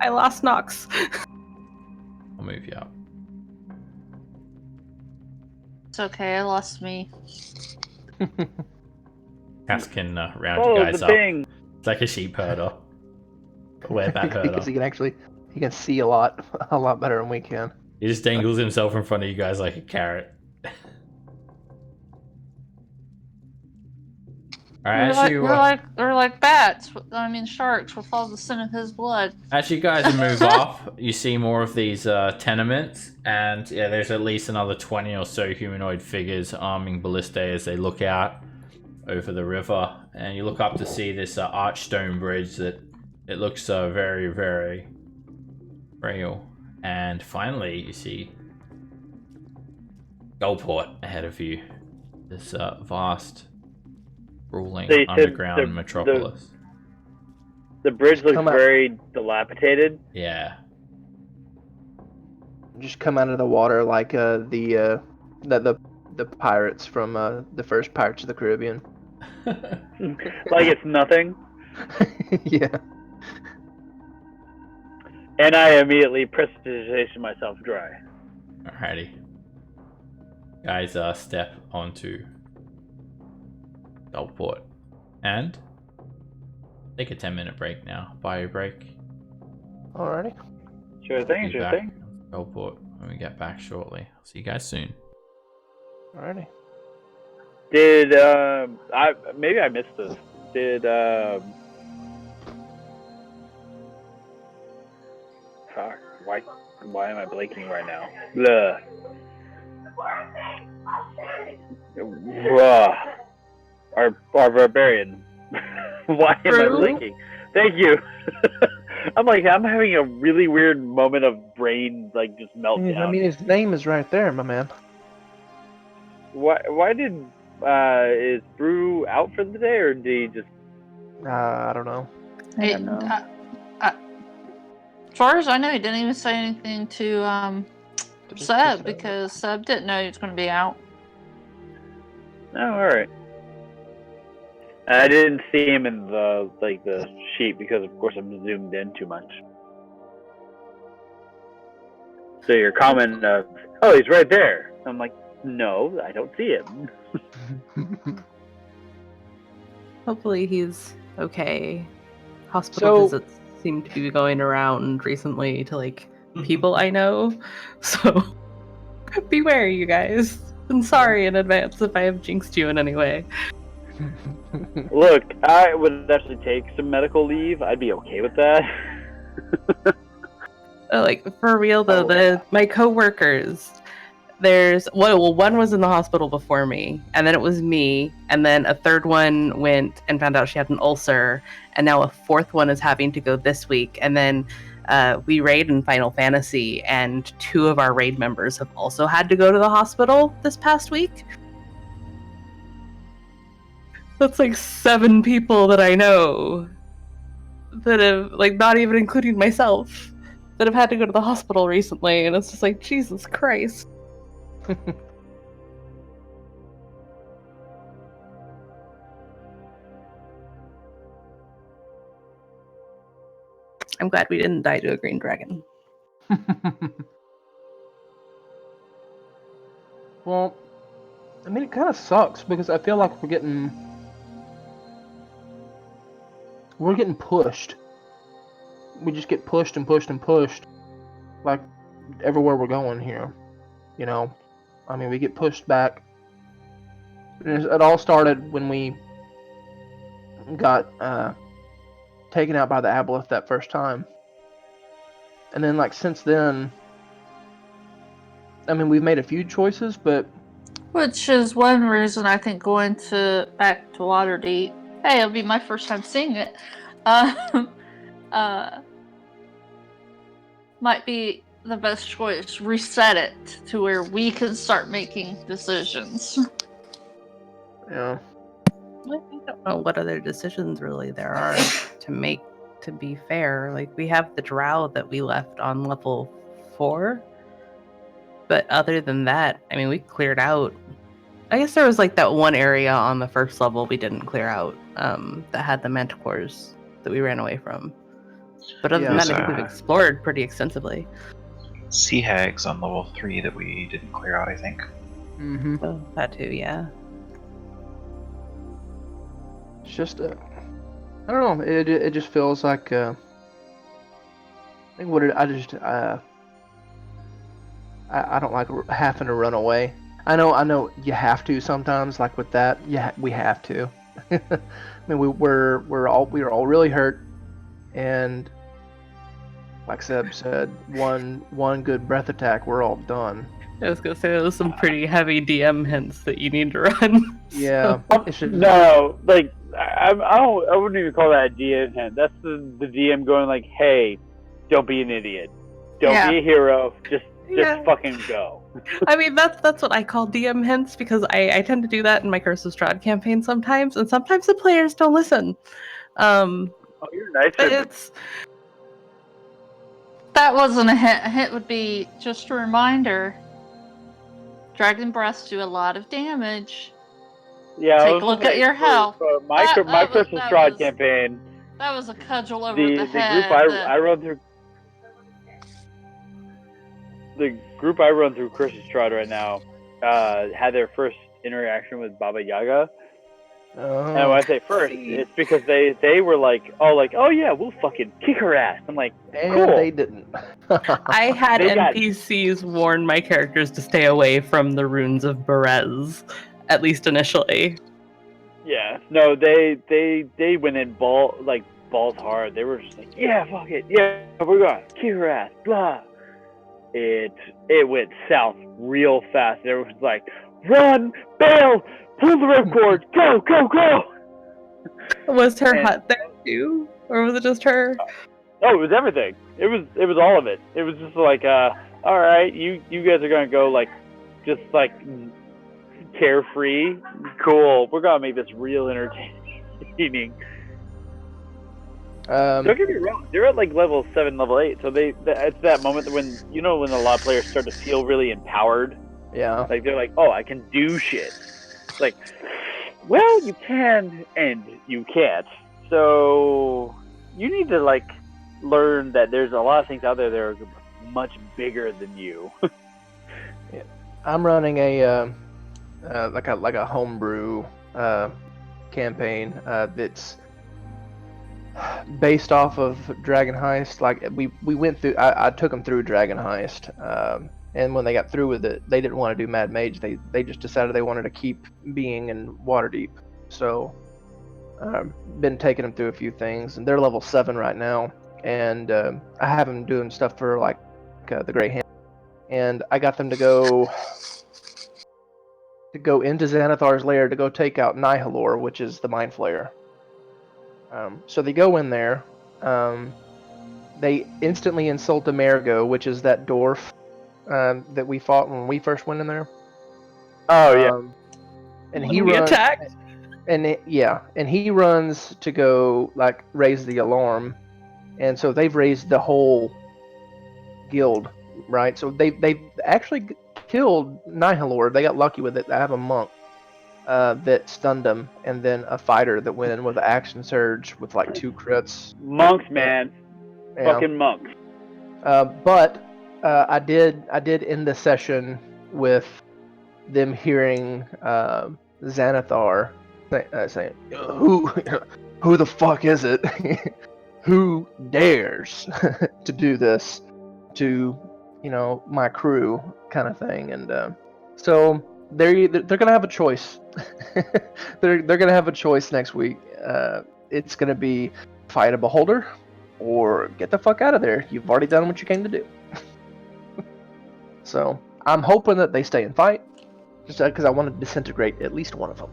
I lost Nox. I'll move you up. It's okay, I lost me. Cass can round Oh, you guys the up. thing. It's like a sheep herder. A wet-back herder. Because he can see a lot better than we can. He just dangles himself in front of you guys like a carrot. Alright, They're like bats. Sharks with all the sin of his blood. as you guys move off, you see more of these tenements, and yeah, there's at least another 20 or so humanoid figures arming ballistae as they look out over the river, and you look up to see this arched stone bridge that it looks very frail. And finally, you see Gullport ahead of you. This vast, rolling They said underground metropolis. The bridge looks Come out. very dilapidated. Yeah. Just come out of the water like the pirates from the first Pirates of the Caribbean. Like it's nothing. Yeah. And I immediately prestidigitation myself dry. Alrighty. Guys, step onto Gullport. And take a 10-minute break now. Bio break. Alrighty. Sure thing, Be sure back thing. on Gullport when we get back shortly. I'll see you guys soon. Alrighty. Did maybe I missed this. Did fuck, why am I blanking right now? Blah. Bruh. Our barbarian. Why am I True. blanking? Thank you. I'm having a really weird moment of brain just meltdown. I mean, his name is right there, my man. Why did is Brew out for the day, or did he just? I don't know. I don't know. As far as I know, he didn't even say anything to Seb, because Seb didn't know he was going to be out. Oh, alright. I didn't see him in the sheet because of course I'm zoomed in too much. So your comment of, oh, he's right there. I'm like, no, I don't see him. Hopefully he's okay. Hospital So- visits seem to be going around recently to like people I know. So beware, you guys. I'm sorry in advance if I have jinxed you in any way. Look, I would actually take some medical leave. I'd be okay with that. Like for real though, my coworkers, one was in the hospital before me, and then it was me, and then a third one went and found out she had an ulcer, and now a fourth one is having to go this week, and then we raid in Final Fantasy, and 2 of our raid members have also had to go to the hospital this past week. That's like 7 people that I know that have, like, not even including myself, that have had to go to the hospital recently, and it's just like, Jesus Christ. I'm glad we didn't die to a green dragon. Well, I mean, it kind of sucks because I feel like we're getting pushed. We just get pushed and pushed and pushed, like everywhere we're going here. You know, I mean, we get pushed back. It all started when we got taken out by the aboleth that first time, and then like since then, I mean, we've made a few choices, but Which is one reason I think going back to Waterdeep. Hey, it'll be my first time seeing it. Might be the best choice. Reset it to where we can start making decisions. yeah. I don't know what other decisions really there are to make, to be fair. Like, we have the drow that we left on level 4. But other than that, I mean, we cleared out. I guess there was like that one area on the first level we didn't clear out that had the manticores that we ran away from. But other than that, I think we've explored pretty extensively. Sea hags on level 3 that we didn't clear out, I think. Mm-hmm. Oh, that too, yeah. It's just I don't know. It just feels like I think I don't like having to run away. I know you have to sometimes. Like with that, yeah, we have to. I mean, we were all really hurt, and like Seb said, one good breath attack, we're all done. I was gonna say there was some pretty heavy DM hints that you need to run. Yeah, it should. No, like I wouldn't even call that a DM hint. That's the DM going like, hey, don't be an idiot, don't be a hero, just fucking go. I mean, that's what I call DM hints, because I tend to do that in my Curse of Strahd campaign sometimes, and sometimes the players don't listen. Oh, you're nice. But That wasn't a hint. A hint would be just a reminder. Dragon breaths do a lot of damage. Yeah, Take a look at your health. For my Curse of Strahd campaign, that was a cudgel over the head. I run through. The group I run through Curse of Strahd right now had their first interaction with Baba Yaga. And when I say first, it's because they were like, oh yeah, we'll fucking kick her ass. I'm like, cool. And they didn't. I had NPCs warn my characters to stay away from the runes of Berez, at least initially. Yeah, no, they went in balls hard. They were just like, yeah, fuck it, yeah, we're gonna kick her ass, blah. It went south real fast. Everyone's like, run, bail, pull the ripcord, go, go, go. Was her hut there too, or was it just her? Oh, it was everything. It was all of it. It was just like, all right, you guys are gonna go like, just like carefree, cool. We're gonna make this real entertaining. Don't get me wrong, they're at like level 7, level 8, so it's that moment when, you know, when a lot of players start to feel really empowered. Yeah. Like, they're like, oh, I can do shit. It's like, well, you can and you can't. So you need to, like, learn that there's a lot of things out there that are much bigger than you. I'm running a like a homebrew campaign that's based off of Dragon Heist. Like we went through, I took them through Dragon Heist, and when they got through with it, they didn't want to do Mad Mage. They just decided they wanted to keep being in Waterdeep. So been taking them through a few things, and they're level 7 right now. And I have them doing stuff for like the Grey Hand, and I got them to go into Xanathar's lair to go take out Nihilor, which is the Mind Flayer. So they go in there. They instantly insult Emergo, which is that dwarf that we fought when we first went in there. Oh, yeah. And When he we runs, attacked. and he runs to go like raise the alarm, and so they've raised the whole guild, right? So they actually killed Nihilor. They got lucky with it. I have a monk that stunned him, and then a fighter that went in with an action surge with like 2 crits. Monks, man. Yeah. Fucking monks. But I did end the session with them hearing Xanathar saying, "Who the fuck is it? Who dares to do this to, you know, my crew?" kind of thing. And so they're gonna have a choice. they're gonna have a choice next week. It's gonna be fight a beholder or get the fuck out of there. You've already done what you came to do. So I'm hoping that they stay and fight, just because I want to disintegrate at least one of them.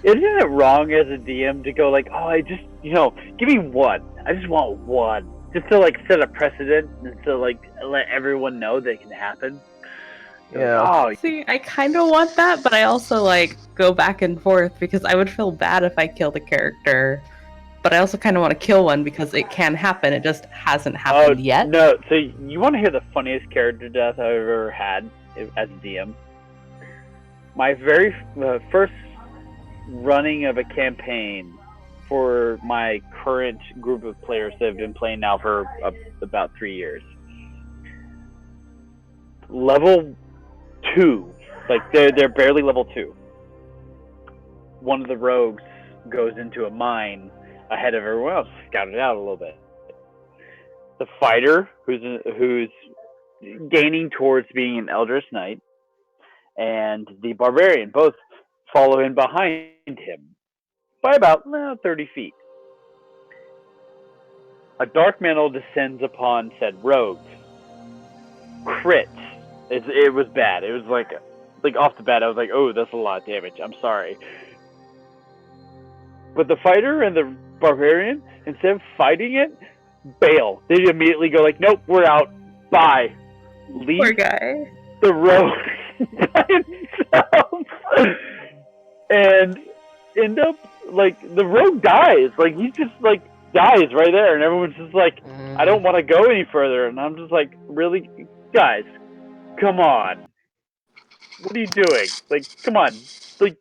Isn't it wrong as a DM to go like, oh, I just, you know, give me one. I just want one. Just to like set a precedent and to like let everyone know that it can happen. Yeah. Oh, See, I kind of want that, but I also like go back and forth because I would feel bad if I killed a character. But I also kind of want to kill one because it can happen. It just hasn't happened yet. No, so you want to hear the funniest character death I've ever had as a DM? My very first running of a campaign for my current group of players that have been playing now for about 3 years. Level 2, like they're barely level 2. One of the rogues goes into a mine ahead of everyone else, scout it out a little bit. The fighter, who's gaining towards being an Eldritch Knight, and the barbarian both follow in behind him by about 30 feet. A dark mantle descends upon said rogue. Crit. It was bad. It was like off the bat, I was like, oh, that's a lot of damage. I'm sorry. But the fighter and the barbarian, instead of fighting it, bail. They immediately go like, nope, we're out. Bye. Leave Poor guy. the rogue by himself. And end up, like, the rogue dies. Like, he just, like, dies right there. And everyone's just like, I don't want to go any further. And I'm just like, really? Guys, come on. What are you doing? Like, come on. Like,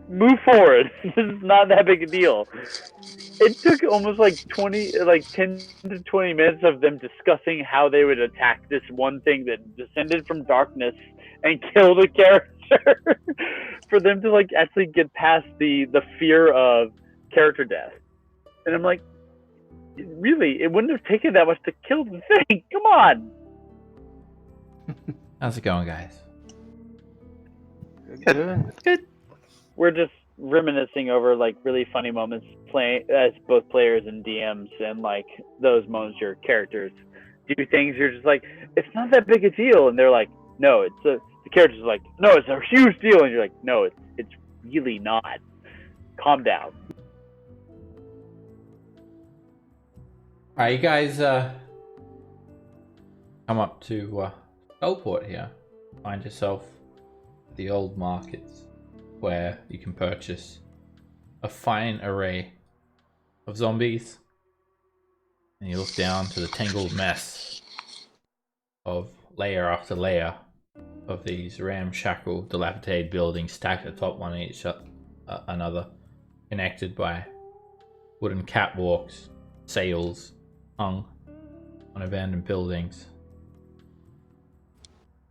move forward. This is not that big a deal. It took almost like 10 to 20 minutes of them discussing how they would attack this one thing that descended from darkness and killed a character for them to like actually get past the fear of character death. And I'm like, really, it wouldn't have taken that much to kill the thing. Come on. How's it going, guys? Good. We're just reminiscing over like really funny moments playing as both players and DMs, and like those moments your characters do things you're just like, it's not that big a deal, and they're like, no, the characters are like, no, it's a huge deal, and you're like, no, it's really not. Calm down. Alright, you guys come up to Bellport here. Find yourself at the old markets where you can purchase a fine array of zombies. And you look down to the tangled mess of layer after layer of these ramshackle, dilapidated buildings stacked atop one each another, connected by wooden catwalks, sails hung on abandoned buildings,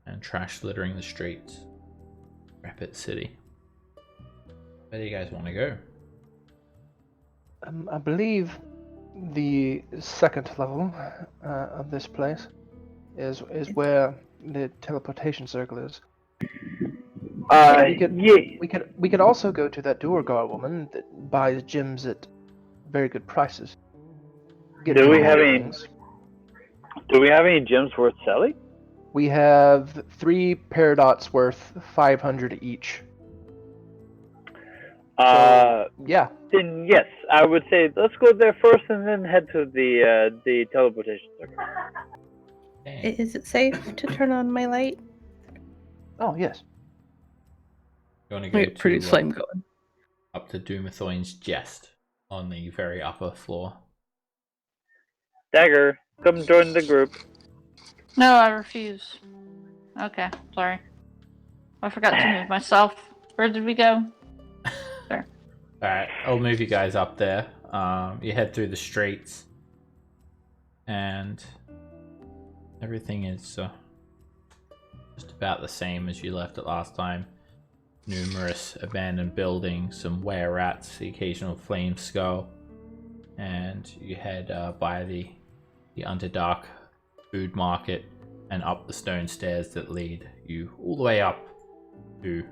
and trash littering the streets. Rapid City. Where do you guys want to go? I believe the second level of this place is where the teleportation circle is. We could also go to that Duergar woman that buys gems at very good prices. Do we have any gems worth selling? We have 3 paradots worth 500 each. Yeah. Then yes, I would say let's go there first and then head to the teleportation circle. Is it safe to turn on my light? Oh yes. You want to go Produce flame going. up to Doomathoin's Jest on the very upper floor. Dagger, come join the group. No, I refuse. Okay, sorry. I forgot to move myself. Where did we go? There. Alright, I'll move you guys up there. You head through the streets, and everything is just about the same as you left it last time. Numerous abandoned buildings, some were-rats, the occasional flame skull, and you head by the Underdark food market and up the stone stairs that lead you all the way up to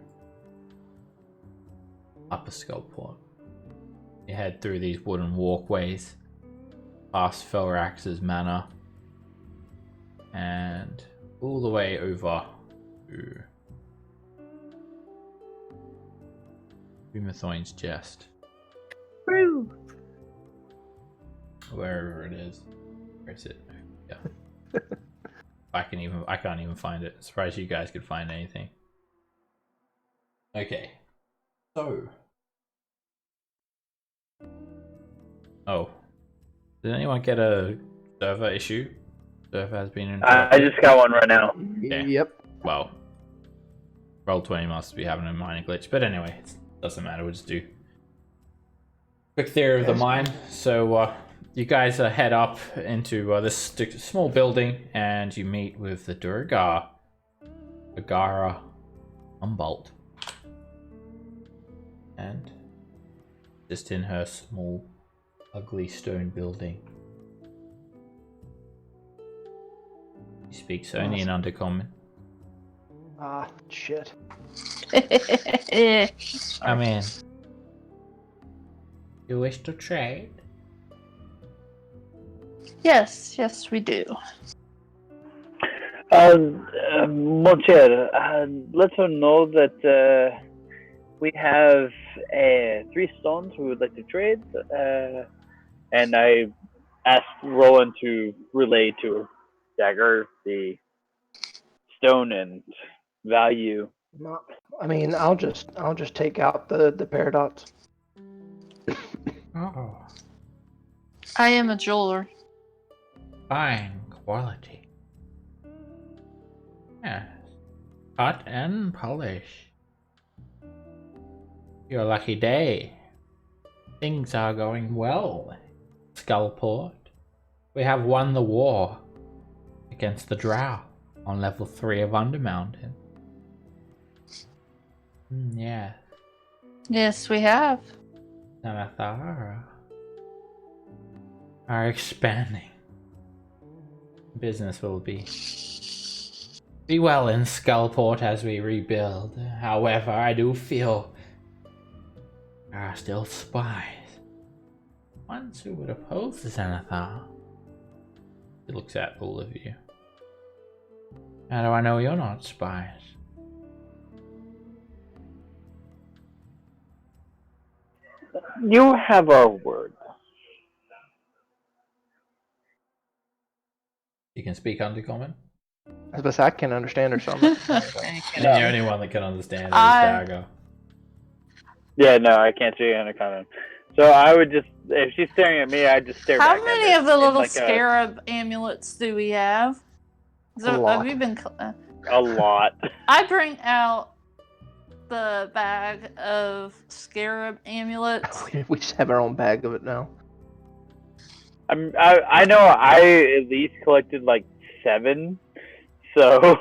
Upper Skullport. You head through these wooden walkways past Felrax's manor and all the way over to Umathoin's Jest. Woo! Wherever it is. Where is it? Yeah. I can't even find it. I'm surprised you guys could find anything. Okay. So. Oh. Did anyone get a server issue? Server has been interrupted. I just got one right now. Yeah. Yep. Well, Roll20 must be having a minor glitch, but anyway, it doesn't matter. We'll just do quick theory of the mind. So, you guys head up into this small building, and you meet with the Durgar, Agara Humboldt, and just in her small, ugly stone building. She speaks only in Undercommon. Ah, shit. Come in. You wish to trade? Yes, we do. Monsieur, let her know that we have 3 stones we would like to trade, and I asked Rowan to relay to Dagger the stone and value. No, I mean, I'll just take out the paradox. Oh, I am a jeweler. fine quality. Yes, cut and polish. Your lucky day. Things are going well, Skullport. We have won the war against the Drow on level 3 of Undermountain. Yeah, Yes, we have. Namathara are expanding. Business will be well in Skullport as we rebuild. However, I do feel there are still spies. Ones who would oppose the Xanathar. He looks at all of you. How do I know you're not spies? You have our word. You can speak Undercommon? I was about to say, I can't understand her so much. And the only one that can understand is Dago. Yeah, no, I can't see Anaconda. So I would just, if she's staring at me, I'd just stare How back many at of her the in little like scarab amulets do we have? A lot. Have you been? a lot. I bring out the bag of scarab amulets. We just have our own bag of it now. I know I at least collected like 7, so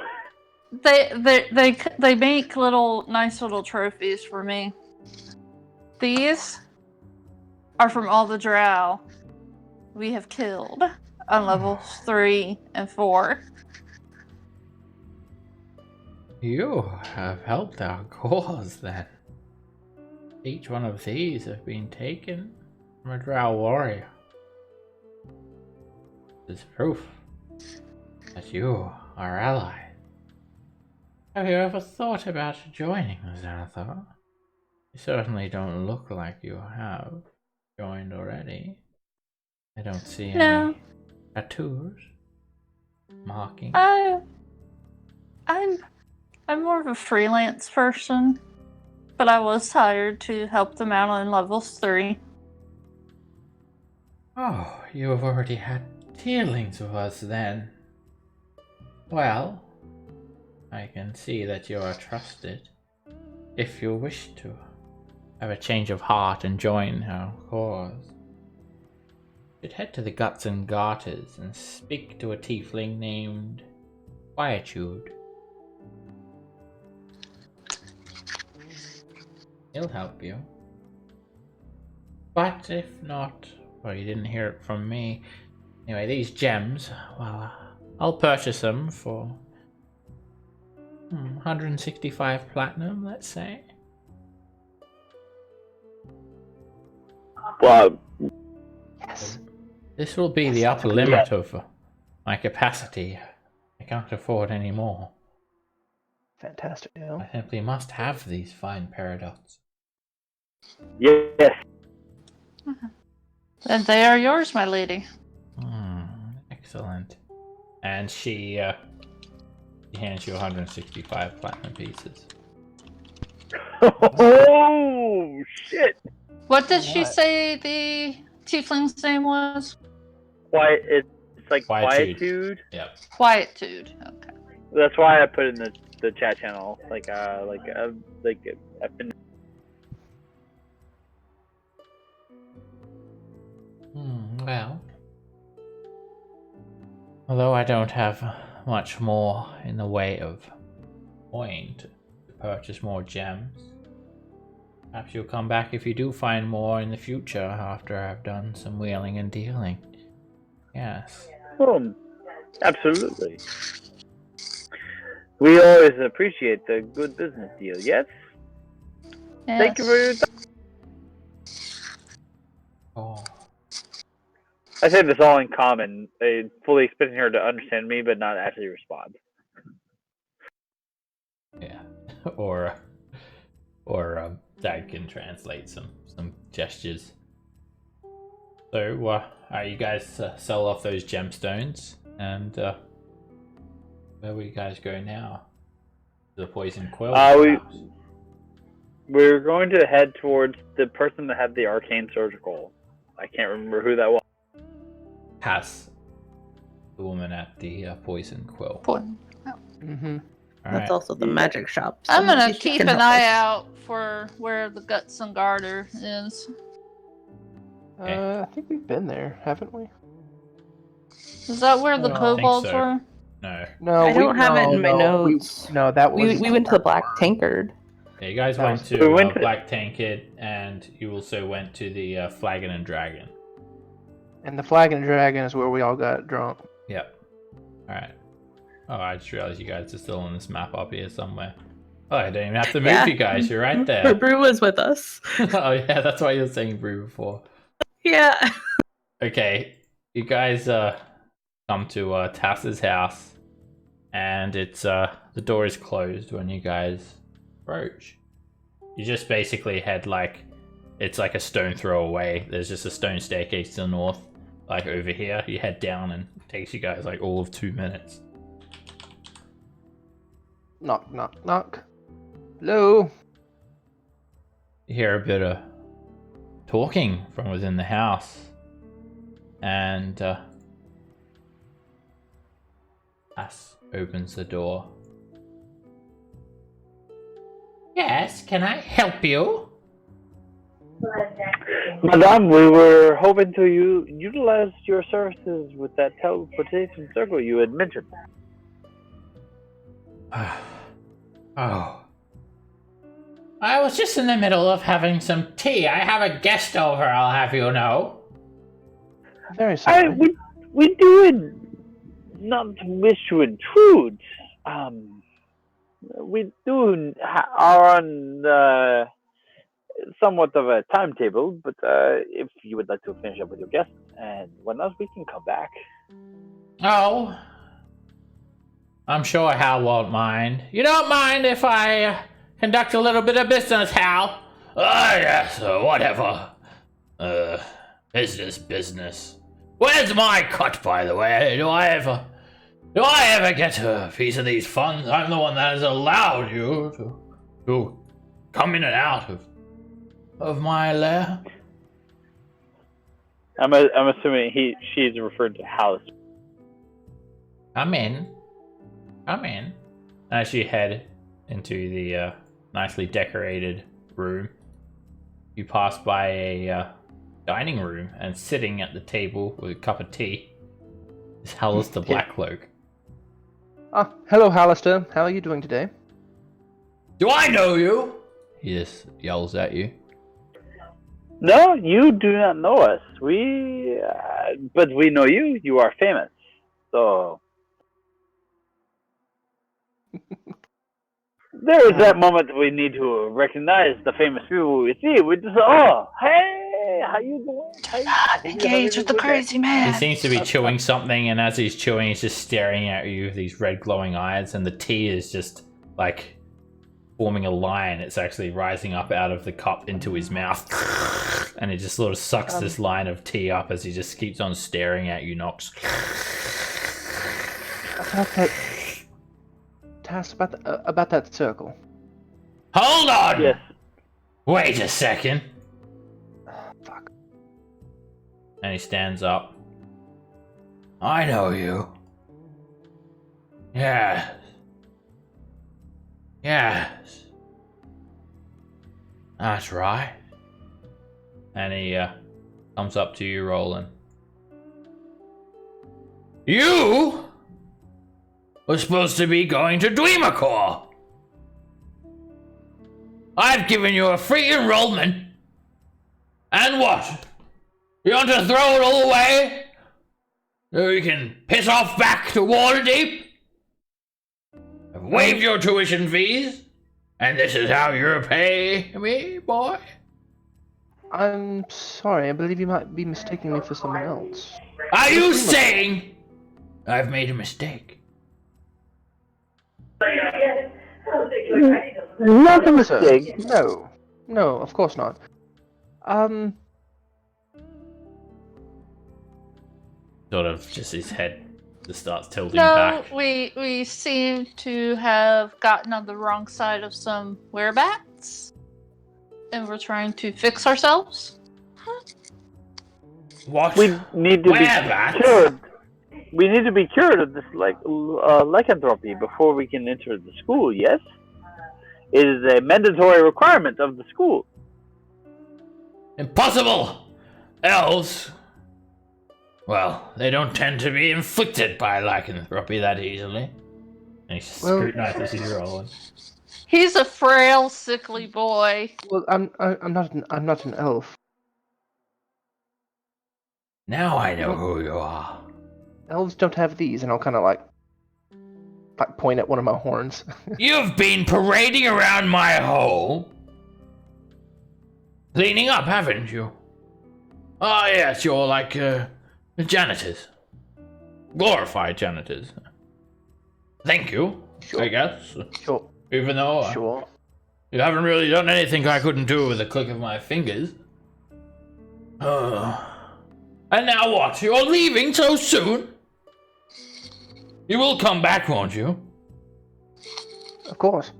They make nice little trophies for me. These are from all the drow we have killed on levels 3 and 4. You have helped our cause then. Each one of these have been taken from a drow warrior. This is proof that you are allies. Have you ever thought about joining Xanathar? You certainly don't look like you have joined already. I don't see No. any tattoos marking. I'm more of a freelance person, but I was hired to help them out on levels 3. Oh, you have already had dealings with us then. Well, I can see that you are trusted. If you wish to have a change of heart and join our cause, you should head to the Guts and Garters and speak to a tiefling named Quietude. He'll help you. But if not, well, you didn't hear it from me. Anyway, these gems, well, I'll purchase them for 165 platinum, let's say. well, Yes. This will be the upper limit of my capacity. I can't afford any more. Fantastic deal. I simply must have these fine paradox. yes. And they are yours, my lady. Excellent. And she hands you 165 platinum pieces. Oh shit! What did she What? say the tiefling's name was? It's like Quietude. quietude. Yep. Quietude. Okay. That's why I put in the chat channel. I've been. Well, although I don't have much more in the way of coin to purchase more gems, perhaps you'll come back if you do find more in the future after I've done some wheeling and dealing. Yes. Absolutely. We always appreciate the good business deal. Yes. Thank you for your time. Oh. I say this all in common, fully expecting her to understand me, but not actually respond. Yeah. or Dad can translate some gestures. So, you guys sell off those gemstones, and where will you guys go now? The Poison Quill? We're going to head towards the person that had the arcane surgical. I can't remember who that was. Cass, the woman at the Poison Quill. Mm-hmm. That's also the magic shop. so I'm gonna maybe she keep can an help eye us. out for where the Guts and Garter is. I think we've been there, haven't we? Is that where the No. I think kobolds so. were? No. No, I don't have it in my notes. That was. We went to the Black Tankard. Yeah, you guys That went was- to We went to- Black Tankard, and you also went to the Flagon and Dragon. And the Flag and Dragon is where we all got drunk. Yep. Alright. Oh, I just realized you guys are still on this map up here somewhere. Oh, I don't even have to move Yeah. you guys, you're right there. Brew was with us. Oh yeah, that's why you were saying brew before. Yeah. Okay, you guys come to Tass's house, and it's the door is closed when you guys approach. You just basically head it's like a stone throw away. There's just a stone staircase to the north, like over here. You head down, and it takes you guys like all of 2 minutes. Knock, knock, knock. Hello. You hear a bit of talking from within the house. And Ass opens the door. Yes, can I help you? Madame, we were hoping to utilize your services with that teleportation circle you had mentioned. Oh. I was just in the middle of having some tea. I have a guest over, I'll have you know. Very sorry. We do not wish to intrude. We are on somewhat of a timetable, but if you would like to finish up with your guests and whatnot, we can come back. Oh. I'm sure Hal won't mind. You don't mind if I conduct a little bit of business, Hal? Yes, whatever. Business. Where's my cut, by the way? Do I ever get a piece of these funds? I'm the one that has allowed you to come in and out of my lair. I'm assuming she's referred to house. Come in. As you head into the nicely decorated room, you pass by a dining room, and sitting at the table with a cup of tea is Hallister Blackcloak. Hello, Hallister. How are you doing today? Do I know you? He just yells at you. No, you do not know us. But we know you. You are famous. So there is that moment we need to recognize the famous people we see. We just, hey, how you doing? Engage with the crazy man. He seems to be chewing something, and as he's chewing, he's just staring at you with these red glowing eyes, and the tea is just like forming a line. It's actually rising up out of the cup into his mouth, and it just sort of sucks this line of tea up as he just keeps on staring at you, Nox. Task about that circle. Hold on! Yes. Wait a second. Fuck. And he stands up. I know you. Yes. That's right. And he comes up to you, Roland. You were supposed to be going to Dreamercore. I've given you a free enrollment. And what? You want to throw it all away? So you can piss off back to Waterdeep? I've waived your tuition fees, and this is how you repay me, boy? I'm sorry, I believe you might be mistaking me for someone else. Are you saying I've made a mistake? Not a mistake. No, of course not. Sort of just his head just starts tilting back. No, we seem to have gotten on the wrong side of some werebats, and we're trying to fix ourselves. What? We need to be Werebats? cured. We need to be cured of this lycanthropy before we can enter the school, yes? It is a mandatory requirement of the school. Impossible! Elves, well, they don't tend to be inflicted by lycanthropy that easily. And he scrutinizes you, Roland. He's a frail, sickly boy. Well, I'm not an elf. Now I know who you are. Elves don't have these, and I'll kind of like point at one of my horns. You've been parading around my hole, cleaning up, haven't you? Oh yes, you're like janitors, glorified janitors. Thank you, Sure. I guess. Sure. Even though Sure. you haven't really done anything I couldn't do with a click of my fingers. And now what? You're leaving so soon? You will come back, won't you? Of course.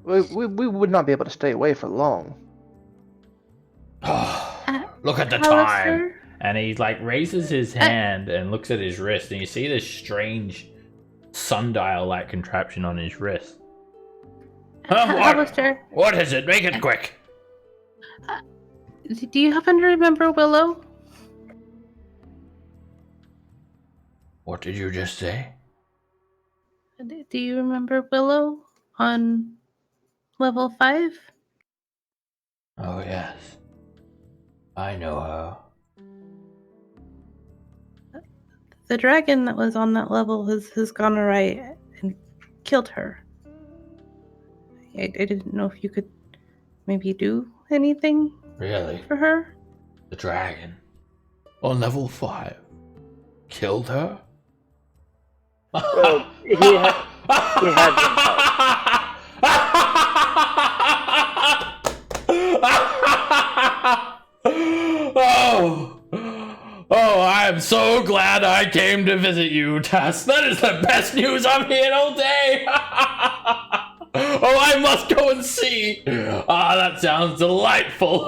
We would not be able to stay away for long. Look at the time. Alistair? And he like raises his hand and looks at his wrist, and you see this strange sundial-like contraption on his wrist. Alistair, What is it? Make it quick. do you happen to remember Willow? What did you just say? Do you remember Willow on level 5? Oh yes, I know her. The dragon that was on that level has gone awry and killed her. I didn't know if you could maybe do anything Really? for her. The dragon on level 5 killed her? Well, he had been Oh, I'm so glad I came to visit you, Tess. That is the best news I'm hearing all day. Oh, I must go and see. Ah, that sounds delightful.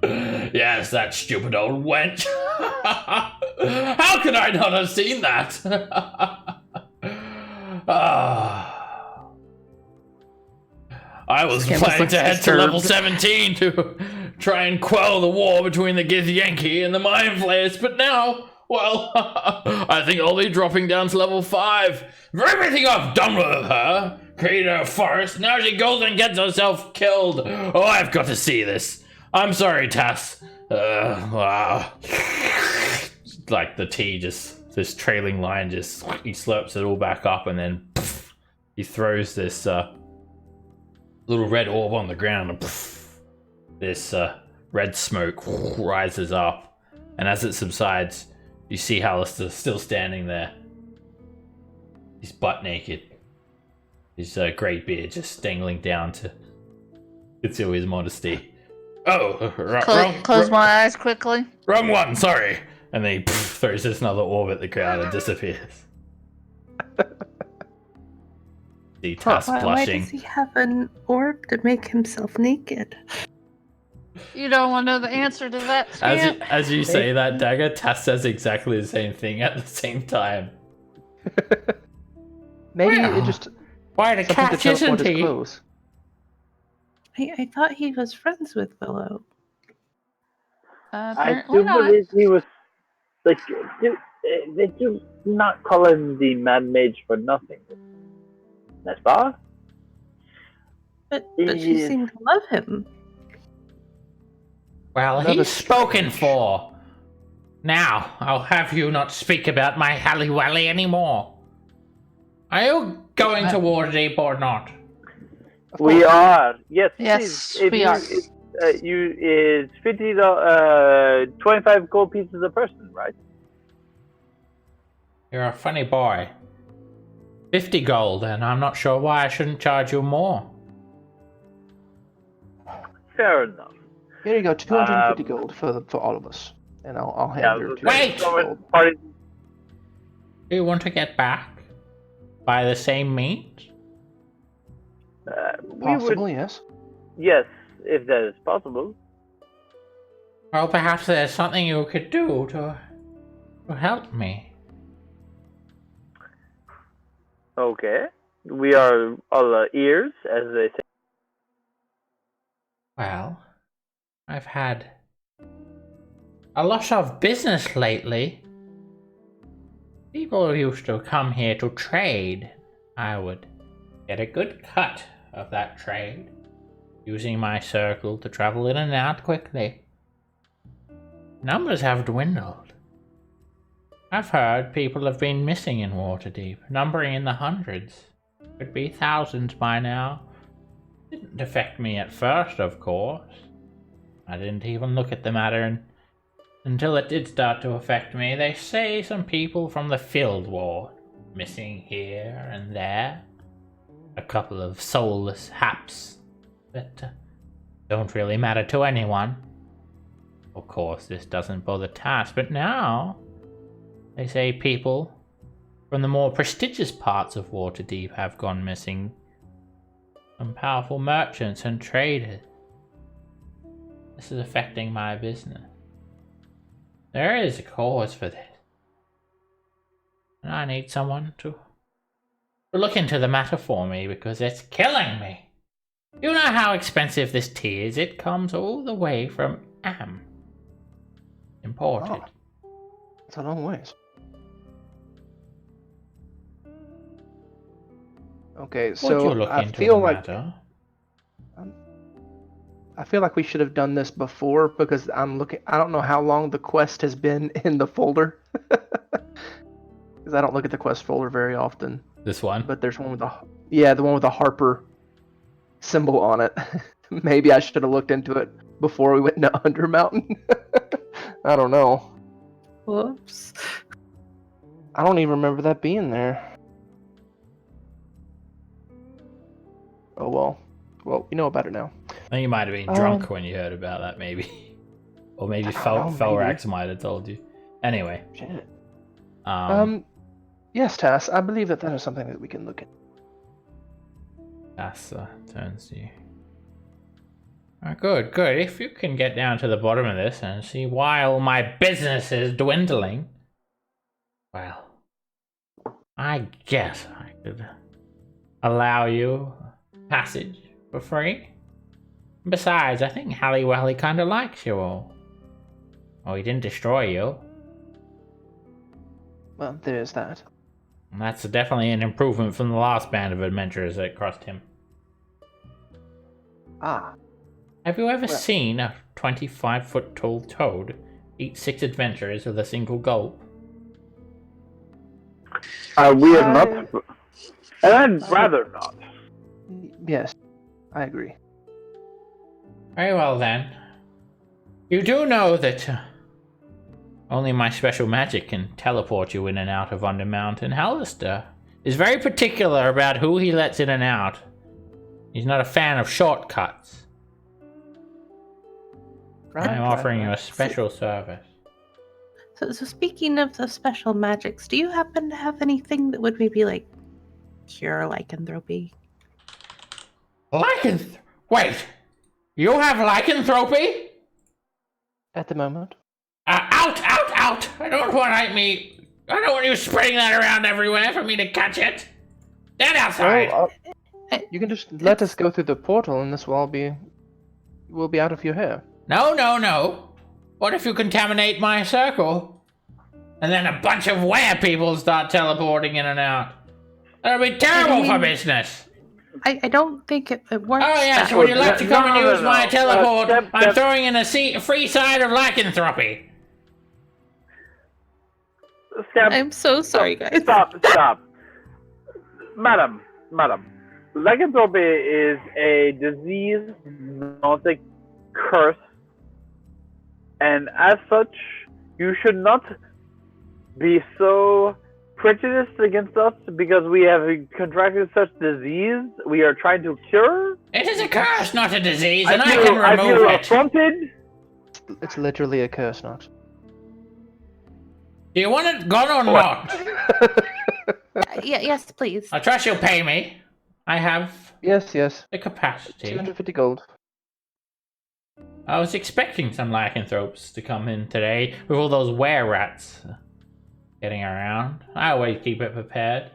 Yes, that stupid old wench. How could I not have seen that? I was planning to head to level 17 to try and quell the war between the Githyanki and the Mind Flayers, but now, well, I think I'll be dropping down to level 5. For everything I've done with her, created a forest, now she goes and gets herself killed. Oh, I've got to see this. I'm sorry, Tass. Wow. Like the tea this trailing line he slurps it all back up, and then poof, he throws this little red orb on the ground, and poof, this red smoke rises up, and as it subsides, you see Alistair still standing there. He's butt naked. His grey beard just dangling down to conceal his modesty. Oh, Close my eyes quickly. wrong one, sorry. And then he throws this another orb at the ground and disappears. See Tass Why blushing. does he have an orb to make himself naked? You don't want to know the answer to that, Scamp? As you say that, Dagger, Tass says exactly the same thing at the same time. Maybe Well, it just Why the something to catch teleport isn't his he? clothes. I thought he was friends with Willow. I Apparently do not. believe he was like. They do not call him the Mad Mage for nothing. N'est pas? But she Yes. seemed to love him. Well, Another he's spoken for. Now, I'll have you not speak about my Halliwally anymore. Are you going to Waterdeep or not? Of We course. are. Yes, Yes, please. we are. It's 25 gold pieces a person, right? You're a funny boy. 50 gold, and I'm not sure why I shouldn't charge you more. Fair enough. Here you go, 250 gold for all of us, and I'll hand her to Wait! gold. Party. Do you want to get back? By the same means? We Possibly, would, yes. yes, if that is possible. Well, perhaps there's something you could do to help me. Okay. We are all ears, as they say. Well, I've had a lot of business lately. People used to come here to trade. I would get a good cut of that trade, using my circle to travel in and out quickly. Numbers have dwindled. I've heard people have been missing in Waterdeep, numbering in the hundreds. Could be thousands by now. Didn't affect me at first, of course. I didn't even look at the matter until it did start to affect me. They say some people from the Field Ward missing here and there. A couple of soulless haps that don't really matter to anyone. Of course, this doesn't bother Tass, but now they say people from the more prestigious parts of Waterdeep have gone missing. Some powerful merchants and traders. This is affecting my business. There is a cause for this. And I need someone to look into the matter for me because it's killing me. You know how expensive this tea is? It comes all the way from imported. Oh, it's a long ways. Okay, Would so you look I into feel the like matter? I feel like we should have done this before because I'm looking. I don't know how long the quest has been in the folder. Because I don't look at the quest folder very often. This one? But there's one with the one with the Harper symbol on it. Maybe I should have looked into it before we went into Undermountain. I don't know. Whoops. I don't even remember that being there. Oh well. Well, we know about it now. I think you might have been drunk when you heard about that, maybe. Or maybe Felrax might have told you. Anyway. Shit. Yes, Tass, I believe that is something that we can look at. Tass turns to you. Good, good. If you can get down to the bottom of this and see why all my business is dwindling, well, I guess I could allow you passage for free. Besides, I think Halliwell, he kind of likes you all. Oh, he didn't destroy you. Well, there's that. And that's definitely an improvement from the last band of adventurers that crossed him. Ah. Have you ever seen a 25-foot tall toad eat 6 adventurers with a single gulp? We have not. And I'd rather not. Yes, I agree. Very well then. You do know that only my special magic can teleport you in and out of Undermountain. Hallister is very particular about who he lets in and out. He's not a fan of shortcuts. I'm offering you a special service. So speaking of the special magics, do you happen to have anything that would maybe like cure lycanthropy? Wait! You have lycanthropy? At the moment. Out! I don't want you spreading that around everywhere for me to catch it. Stand outside. Well, you can just let us go through the portal, and this will all we'll be out of your hair. No. What if you contaminate my circle? And then a bunch of were-people start teleporting in and out? That'll be terrible for business. I don't think it works. Oh yes, that would way. you like to come and use my teleport? Step. I'm throwing in a free side of lycanthropy. I'm so sorry, guys. Stop. Madam. Lycanthropy is a disease, not a curse. And as such, you should not be so prejudiced against us because we have contracted such disease we are trying to cure. It is a curse, not a disease, and I can remove I feel it. affronted. It's literally a curse, Nox. Do you want it gone or not? Yes, please. I trust you'll pay me. I have Yes. the capacity. 250 gold. I was expecting some lycanthropes to come in today with all those were-rats getting around. I always keep it prepared.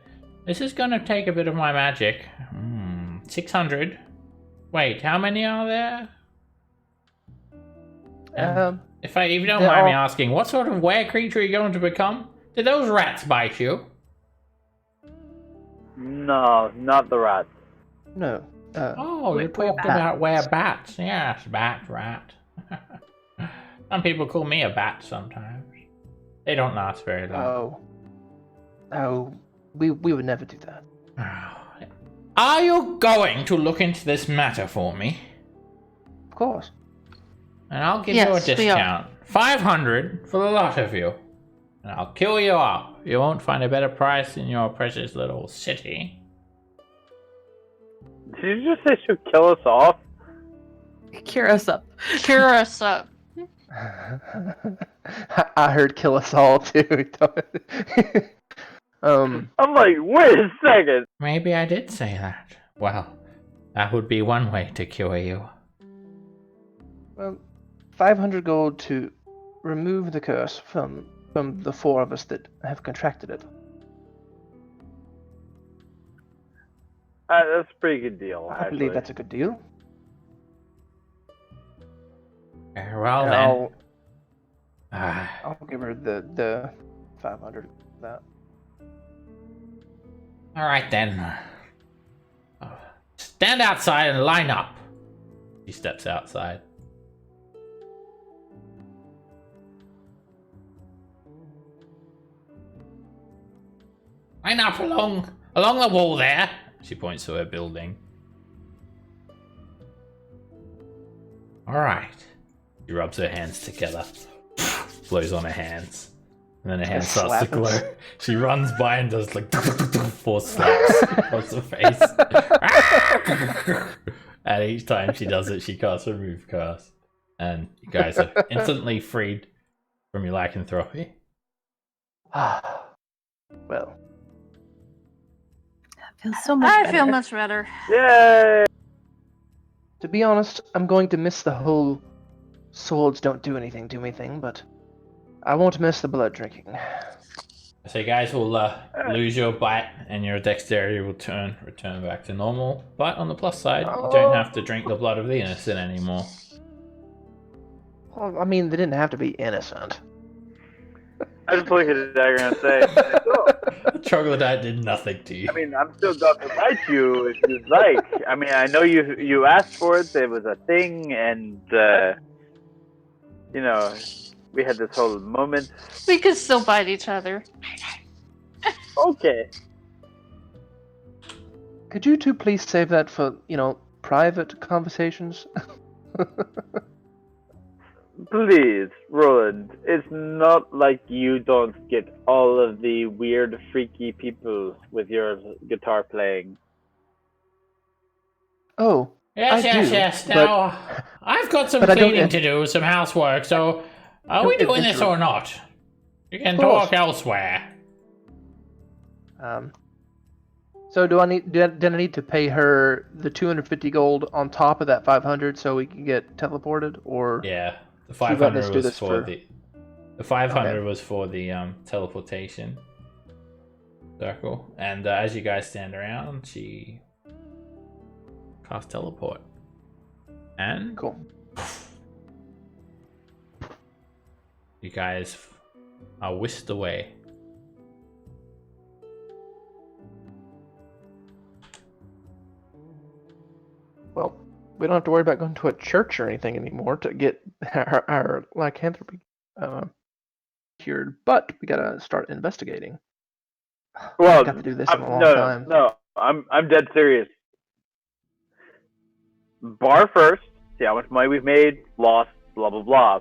This is gonna take a bit of my magic. 600. Wait, how many are there? If you don't mind me asking, what sort of were creature are you going to become? Did those rats bite you? No, not the rats. No. You talked about were-bats. Yes, rat. Some people call me a bat sometimes. They don't last very long. Oh, we would never do that. Are you going to look into this matter for me? Of course. And I'll give you a discount. 500 for the lot of you. And I'll kill you all. You won't find a better price in your precious little city. Did you just say she'll kill us off? Cure us up. Cure us up. I heard kill us all too. I'm like, wait a second. Maybe I did say that. Well, that would be one way to cure you. Well, 500 gold to remove the curse from the 4 of us that have contracted it. That's a pretty good deal, I actually. believe that's a good deal. Well And then. I'll give her the 500 for that. All right then. Stand outside and line up. She steps outside. Line up along the wall there. She points to her building. All right. She rubs her hands together. Blows on her hands. And then her hand starts to glow. She runs by and does like 4 slaps across her face. And each time she does it, she casts remove curse. And you guys are instantly freed from your lycanthropy. Well, That feels so much better. I feel much better. Yay! to be honest, I'm going to miss the whole swords don't do anything to me thing, but I won't miss the blood drinking. So you guys will lose your bite and your dexterity will return back to normal. But on the plus side, you don't have to drink the blood of the innocent anymore. Well, I mean, they didn't have to be innocent. I just look at the dagger and say, The troglodyte did nothing to you. I mean, I'm still going to fight you if you'd like. I mean, I know you asked for it, it was a thing, and, you know, we had this whole moment. We could still bite each other. Okay. Could you two please save that for, private conversations? Please, Roland, it's not like you don't get all of the weird, freaky people with your guitar playing. Oh, Yes, I yes, do, yes. but- Now, I've got some but I don't cleaning in- to do, some housework, so are we Don't doing this or not? You can Of course. talk elsewhere. So did I need to pay her the 250 gold on top of that 500 so we can get teleported, or? Yeah, the She let us 500 do was this for for- the 500 Okay. was for the teleportation circle, and as you guys stand around, she casts teleport, and Cool. you guys are whisked away. Well, we don't have to worry about going to a church or anything anymore to get our lycanthropy cured, but we gotta start investigating. Well, I got to do this in a long no, time. No, I'm dead serious. Bar first, see how much money we've made, lost, blah blah blah,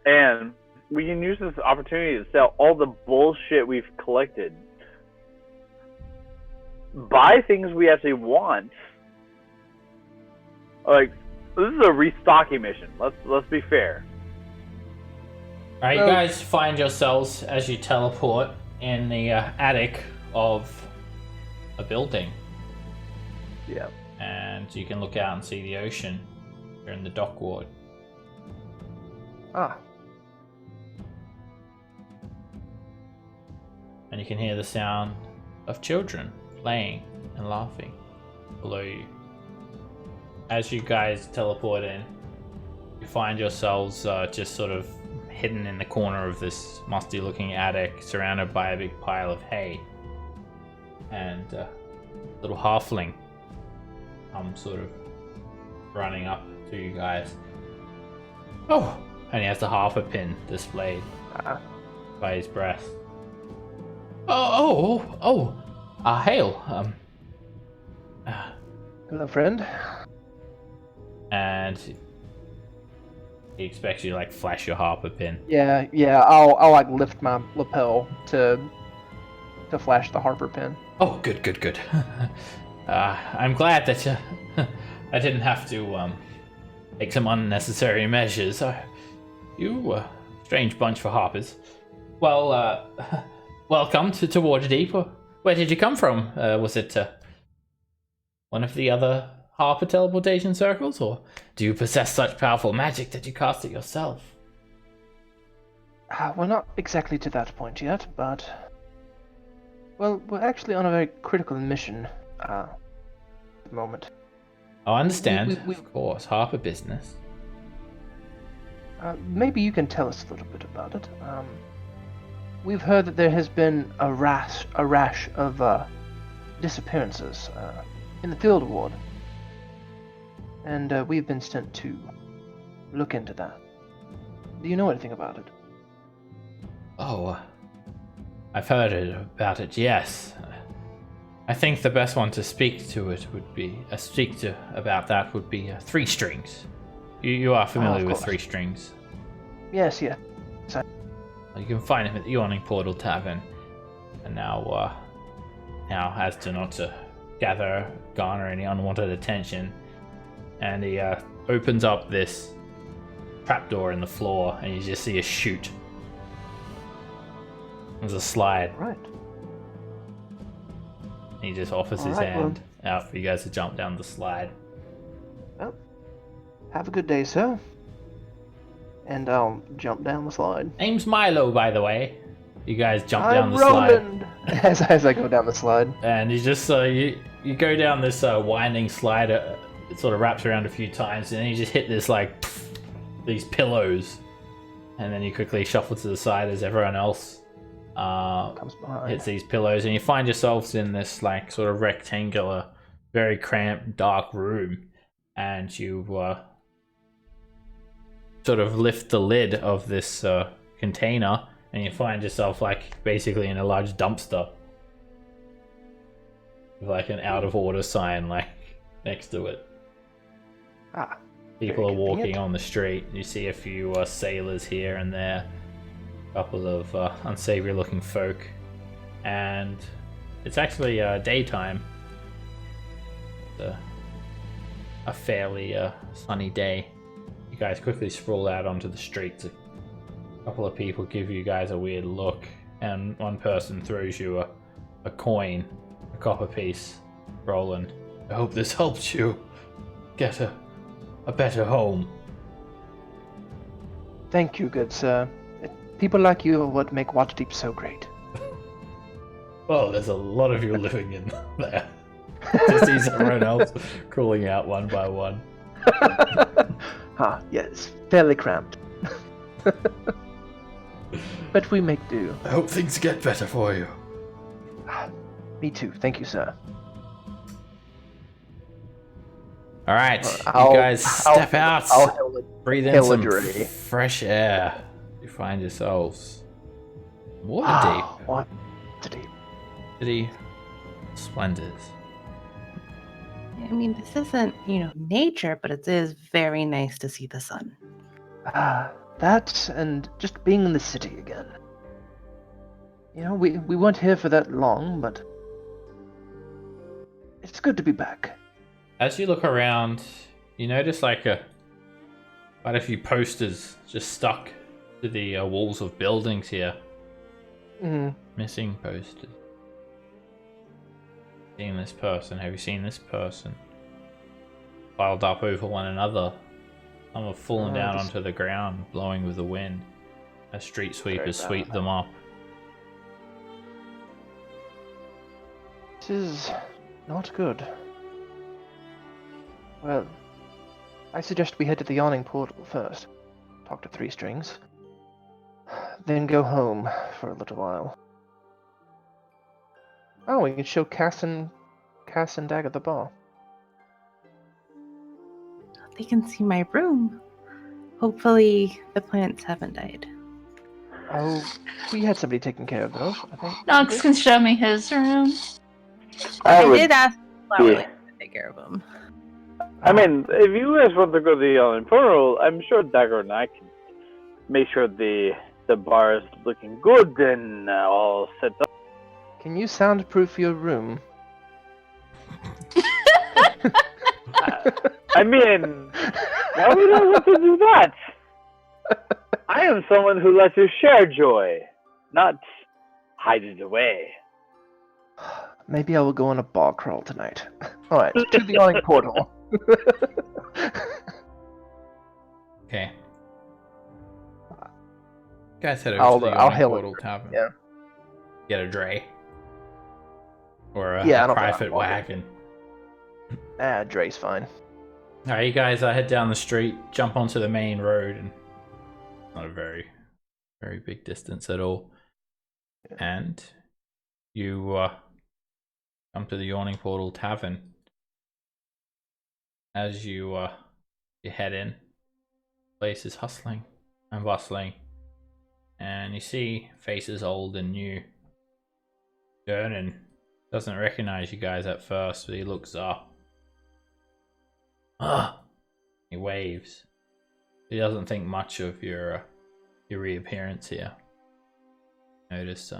and we can use this opportunity to sell all the bullshit we've collected. Buy things we actually want. Like, this is a restocking mission. Let's be fair. Alright, you So- guys find yourselves as you teleport in the attic of a building, Yeah. and you can look out and see the ocean. You're in the dock ward. Ah. And you can hear the sound of children playing and laughing below you. As you guys teleport in, you find yourselves just sort of hidden in the corner of this musty looking attic, surrounded by a big pile of hay. And a little halfling comes sort of running up to you guys. Oh! And he has the harper pin displayed Ah. by his breast. Hail. Hello, friend. And he expects you to like flash your harper pin. Yeah. I'll like lift my lapel to flash the Harper pin. Oh, good. I'm glad that I didn't have to take some unnecessary measures. You strange bunch for harpers. Well, welcome to Waterdeep. Where did you come from? Was it one of the other Harper teleportation circles, or do you possess such powerful magic that you cast it yourself? We're not exactly to that point yet, but... Well, we're actually on a very critical mission at the moment. I understand, we- of course, Harper business. Maybe you can tell us a little bit about it. We've heard that there has been a rash of disappearances in the field ward, and we've been sent to look into that. Do you know anything about it? Oh, I've heard about it, yes. I think the best one to speak to it would be, about that would be Three Strings. You are familiar with course. Three Strings. Yes, yeah. You can find him at the Yawning Portal Tavern. And now as to not to garner any unwanted attention, and he opens up this trapdoor in the floor, and you just see a chute. There's a slide. Right. He just offers his Alright, hand out for you guys to jump down the slide. Well, have a good day, sir. And I'll jump down the slide. Name's Milo, by the way. You guys jump down I'm the slide. Roland! as I go down the slide. And you just you go down this winding slide. It sort of wraps around a few times, and then you just hit this these pillows, and then you quickly shuffle to the side as everyone else Comes behind. hits these pillows, and you find yourselves in this sort of rectangular, very cramped, dark room, and you sort of lift the lid of this container, and you find yourself basically in a large dumpster with an out of order sign next to it. People very are walking convenient. on the street. You see a few sailors here and there, a couple of unsavory looking folk, and it's actually daytime. A fairly sunny day. You guys quickly sprawl out onto the streets. A couple of people give you guys a weird look, and one person throws you a coin, a copper piece. Roland, I hope this helps you get a better home. Thank you, good sir. People like you are what make Waterdeep so great. Well, there's a lot of you living in there. Just sees everyone else crawling out one by one. Yes, fairly cramped. But we make do. I hope things get better for you. Me too, thank you, sir. Alright, I'll- you guys step out, I'll hail it. breathe in hail some it, Ray. fresh air. You find yourselves Waterdeep. Waterdeep. City splendors. I mean, this isn't, nature, but it is very nice to see the sun. That and just being in the city again. We weren't here for that long, but it's good to be back. As you look around, you notice quite a few posters just stuck to the walls of buildings here. Mm. Missing posters. Seen this person? Have you seen this person? Piled up over one another. Some have fallen down onto the ground, blowing with the wind, as street sweepers sweep them up. This is not good. Well, I suggest we head to the Yawning Portal first. Talk to Three Strings. Then go home for a little while. Oh, we can show Cass and Dag at the bar. They can see my room. Hopefully, the plants haven't died. Oh, we had somebody taking care of those, I think. Knox can show me his room. I would did ask Flower yeah. Lady to take care of them. I mean, if you guys want to go to the Yawning Portal, I'm sure Dagger and I can make sure the bar is looking good and all set up. Can you soundproof your room? I mean, why would I want to do that? I am someone who lets you share joy, not hide it away. Maybe I will go on a bar crawl tonight. Alright, to the Yawning Portal. Okay. You guys head over to the I'll Yawning hail Portal it. Tavern. Yeah. Get a dray. Or a Yeah, I don't private think I'll walk wagon. Dre's fine. Alright, you guys head down the street, jump onto the main road, and not a very big distance at all. And you come to the Yawning Portal Tavern. As you head in, the place is hustling and bustling, and you see faces old and new. Vernon doesn't recognize you guys at first, but he looks up. He waves. He doesn't think much of your reappearance here. Notice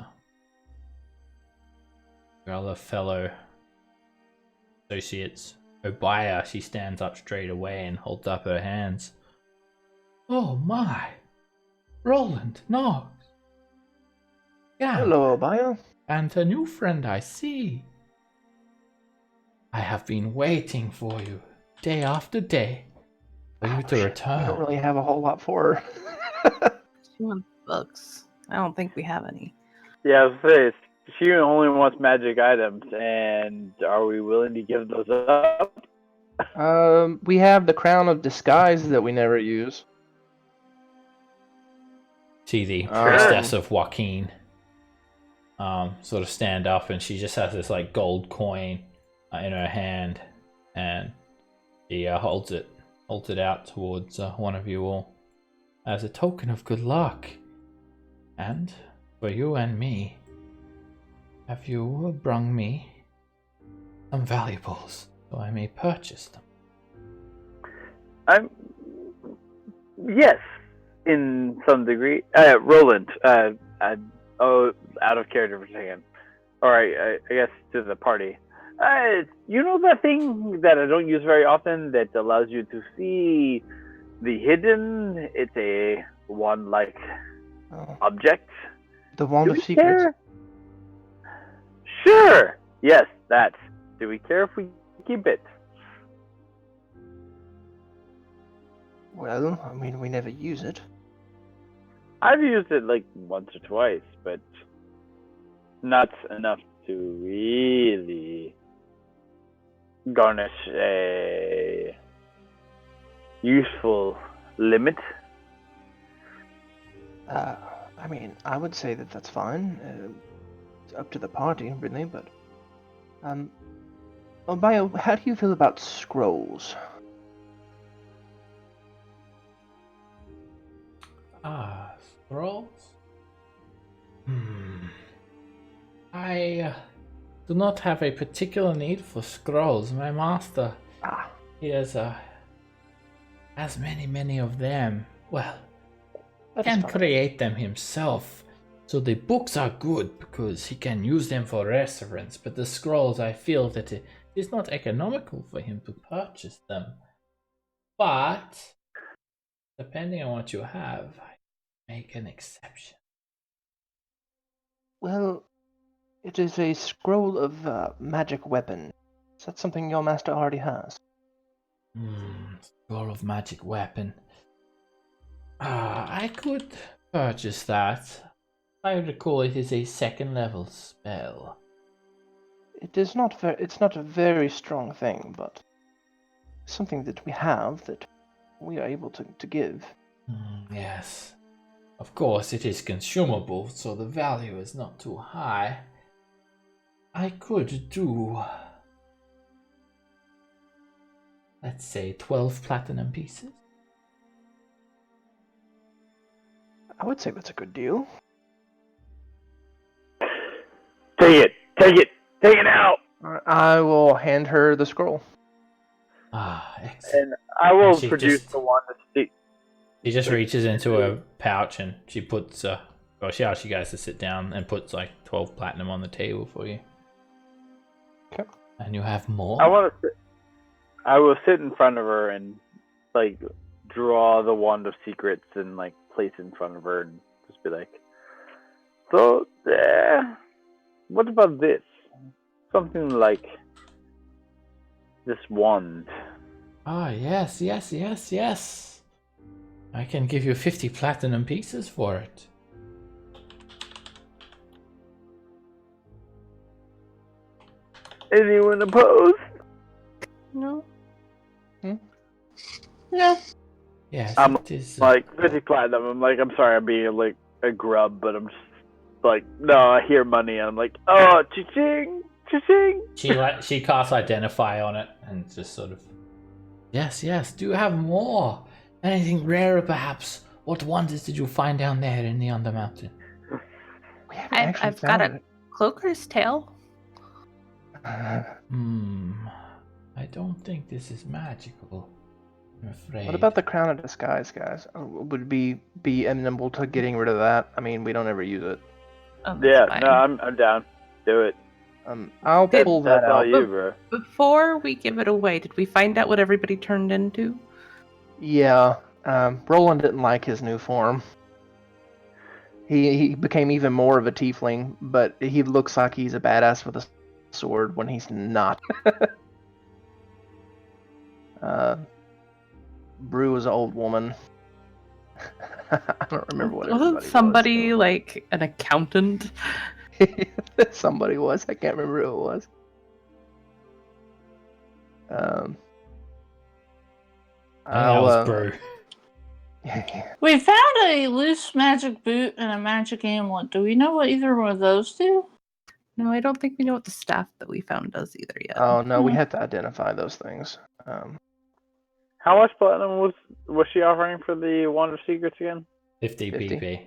your other fellow associates. Obaya, she stands up straight away and holds up her hands. Oh my! Roland, Knox! Yeah. Hello, Obaya. And a new friend I see. I have been waiting for you, day after day, for you to return. I don't really have a whole lot for her. She wants books. I don't think we have any. Yeah, I was gonna say, she only wants magic items, and are we willing to give those up? We have the Crown of Disguise that we never use. See the Sure. priestess of Joaquin sort of stand up, and she just has this like gold coin in her hand, and she holds it out towards one of you all as a token of good luck. And for you and me, have you brung me some valuables so I may purchase them? Yes, in some degree. Roland, out of character for a second. Alright, I guess to the party. You know that thing that I don't use very often that allows you to see the hidden? It's a wand-like object. The Wand Do of we Secrets. care? Sure! Yes, that. Do we care if we keep it? Well, I mean, we never use it. I've used it like once or twice, but not enough to really garnish a useful limit. I mean, I would say that that's fine. It's up to the party, really, but... Obaya, how do you feel about scrolls? Scrolls? I do not have a particular need for scrolls. My master, he has many of them. Well, can create them himself. So the books are good because he can use them for reference, but the scrolls, I feel that it is not economical for him to purchase them. But depending on what you have, I make an exception. Well, it is a scroll of magic weapon. Is that something your master already has? Scroll of magic weapon. I could purchase that. I recall it is a second level spell. It's not a very strong thing, but something that we have that we are able to give. Yes. Of course, it is consumable, so the value is not too high. I could do, let's say, 12 platinum pieces. I would say that's a good deal. Take it out! I will hand her the scroll. Excellent. And I will And she produce just- the wand of secrets. She just reaches into her pouch and she puts, she asks you guys to sit down and puts like 12 platinum on the table for you. Okay. And you have more? I will sit in front of her and like draw the wand of secrets and like place it in front of her and just be like, so what about this? Something like this wand. Ah, yes, yes, yes, yes. I can give you 50 platinum pieces for it. Anyone opposed? No. No. Yes, I'm it is. like 50 platinum. I'm like, I'm sorry, I'm being like a grub, but I'm just like, no, I hear money, and I'm like, oh, cha-ching, cha-ching. She casts identify on it and just sort of. Yes, yes. Do you have more? Anything rarer, perhaps? What wonders did you find down there in the Undermountain? We haven't actually I've got found a cloaker's tail. it. I don't think this is magical. I'm afraid. What about the crown of disguise, guys? Would be amenable to getting rid of that? I mean, we don't ever use it. Oh, that's Yeah, fine. no, I'm down. Do it. I'll pull that That's all out. you, bro. Before we give it away, did we find out what everybody turned into? Yeah, Roland didn't like his new form. He became even more of a tiefling, but he looks like he's a badass with a sword when he's not. Brew is an old woman. I don't remember what Wasn't everybody somebody like an accountant? was. Somebody was. I can't remember who it was. I think that was Brew. We found a loose magic boot and a magic amulet. Do we know what either one of those do? No, I don't think we know what the staff that we found does either yet. Oh no, we had to identify those things. How much platinum was she offering for the Wand of Secrets again? 50 50. PP.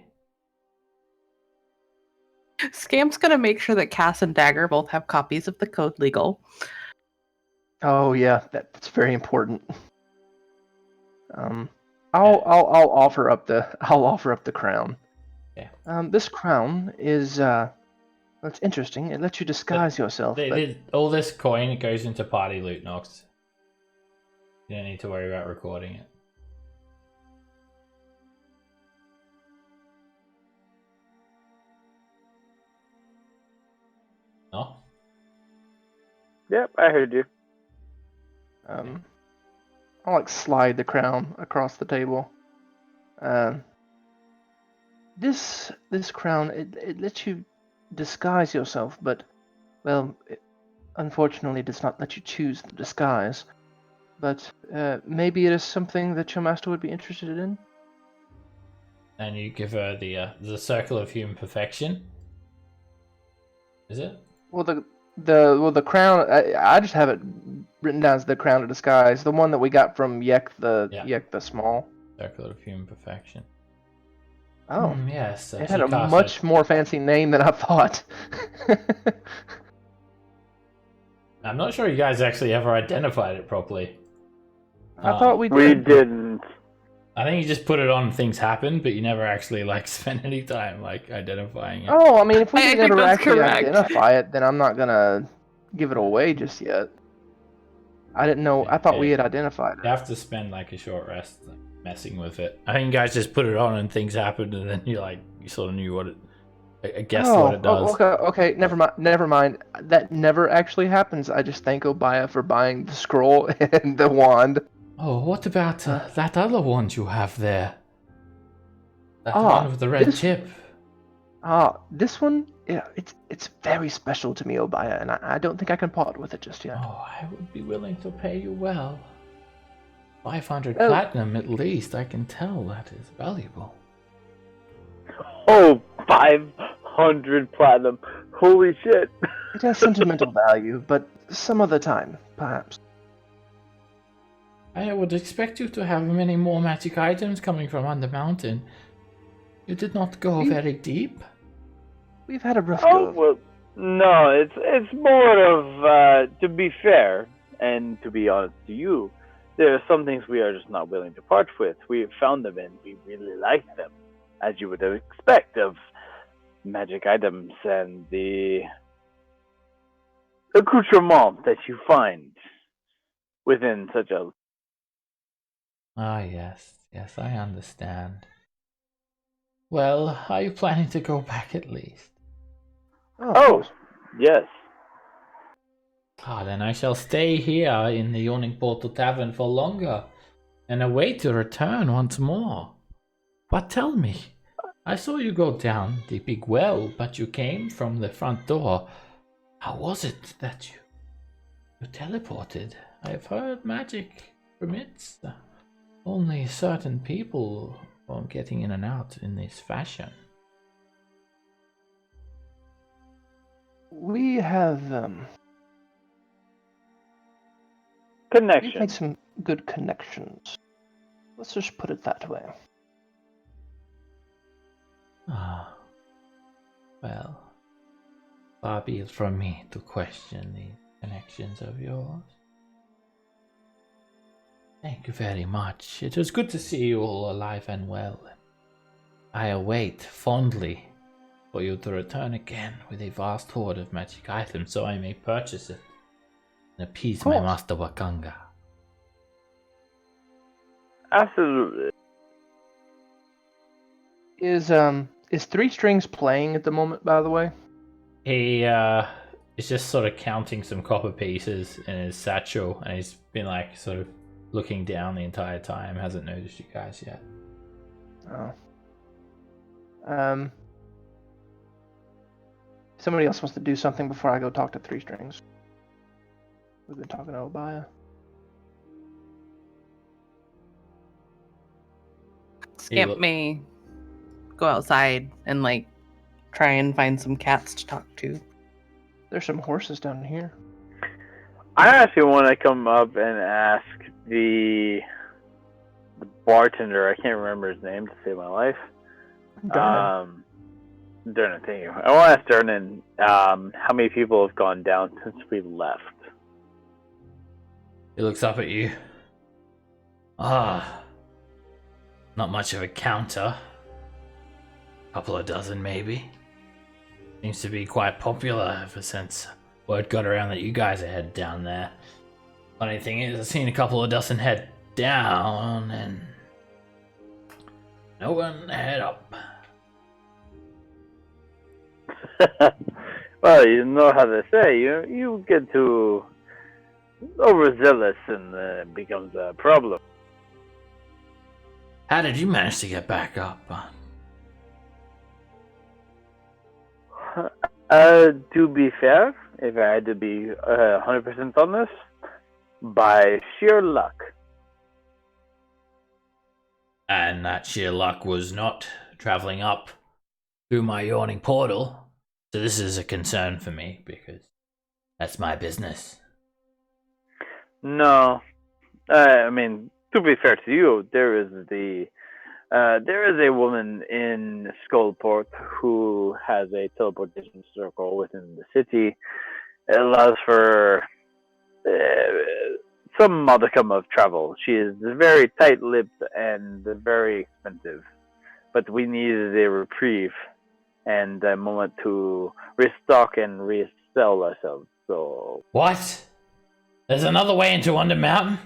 Scam's gonna make sure that Cass and Dagger both have copies of the code legal. Oh yeah, that's very important. I'll offer up the crown. Yeah. This crown is that's interesting. It lets you disguise yourself. All this coin, it goes into party loot, Nox. You don't need to worry about recording it. No? Yep, I heard you. I'll like slide the crown across the table. This crown it lets you disguise yourself, but well, it unfortunately does not let you choose the disguise. But maybe it is something that your master would be interested in. And you give her the circle of human perfection. Is it? Well, the crown. I just have it written down as the crown of disguise, the one that we got from Yek the Small. Circle of human perfection. Oh, yes. it had a much more fancy name than I thought. I'm not sure you guys actually ever identified it properly. I thought we did. We didn't. I think you just put it on and things happened, but you never actually spent any time identifying it. Oh, I mean, if we I can think never that's actually correct. identify it, then I'm not gonna give it away just yet. I didn't know. I thought we had identified You it. have to spend a short rest messing with it. I think you guys just put it on and things happened, and then you sort of knew what it. I guess what it does. Okay. Never mind. That never actually happens. I just thank Obaya for buying the scroll and the wand. Oh, what about that other wand you have there? That Ah, one with the red tip. This one, yeah, it's very special to me, Obaya, and I don't think I can part with it just yet. Oh, I would be willing to pay you well. 500 Oh. platinum at least. I can tell that is valuable. Oh, 500 platinum. Holy shit. It has sentimental value, but some other time, perhaps. I would expect you to have many more magic items coming from Undermountain. You did not go very deep. We've had a rough Oh, go. well, no, it's more of, to be fair, and to be honest to you, there are some things we are just not willing to part with. We have found them and we really like them, as you would expect of magic items and the accoutrement that you find within such a... Ah, yes, I understand. Well, are you planning to go back at least? Oh, Oh, yes. Ah, then I shall stay here in the Yawning Portal Tavern for longer and await to return once more. But tell me, I saw you go down the big well, but you came from the front door. How was it that you teleported? I've heard magic permits only certain people from getting in and out in this fashion. We have we've Connection. made some good connections. Let's just put it that way. Ah, well, far be it from me to question the connections of yours. Thank you very much. It was good to see you all alive and well. I await fondly for you to return again with a vast hoard of magic items so I may purchase it and appease my course. master Wakanga. Absolutely. Is Three Strings playing at the moment, by the way? He is just sort of counting some copper pieces in his satchel, and he's been like sort of looking down the entire time, hasn't noticed you guys yet. Oh. Somebody else wants to do something before I go talk to Three Strings. We've been talking to Obaya. Scamp may go outside and like try and find some cats to talk to. There's some horses down here. I actually want to come up and ask the bartender. I can't remember his name to save my life. Go ahead. Durnan, thank you. I want to ask Durnan how many people have gone down since we left. He looks up at you. Ah, not much of a counter. Couple of dozen, maybe. Seems to be quite popular ever since word got around that you guys are headed down there. Funny thing is, I've seen a couple of dozen head down and no one head up. Well, you know how they say, you get too overzealous and it becomes a problem. How did you manage to get back up? To be fair, if I had to be 100% honest, by sheer luck. And that sheer luck was not traveling up through my yawning portal. So this is a concern for me because that's my business. No, I mean, to be fair to you, there is a woman in Skullport who has a teleportation circle within the city. It allows for some modicum of travel. She is very tight-lipped and very expensive, but we needed a reprieve and a moment to restock and resell ourselves. So What? There's another way into Undermountain?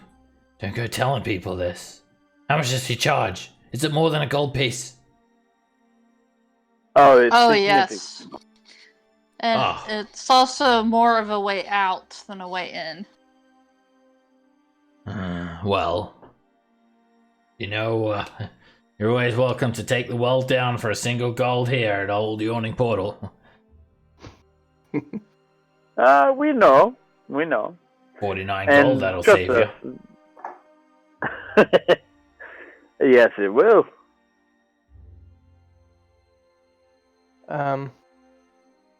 Don't go telling people this. How much does he charge? Is it more than a gold piece? oh, it's Oh, significant. yes. And Ah. it's also more of a way out than a way in. Well, you know, you're always welcome to take the world down for a single gold here at Old Yawning Portal. We know. 49 And gold, that'll trust save you. us. Yes, it will.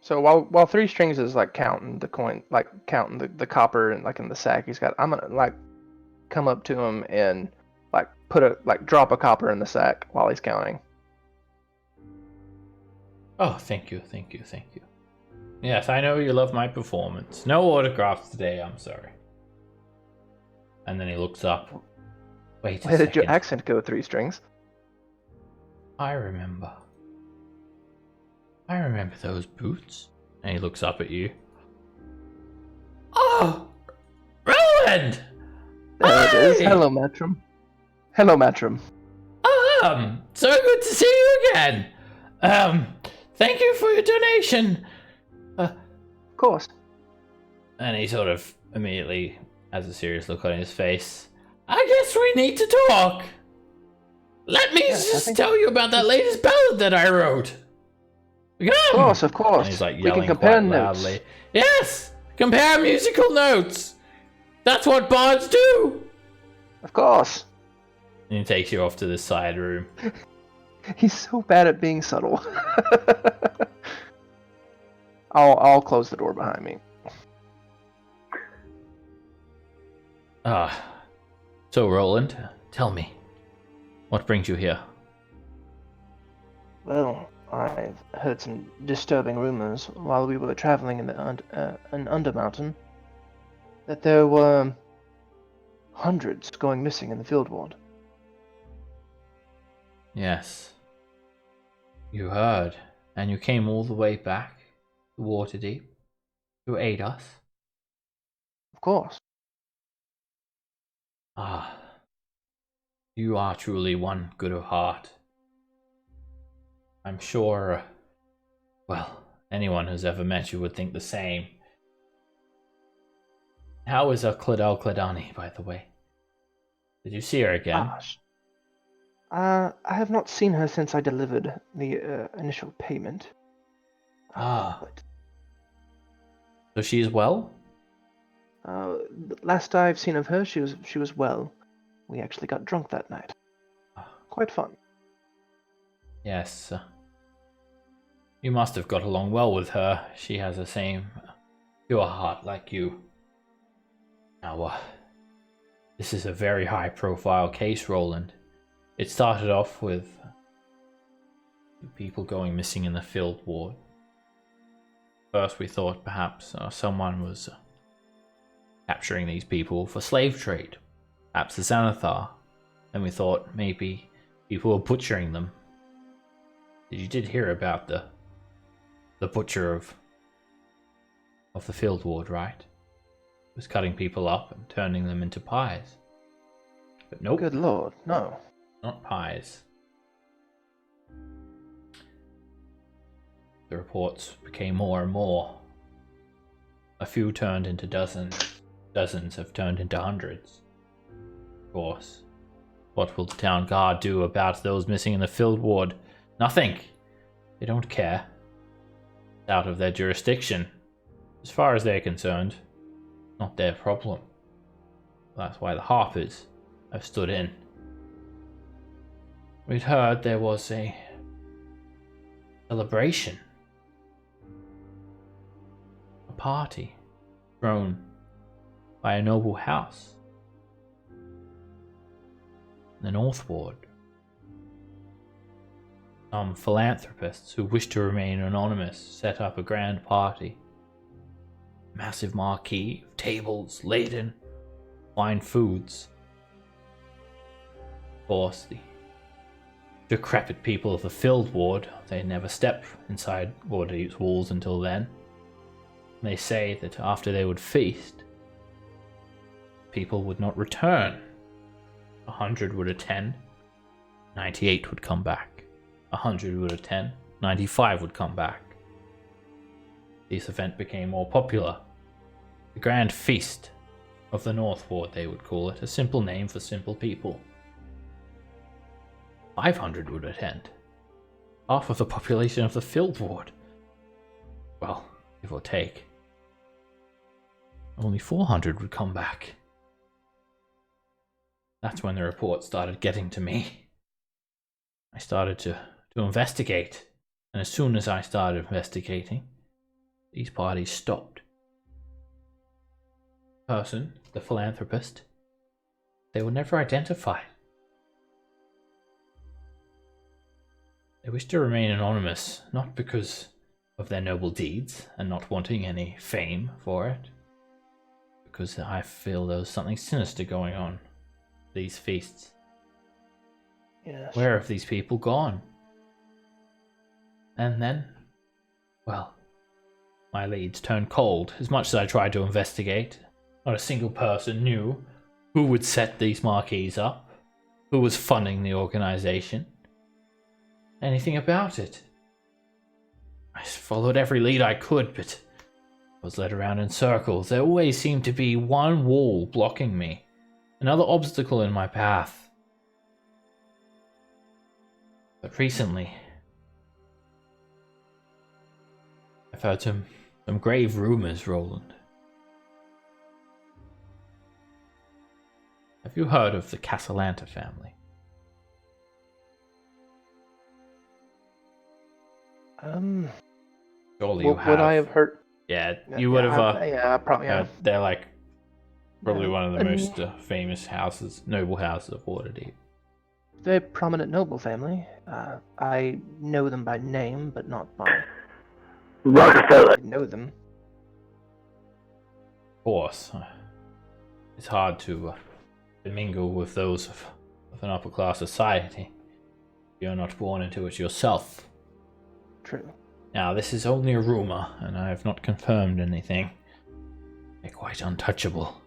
So while Three Strings is like counting the coin, like counting the copper and like in the sack he's got, I'm gonna like come up to him and like drop a copper in the sack while he's counting. Oh, thank you. Yes, I know you love my performance. No autographs today, I'm sorry. And then he looks up. Wait a Where did second. your accent go, Three Strings? I remember those boots. And he looks up at you. Oh! Roland! There it is. Hi! Hello, Matrim. So good to see you again. Thank you for your donation. Of course. And he sort of immediately has a serious look on his face. I guess we need to talk. Let me just tell you about that latest ballad that I wrote. Come! Of course. And he's like We yelling can compare quite notes. loudly. Yes! Compare musical notes! That's what bards do! Of course. And he takes you off to the side room. He's so bad at being subtle. I'll close the door behind me. So Roland, tell me, what brings you here? Well, I've heard some disturbing rumors while we were traveling in Undermountain that there were hundreds going missing in the field ward. Yes. You heard, and you came all the way back to Waterdeep to aid us? Of course. You are truly one good of heart. I'm sure, well, anyone who's ever met you would think the same. How is Cladel Cladani, by the way? Did you see her again? I have not seen her since I delivered the initial payment. But, so she is well? last I've seen of her, she was well. We actually got drunk that night. Quite fun. Yes. You must have got along well with her. She has the same pure heart like you. Now, this is a very high-profile case, Roland. It started off with people going missing in the field ward. First, we thought perhaps someone was capturing these people for slave trade, perhaps the Xanathar. Then we thought maybe people were butchering them. You did hear about the butcher of the field ward, right? He was cutting people up and turning them into pies. But nope. Good lord, no. Not pies. The reports became more and more. A few turned into dozens. Dozens have turned into hundreds. Of course. What will the town guard do about those missing in the field ward? Nothing. They don't care. It's out of their jurisdiction. As far as they're concerned, not their problem. That's why the Harpers have stood in. We'd heard there was a celebration. A party thrown by a noble house. The North Ward. Some philanthropists who wished to remain anonymous set up a grand party. Massive marquee of tables laden, fine foods. Of course, the decrepit people of the field ward, they never stepped inside Waterdeep's walls until then. They say that after they would feast, people would not return. 100 would attend, 98 would come back. 100 would attend, 95 would come back. This event became more popular. The Grand Feast of the North Ward, they would call it, a simple name for simple people. 500 would attend. Half of the population of the field ward. Well, give or take. Only 400 would come back. That's when the report started getting to me. I started to investigate, and as soon as I started investigating, these parties stopped. Person, the philanthropist, they were never identified. They wished to remain anonymous, not because of their noble deeds and not wanting any fame for it, because I feel there was something sinister going on. These feasts. Yes. Where have these people gone? And then, well, my leads turned cold. As much as I tried to investigate, not a single person knew who would set these marquees up, who was funding the organization, anything about it. I followed every lead I could, but was led around in circles. There always seemed to be one wall blocking me, another obstacle in my path. But recently, I've heard some grave rumors, Roland. Have you heard of the Castellanta family? Surely you have. Would I have heard? Yeah, you would have. Yeah, probably. Yeah. They're like probably Yeah, one of the and most famous houses, noble houses of Waterdeep. Very prominent noble family. I know them by name, but not by. Rockefeller. I know them. Of course, it's hard to mingle with those of an upper class society. You're not born into it yourself. True. Now, this is only a rumor, and I have not confirmed anything. They're quite untouchable.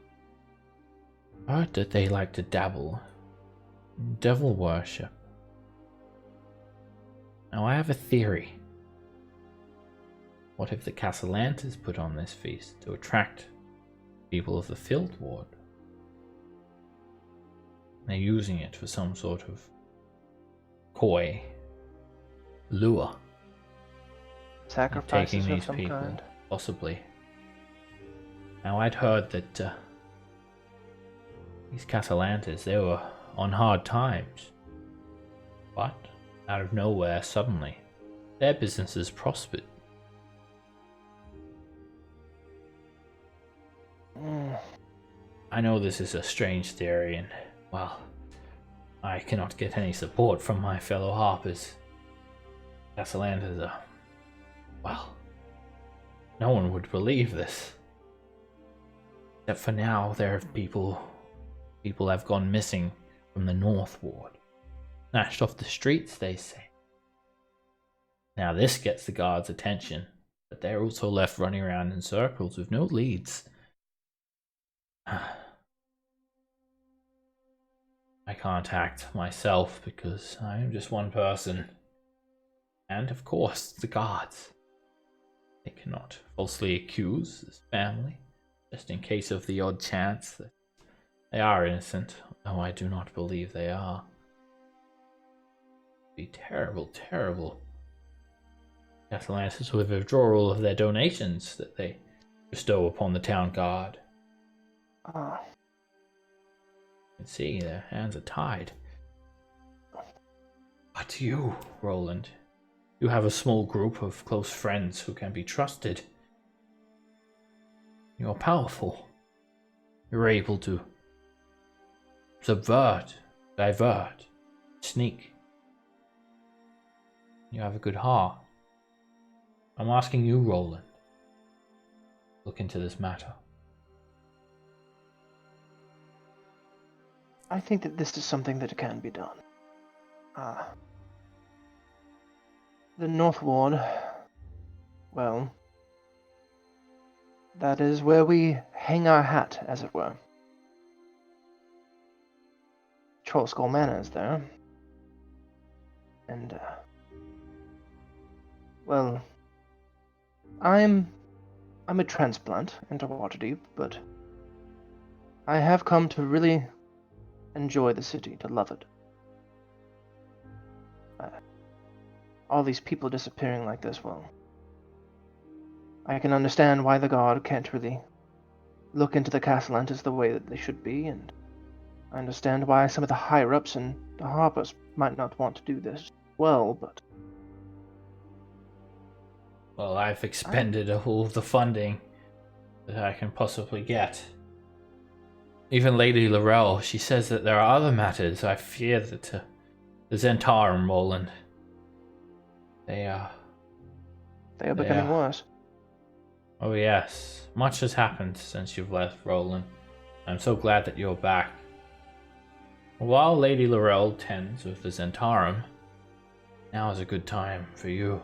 I heard that they like to dabble in devil worship. Now, I have a theory. What if the Castellantas put on this feast to attract people of the Field Ward? They're using it for some sort of coy lure. Sacrifices Taking of these some people, kind. possibly. Now, I'd heard that these Castellantas, they were on hard times. But, out of nowhere, suddenly, their businesses prospered. I know this is a strange theory, and, well, I cannot get any support from my fellow Harpers. Castellantas are, well, no one would believe this. Except for now, there are people have gone missing from the North Ward. Snatched off the streets, they say. Now this gets the guards' attention, but they're also left running around in circles with no leads. I can't act myself because I am just one person. And of course, the guards. They cannot falsely accuse this family, just in case of the odd chance that they are innocent, though I do not believe they are. It'd be terrible, terrible. Castellantas with withdrawal of their donations that they bestow upon the town guard. You can see their hands are tied. But you, Roland, you have a small group of close friends who can be trusted. You're powerful. You're able to subvert, divert, sneak. You have a good heart. I'm asking you, Roland, look into this matter. I think that this is something that can be done. The North Ward, well, that is where we hang our hat, as it were. Trollskull Manor is there. And, well, I'm a transplant into Waterdeep, but I have come to really enjoy the city, to love it. All these people disappearing like this, well, I can understand why the guard can't really look into the Castellantas the way that they should be, and I understand why some of the higher-ups and the Harpers might not want to do this well, but... Well, I've expended all of the funding that I can possibly get. Even Lady Laurel, she says that there are other matters. I fear that the Zentarum, Roland, they are becoming worse. Oh yes, much has happened since you've left, Roland. I'm so glad that you're back. While Lady Laurel tends with the Zentarum, now is a good time for you.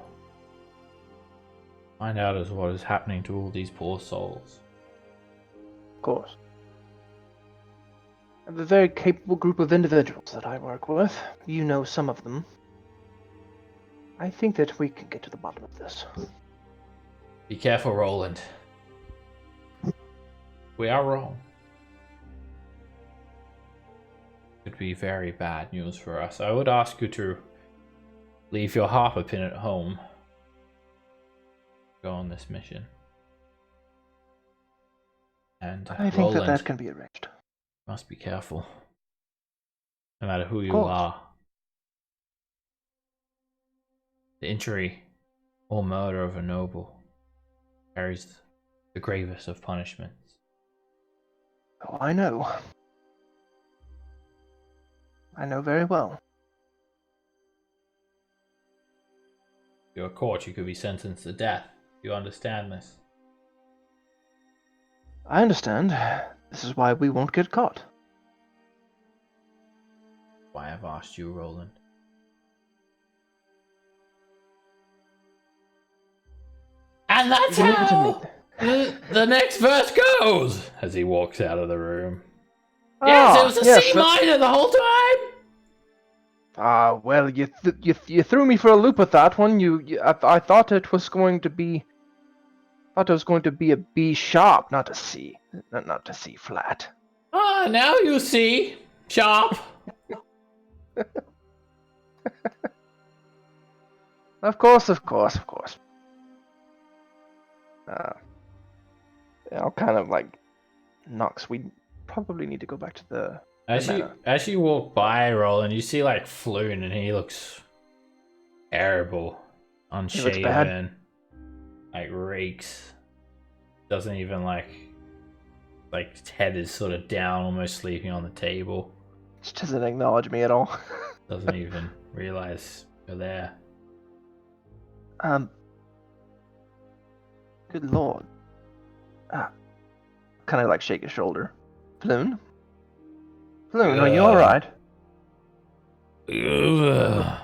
Find out as what is happening to all these poor souls. Of course. I have a very capable group of individuals that I work with. You know some of them. I think that we can get to the bottom of this. Be careful, Roland. We are wrong. Could be very bad news for us. I would ask you to leave your harper pin at home. Go on this mission. And I think Roland, that can be arranged. must be careful. No matter who you course. are. The injury or murder of a noble carries the gravest of punishments. Oh, I know. I know very well. If you're caught, you could be sentenced to death. You understand this? I understand. This is why we won't get caught. Why I've asked you, Roland. And that's You leave it to how me. the next verse goes as he walks out of the room. Yes, it was a C minor the whole time. Well, you threw me for a loop with that one. I thought it was going to be. Thought it was going to be a B sharp, not a C, not a C flat. Ah, now you see, sharp. Of course. I'll kind of like, Nox, we probably need to go back to the manor. As you walk by, Roland, you see like Floon, and he looks terrible, unshaven, bad. like reeks. Doesn't even like his head is sort of down, almost sleeping on the table. Just doesn't acknowledge me at all. Doesn't even realize you're there. Good lord. Kind of like shake his shoulder. Floon? Floon, are you alright? A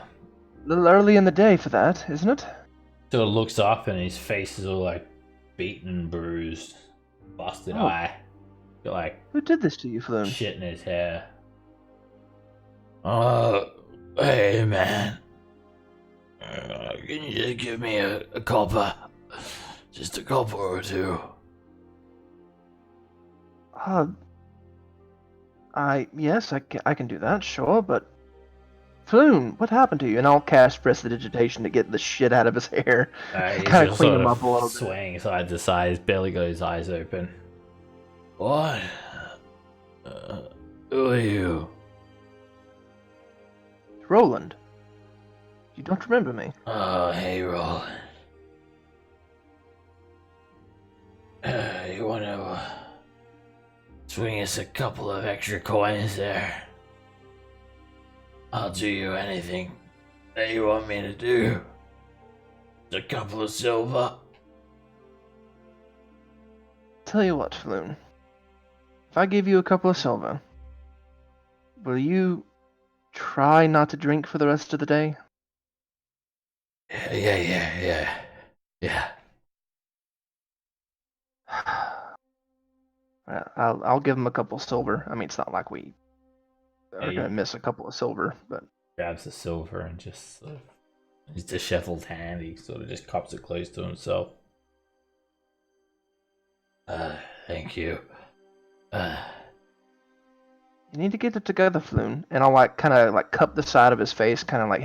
little early in the day for that, isn't it? Sort of looks up and his face is all like beaten and bruised, busted eye. Got like Who did this to you, Floon? shit in his hair. Hey man. Can you just give me a copper? Just a copper or two. Yes, I can do that, sure, but Floon, what happened to you? And I'll cast Prestidigitation to get the shit out of his hair. Kind of clean him up a little bit. Swaying side to side, he's barely got his eyes open. What? Who are you? Roland. You don't remember me? Oh, hey, Roland. You want to swing us a couple of extra coins there? I'll do you anything that you want me to do. A couple of silver. Tell you what, Floon. If I give you a couple of silver, will you try not to drink for the rest of the day? Yeah. I'll give him a couple silver. I mean, it's not like we are Hey. gonna miss a couple of silver, but Grabs the silver and just sort of, his disheveled hand, he sort of just cups it close to himself. Thank you. you need to get it together, Floon. And I'll like kind of like cup the side of his face, kind of like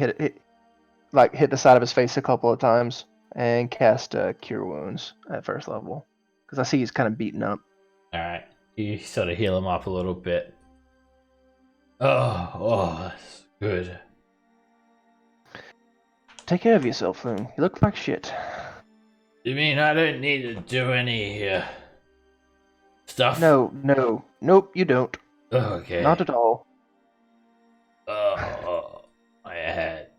hit the side of his face a couple of times, and cast Cure Wounds at first level, because I see he's kind of beaten up. All right, you sort of heal him up a little bit. Oh, that's good. Take care of yourself, Floon. You look like shit. You mean I don't need to do any stuff? Nope, you don't. Okay. Not at all. My head.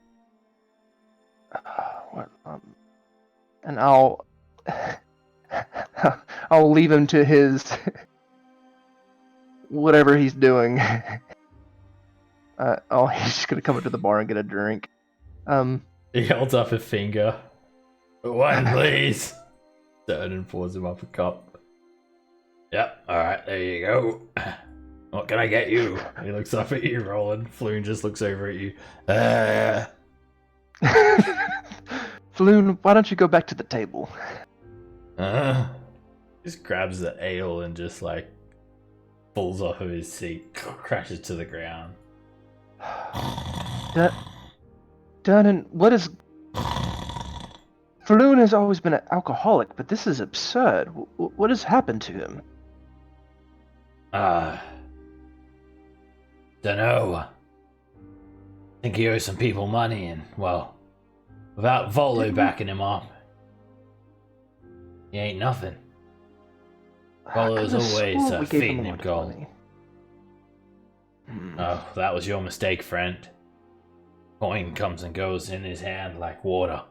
And I'll leave him to his whatever he's doing. He's just gonna come up to the bar and get a drink. He holds up a finger. One, please. Turn and pours him up a cup. Yep, alright, there you go. What can I get you? He looks up at you, Roland. Floon just looks over at you. Floon, why don't you go back to the table? Do Just grabs the ale and just like falls off of his seat, crashes to the ground. Durnan, what is... Falloon has always been an alcoholic, but this is absurd. What has happened to him? Dunno. I think he owes some people money, and well, without Volo backing him up, he ain't nothing. Volo's always feeding him gold. Oh, that was your mistake, friend. Coin comes and goes in his hand like water.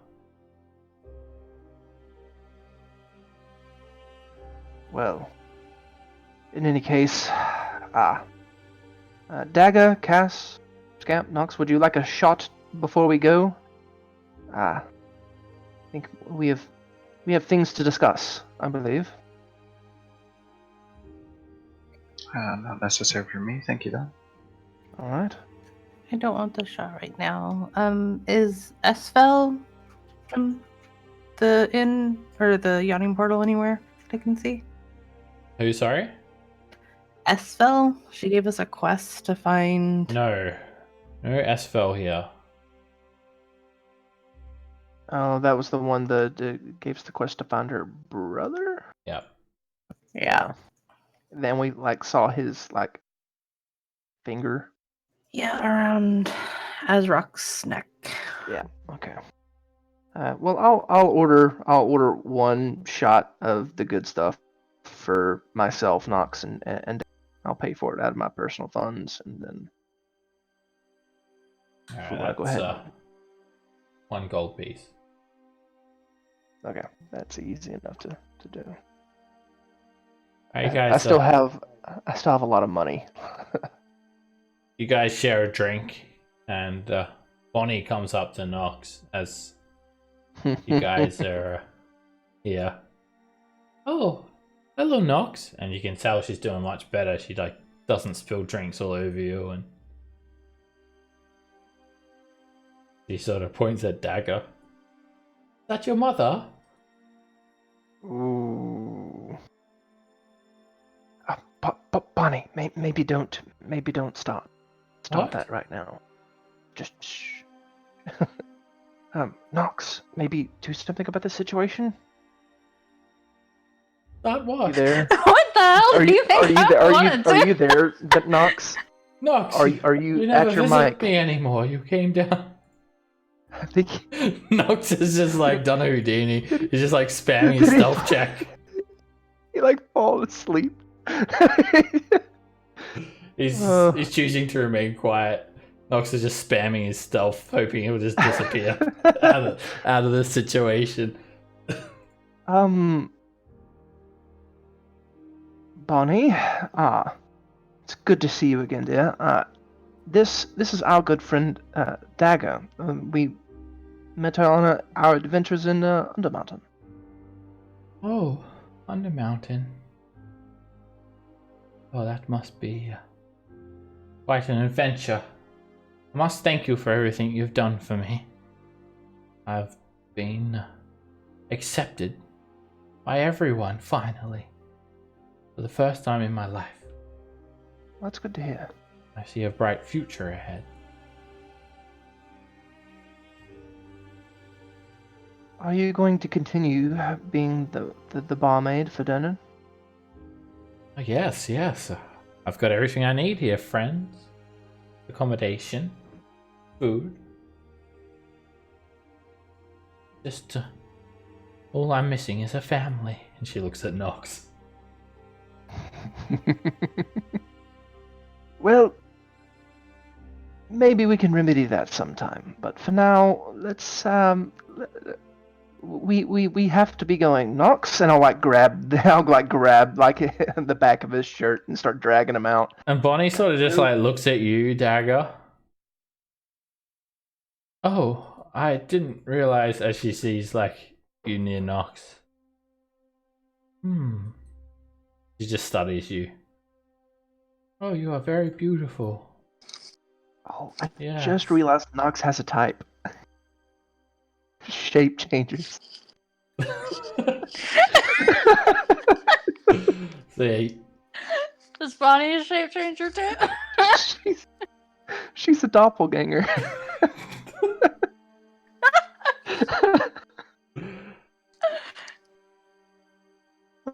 Well, in any case, Dagger, Cass, Scamp, Nox, would you like a shot before we go? I think we have things to discuss, I believe. Not necessary for me, thank you though. All right. I don't want the shot right now. Is Esfel from the inn or the yachting portal anywhere I can see? Who, sorry? Esfel? She gave us a quest to find. No Esfel here. Oh, that was the one that gave us the quest to find her brother? Yep. Yeah. Then we saw his finger. Yeah, around Azrock's neck. Yeah. Okay. Well, I'll order one shot of the good stuff for myself, Nox, and I'll pay for it out of my personal funds, and then Alright, go that's ahead. 1 gold piece. Okay, that's easy enough to do. Alright, you guys, I still have a lot of money. you guys share a drink, and Bonnie comes up to Nox as you guys are here. Oh, hello, Nox. And you can tell she's doing much better. She doesn't spill drinks all over you, and she sort of points at Dagger. Is that your mother? Ooh. Bonnie, maybe don't stop What? that right now. Just shh. Nox, maybe do something about the situation. That what? You there? What the hell do you think Are you there, Nox? Nox, Are you you never at your visit mic? me anymore. You came down. I think Nox is just done a Houdini. He's just spamming his stealth check. he fall asleep. He's choosing to remain quiet. Nox is just spamming his stealth, hoping he'll just disappear out of this situation. Bonnie, it's good to see you again, dear. This is our good friend Dagger. We met her on our adventures in Undermountain. Oh, Undermountain. Oh, that must be quite an adventure. I must thank you for everything you've done for me. I've been accepted by everyone, finally. For the first time in my life. That's good to hear. I see a bright future ahead. Are you going to continue being the barmaid for dinner? Yes. I've got everything I need here, friends. Accommodation. Food. Just all I'm missing is a family. And she looks at Nox. Well, maybe we can remedy that sometime. But for now, let's we have to be going. Nox, and I'll grab the back of his shirt and start dragging him out. And Bonnie sort of just looks at you, Dagger. Oh, I didn't realize, as she sees you near Nox. She just studies you. Oh, you are very beautiful. Oh, I just realized Nox has a type. Shape changes. See, Is Bonnie a shape changer too? she's a doppelganger.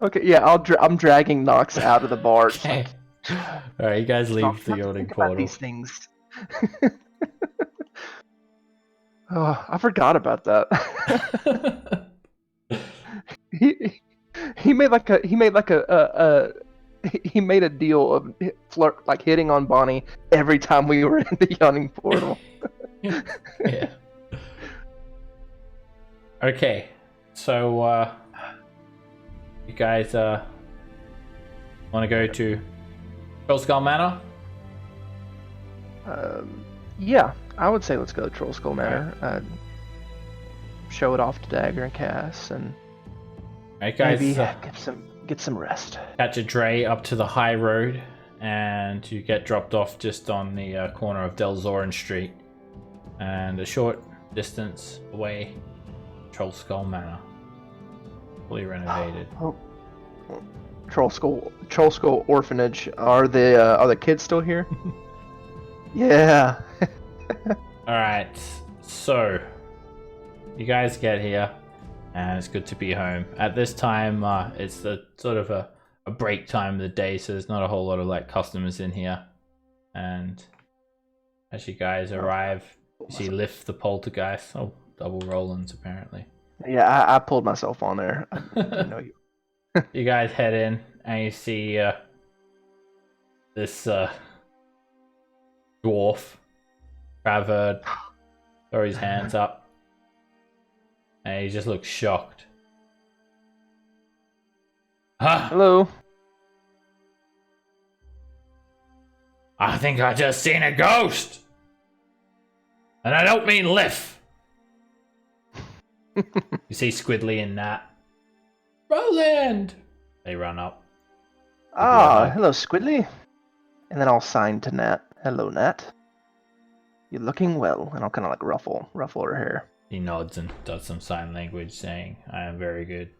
Okay, yeah, I'm dragging Nox out of the bar. Just okay. like, Alright, you guys leave Nox, the not to yielding think about portal. these things. Oh, I forgot about that. he made like a deal of flirt, like hitting on Bonnie every time we were in the yawning portal. Yeah. Okay, so you guys want to go to Skull Manor? Yeah, I would say let's go to Troll Skull Manor. Show it off to Dagger and Cass, and Alright, guys, maybe get some rest. catch a dray up to the high road, and you get dropped off just on the corner of Delzoran Street, and a short distance away, Troll Skull Manor, fully renovated. Oh, Troll Skull Orphanage. Are the kids still here? Yeah. Alright, so you guys get here, and it's good to be home. At this time, it's the sort of a break time of the day, so there's not a whole lot of like customers in here. And as you guys arrive, you see Lift the Poltergeist. Oh, double Rollins apparently. Yeah, I pulled myself on there. I didn't know you. You guys head in, and you see this dwarf, Traverd, throw his hands up, and he just looks shocked. Huh? Hello. I think I just seen a ghost! And I don't mean Liff! You see Squidly and Nat. Roland! They run up. Ah, Yeah. hello, Squidly. And then I'll sign to Nat. Hello, Nat. You're looking well. And I'll kind of like ruffle her hair. He nods and does some sign language saying, I am very good.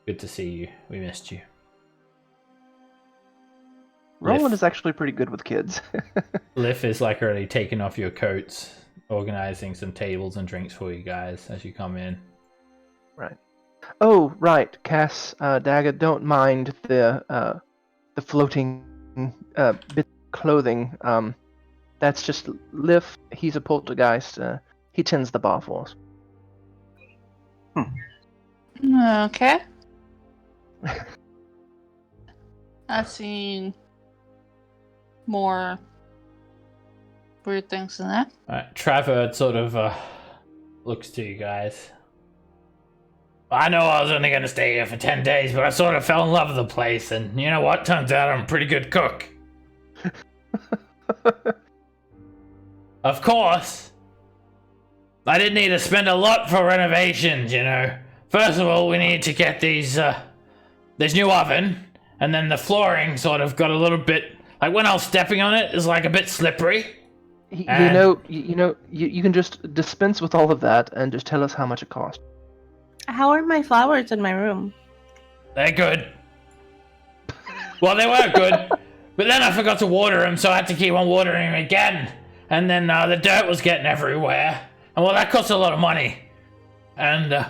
Good to see you. We missed you. Roland Liff. is actually pretty good with kids. Liff is like already taking off your coats, organizing some tables and drinks for you guys as you come in. Right. Oh, right, Cass, Dagger, don't mind the floating bit of clothing. That's just Liff. He's a poltergeist. He tends the bar for us. Okay. I've seen more weird things than that. Traverd sort of looks to you guys. I know I was only going to stay here for 10 days, but I sort of fell in love with the place, and you know what? Turns out I'm a pretty good cook. Of course, I didn't need to spend a lot for renovations, you know. First of all, we need to get this new oven, and then the flooring sort of got a little bit, like when I was stepping on it, is like a bit slippery. You can just dispense with all of that and just tell us how much it cost. How are my flowers in my room? They're good. Well, they were good, but then I forgot to water them, so I had to keep on watering them again. And then the dirt was getting everywhere. And well, that cost a lot of money. And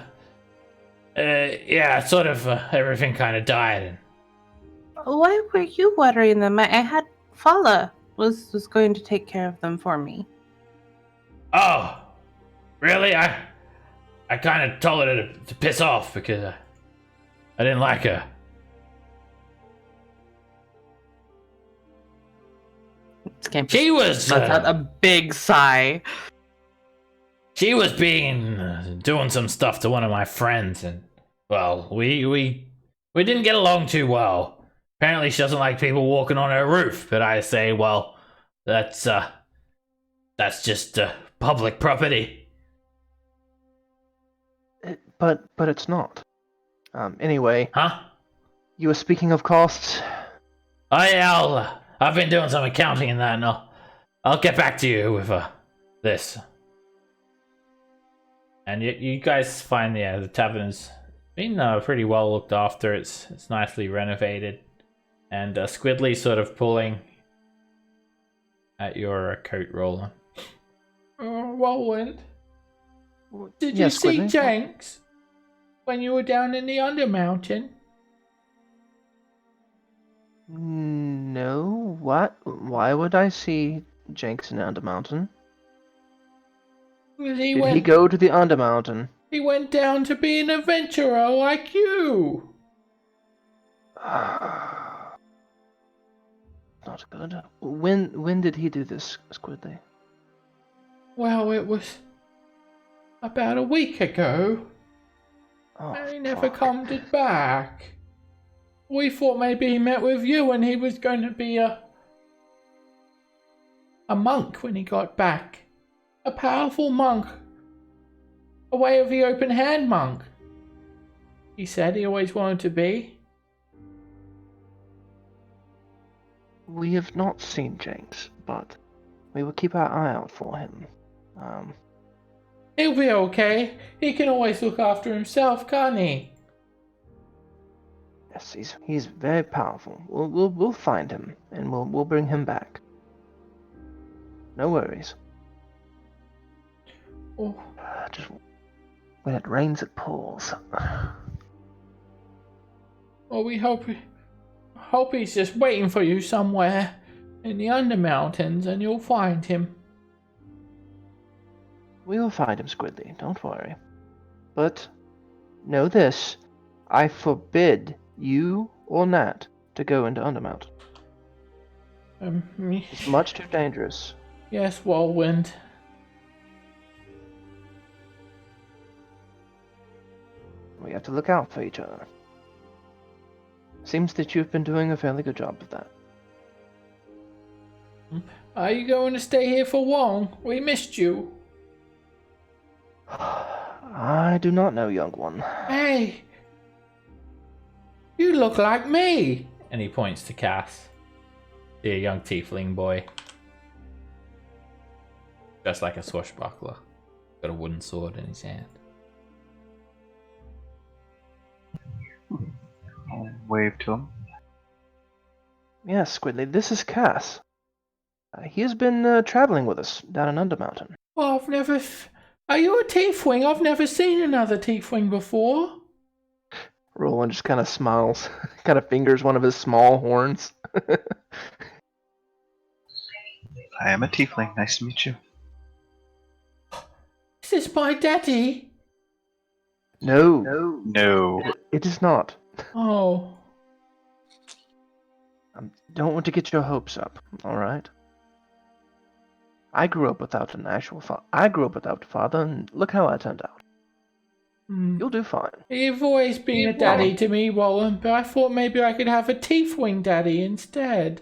yeah, sort of everything kind of died. Why were you watering them? I had Fala was going to take care of them for me. Oh, really? I kind of told her to piss off because I didn't like her. She was a big sigh. She was doing some stuff to one of my friends, and well, we didn't get along too well. Apparently, she doesn't like people walking on her roof. But I say, well, that's just public property. But it's not. Anyway. Huh? You were speaking of costs. Oh yeah, I've been doing some accounting in that, and I'll get back to you with this. And you guys find the tavern is Been pretty well looked after. It's nicely renovated, and Squidly sort of pulling at your coat roller. Roland, did you Yes, see Squidly? Jenks when you were down in the Undermountain? No. What? Why would I see Jenks in Undermountain? Did Did he go to the Undermountain? He went down to be an adventurer like you. Not good. When did he do this, Squidly? Well, it was about a week ago. Oh, And he never fuck. comed back. We thought maybe he met with you and he was going to be a monk when he got back. A powerful monk. A way of the open hand monk. He said he always wanted to be. We have not seen Jenks, but we will keep our eye out for him. He'll be okay. He can always look after himself, can't he? Yes, he's very powerful. We'll find him and we'll bring him back. No worries. Oh, Just when it rains, it pours. well, we hope he's just waiting for you somewhere in the Undermountains and you'll find him. We will find him, Squidly. Don't worry. But know this: I forbid you or Nat to go into Undermountain. It's much too dangerous. Yes, Whirlwind. We have to look out for each other. Seems that you've been doing a fairly good job of that. Are you going to stay here for long? We missed you. I do not know, young one. Hey! You look like me! And he points to Cass. The young tiefling boy. Just like a swashbuckler. Got a wooden sword in his hand. I'll wave to him. Yes, Squidly, this is Cass. He has been traveling with us down in Undermountain. Well, I've never... Are you a tiefling? I've never seen another tiefling before. Roland just kind of smiles, kind of fingers one of his small horns. I am a tiefling. Nice to meet you. Is this my daddy? No, No. it is not. Oh. Don't want to get your hopes up, alright? I grew up without an actual father. I grew up without a father, and look how I turned out. You'll do fine. You've always been a daddy to me, Roland, but I thought maybe I could have a tiefling daddy instead.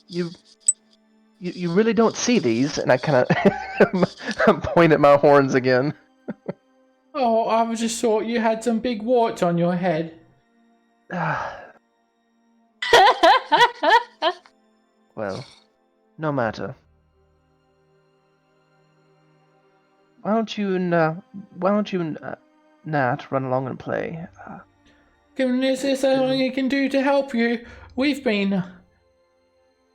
You really don't see these, and I kind of point at my horns again. Oh, I just thought you had some big warts on your head. Well, no matter. Why don't you and Nat run along and play? Is there something you can do to help you? We've been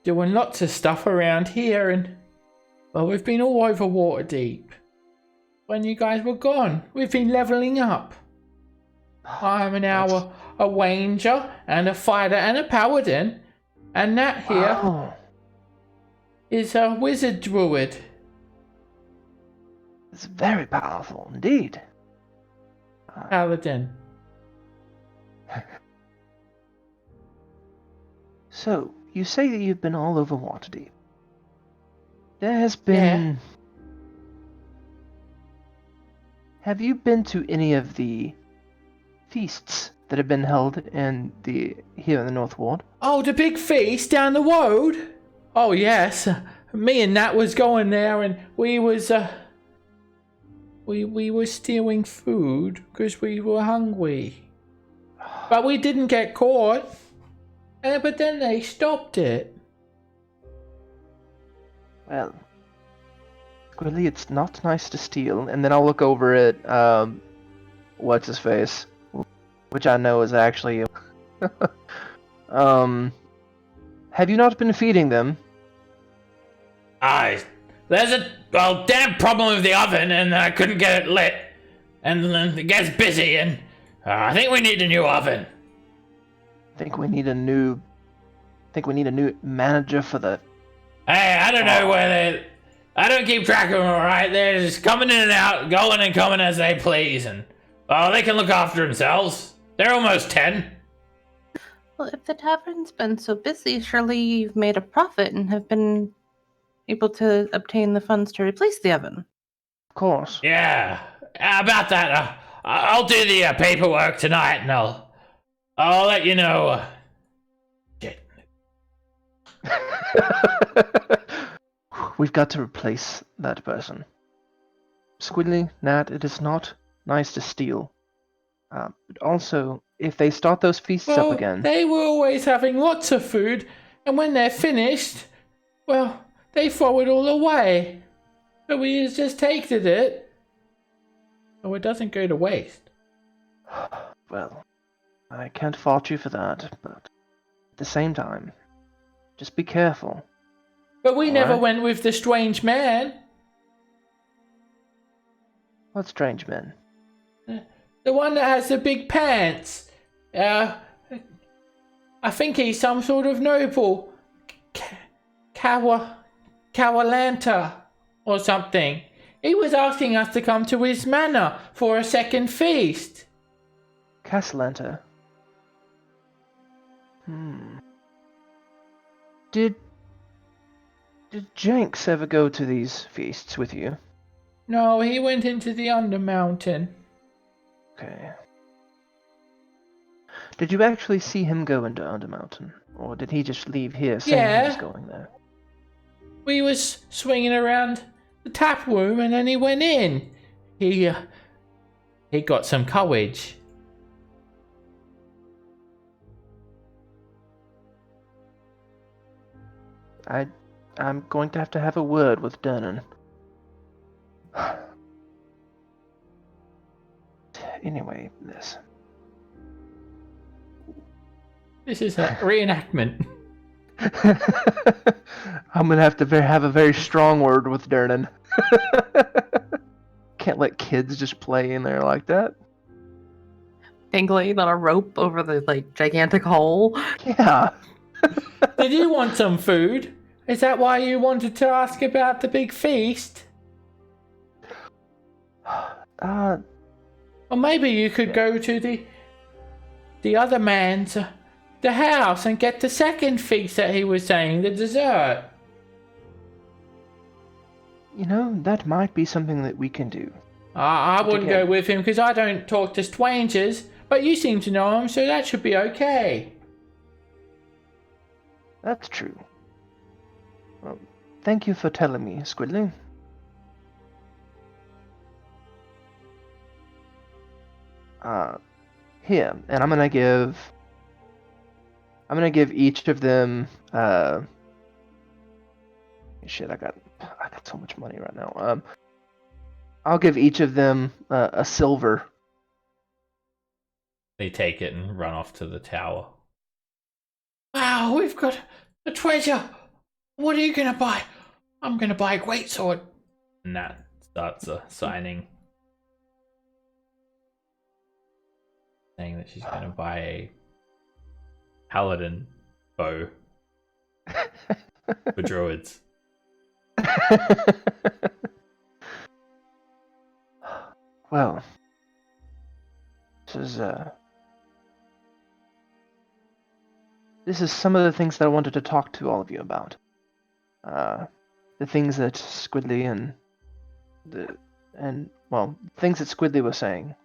doing lots of stuff around here, and well, we've been all over Waterdeep. When you guys were gone, we've been leveling up. I'm now a ranger and a fighter and a paladin, and Nat here is a wizard druid. It's very powerful indeed. Paladin. So, you say that you've been all over Waterdeep. There has been... Have you been to any of the feasts that have been held here in the North Ward? Oh, the big feast down the road? Oh, yes. Me and Nat was going there, and we was, we were stealing food because we were hungry. But we didn't get caught. But then they stopped it. Well, Squidly, it's not nice to steal. And then I'll look over at what's his face, which I know is actually have you not been feeding them? There's a damn problem with the oven, and I couldn't get it lit, and then it gets busy, and I think we need a new oven. Think we need a new manager for the. Hey, I don't know where they. I don't keep track of them, alright? They're just coming in and out, going and coming as they please, and they can look after themselves. They're almost 10. Well, if the tavern's been so busy, surely you've made a profit and have been able to obtain the funds to replace the oven. Of course. Yeah, about that. I'll do the paperwork tonight, and I'll let you know. Shit. We've got to replace that person. Squidly, Nat, it is not nice to steal. But also, if they start those feasts up again. They were always having lots of food, and when they're finished, well, they throw it all away. But we just tasted it, so it doesn't go to waste. Well, I can't fault you for that, but at the same time, just be careful. But we never Alright. went with the strange man. What strange men? The one that has the big pants. I think he's some sort of noble. Kawalanta or something. He was asking us to come to his manor for a second feast. Castellanta. Did Jenks ever go to these feasts with you? No, he went into the Undermountain. Okay. Did you actually see him go into Undermountain? Or did he just leave here saying he was going there? We was swinging around the tap room and then he went in. He got some courage. I'm going to have a word with Dernan. Anyway, This is a reenactment. I'm gonna have to have a very strong word with Dernan. Can't let kids just play in there like that. Dangling on a rope over the gigantic hole. Yeah. Did you want some food? Is that why you wanted to ask about the big feast? Or maybe you could go to the other man's the house and get the second feast that he was saying, the dessert. You know, that might be something that we can do. I wouldn't go with him because I don't talk to strangers, but you seem to know him, so that should be okay. That's true. Well, thank you for telling me, Squidly. Here, and I'm gonna give each of them shit, I got so much money right now. I'll give each of them a silver. They take it and run off to the tower. Wow, we've got a treasure. What are you gonna buy? I'm gonna buy a greatsword. And that starts signing. Saying that she's gonna buy a paladin bow for druids. Well, this is some of the things that I wanted to talk to all of you about. The things that Squidly things that Squidly was saying.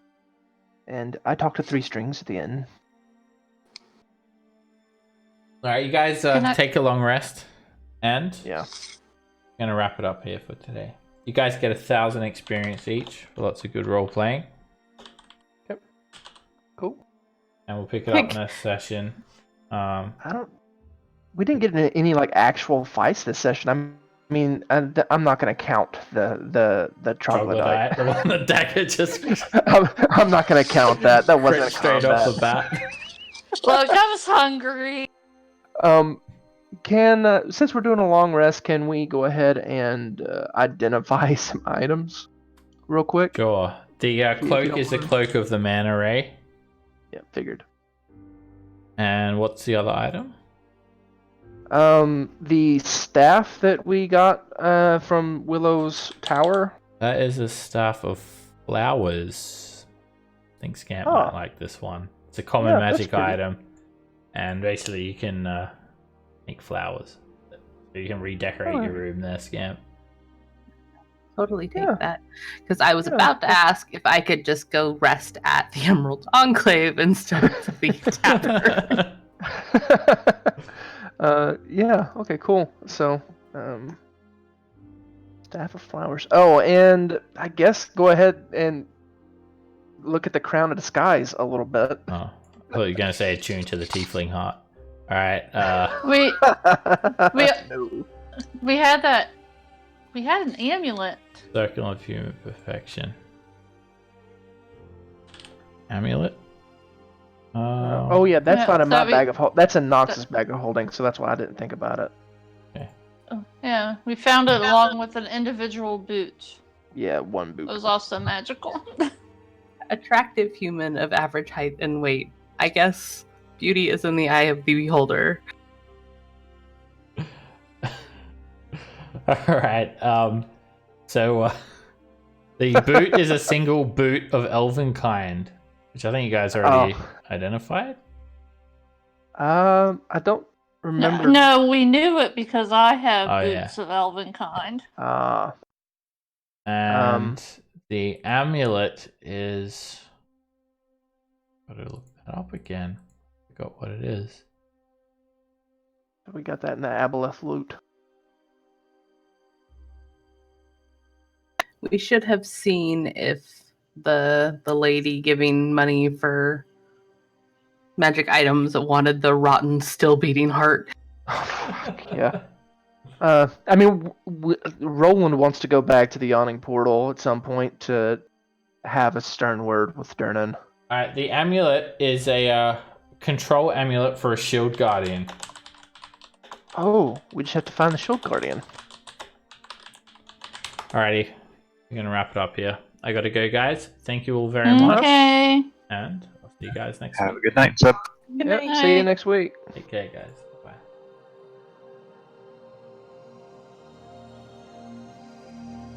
And I talked to Three Strings at the end. Alright, you guys take a long rest. And I'm gonna wrap it up here for today. You guys get 1,000 experience each for lots of good role playing. Yep. Cool. And we'll pick it up next session. We didn't get into any actual fights this session. I mean, I'm not going to count the troglodyte. The one the dagger just I'm not going to count that. That wasn't straight off combat. the bat. Look, I was hungry. Can since we're doing a long rest, can we go ahead and identify some items real quick? Sure. The you cloak don't is the mind. cloak of the mana ray. Yeah, figured. And what's the other item? The staff that we got from Willow's tower. That is a staff of flowers. I think Scamp Oh. might like this one. It's a common Yeah, that's magic pretty. item. And basically you can make flowers. So you can redecorate Oh. your room there, Scamp. Totally take Yeah. that. Because I was Yeah. about to ask if I could just go rest at the Emerald Enclave instead of the tavern. Yeah, okay, cool. So, staff of flowers. Oh, and I guess go ahead and look at the crown of disguise a little bit. Oh, I thought you were going to say attune to the tiefling heart. Alright, We No. we had that. We had an amulet. Circle of Human Perfection. Amulet? Oh yeah, that's Yeah, not in my that we- bag of holding. That's in Nox's bag of holding, so that's why I didn't think about it. Oh, yeah, we found it along with an individual boot. Yeah, one It boot. was also magical. Attractive human of average height and weight. I guess beauty is in the eye of the beholder. Alright, so the boot is a single boot of elven kind, which I think you guys already identified. I don't remember. No, we knew it because I have Oh, yeah. boots of elven kind. And the amulet is... Gotta look that up again. Forgot what it is. We got that in the Aboleth loot. We should have seen if the lady giving money for magic items wanted the rotten, still beating heart. Yeah. I mean, Roland wants to go back to the Yawning Portal at some point to have a stern word with Durnan. Alright, the amulet is a control amulet for a shield guardian. Oh, we just have to find the Shield Guardian. Alrighty, we're gonna wrap it up here. I gotta go, guys. Thank you all very much, Okay. and I'll see you guys next Have a week. good night, Seb. Good Yep, night. see you next week. Take care, guys.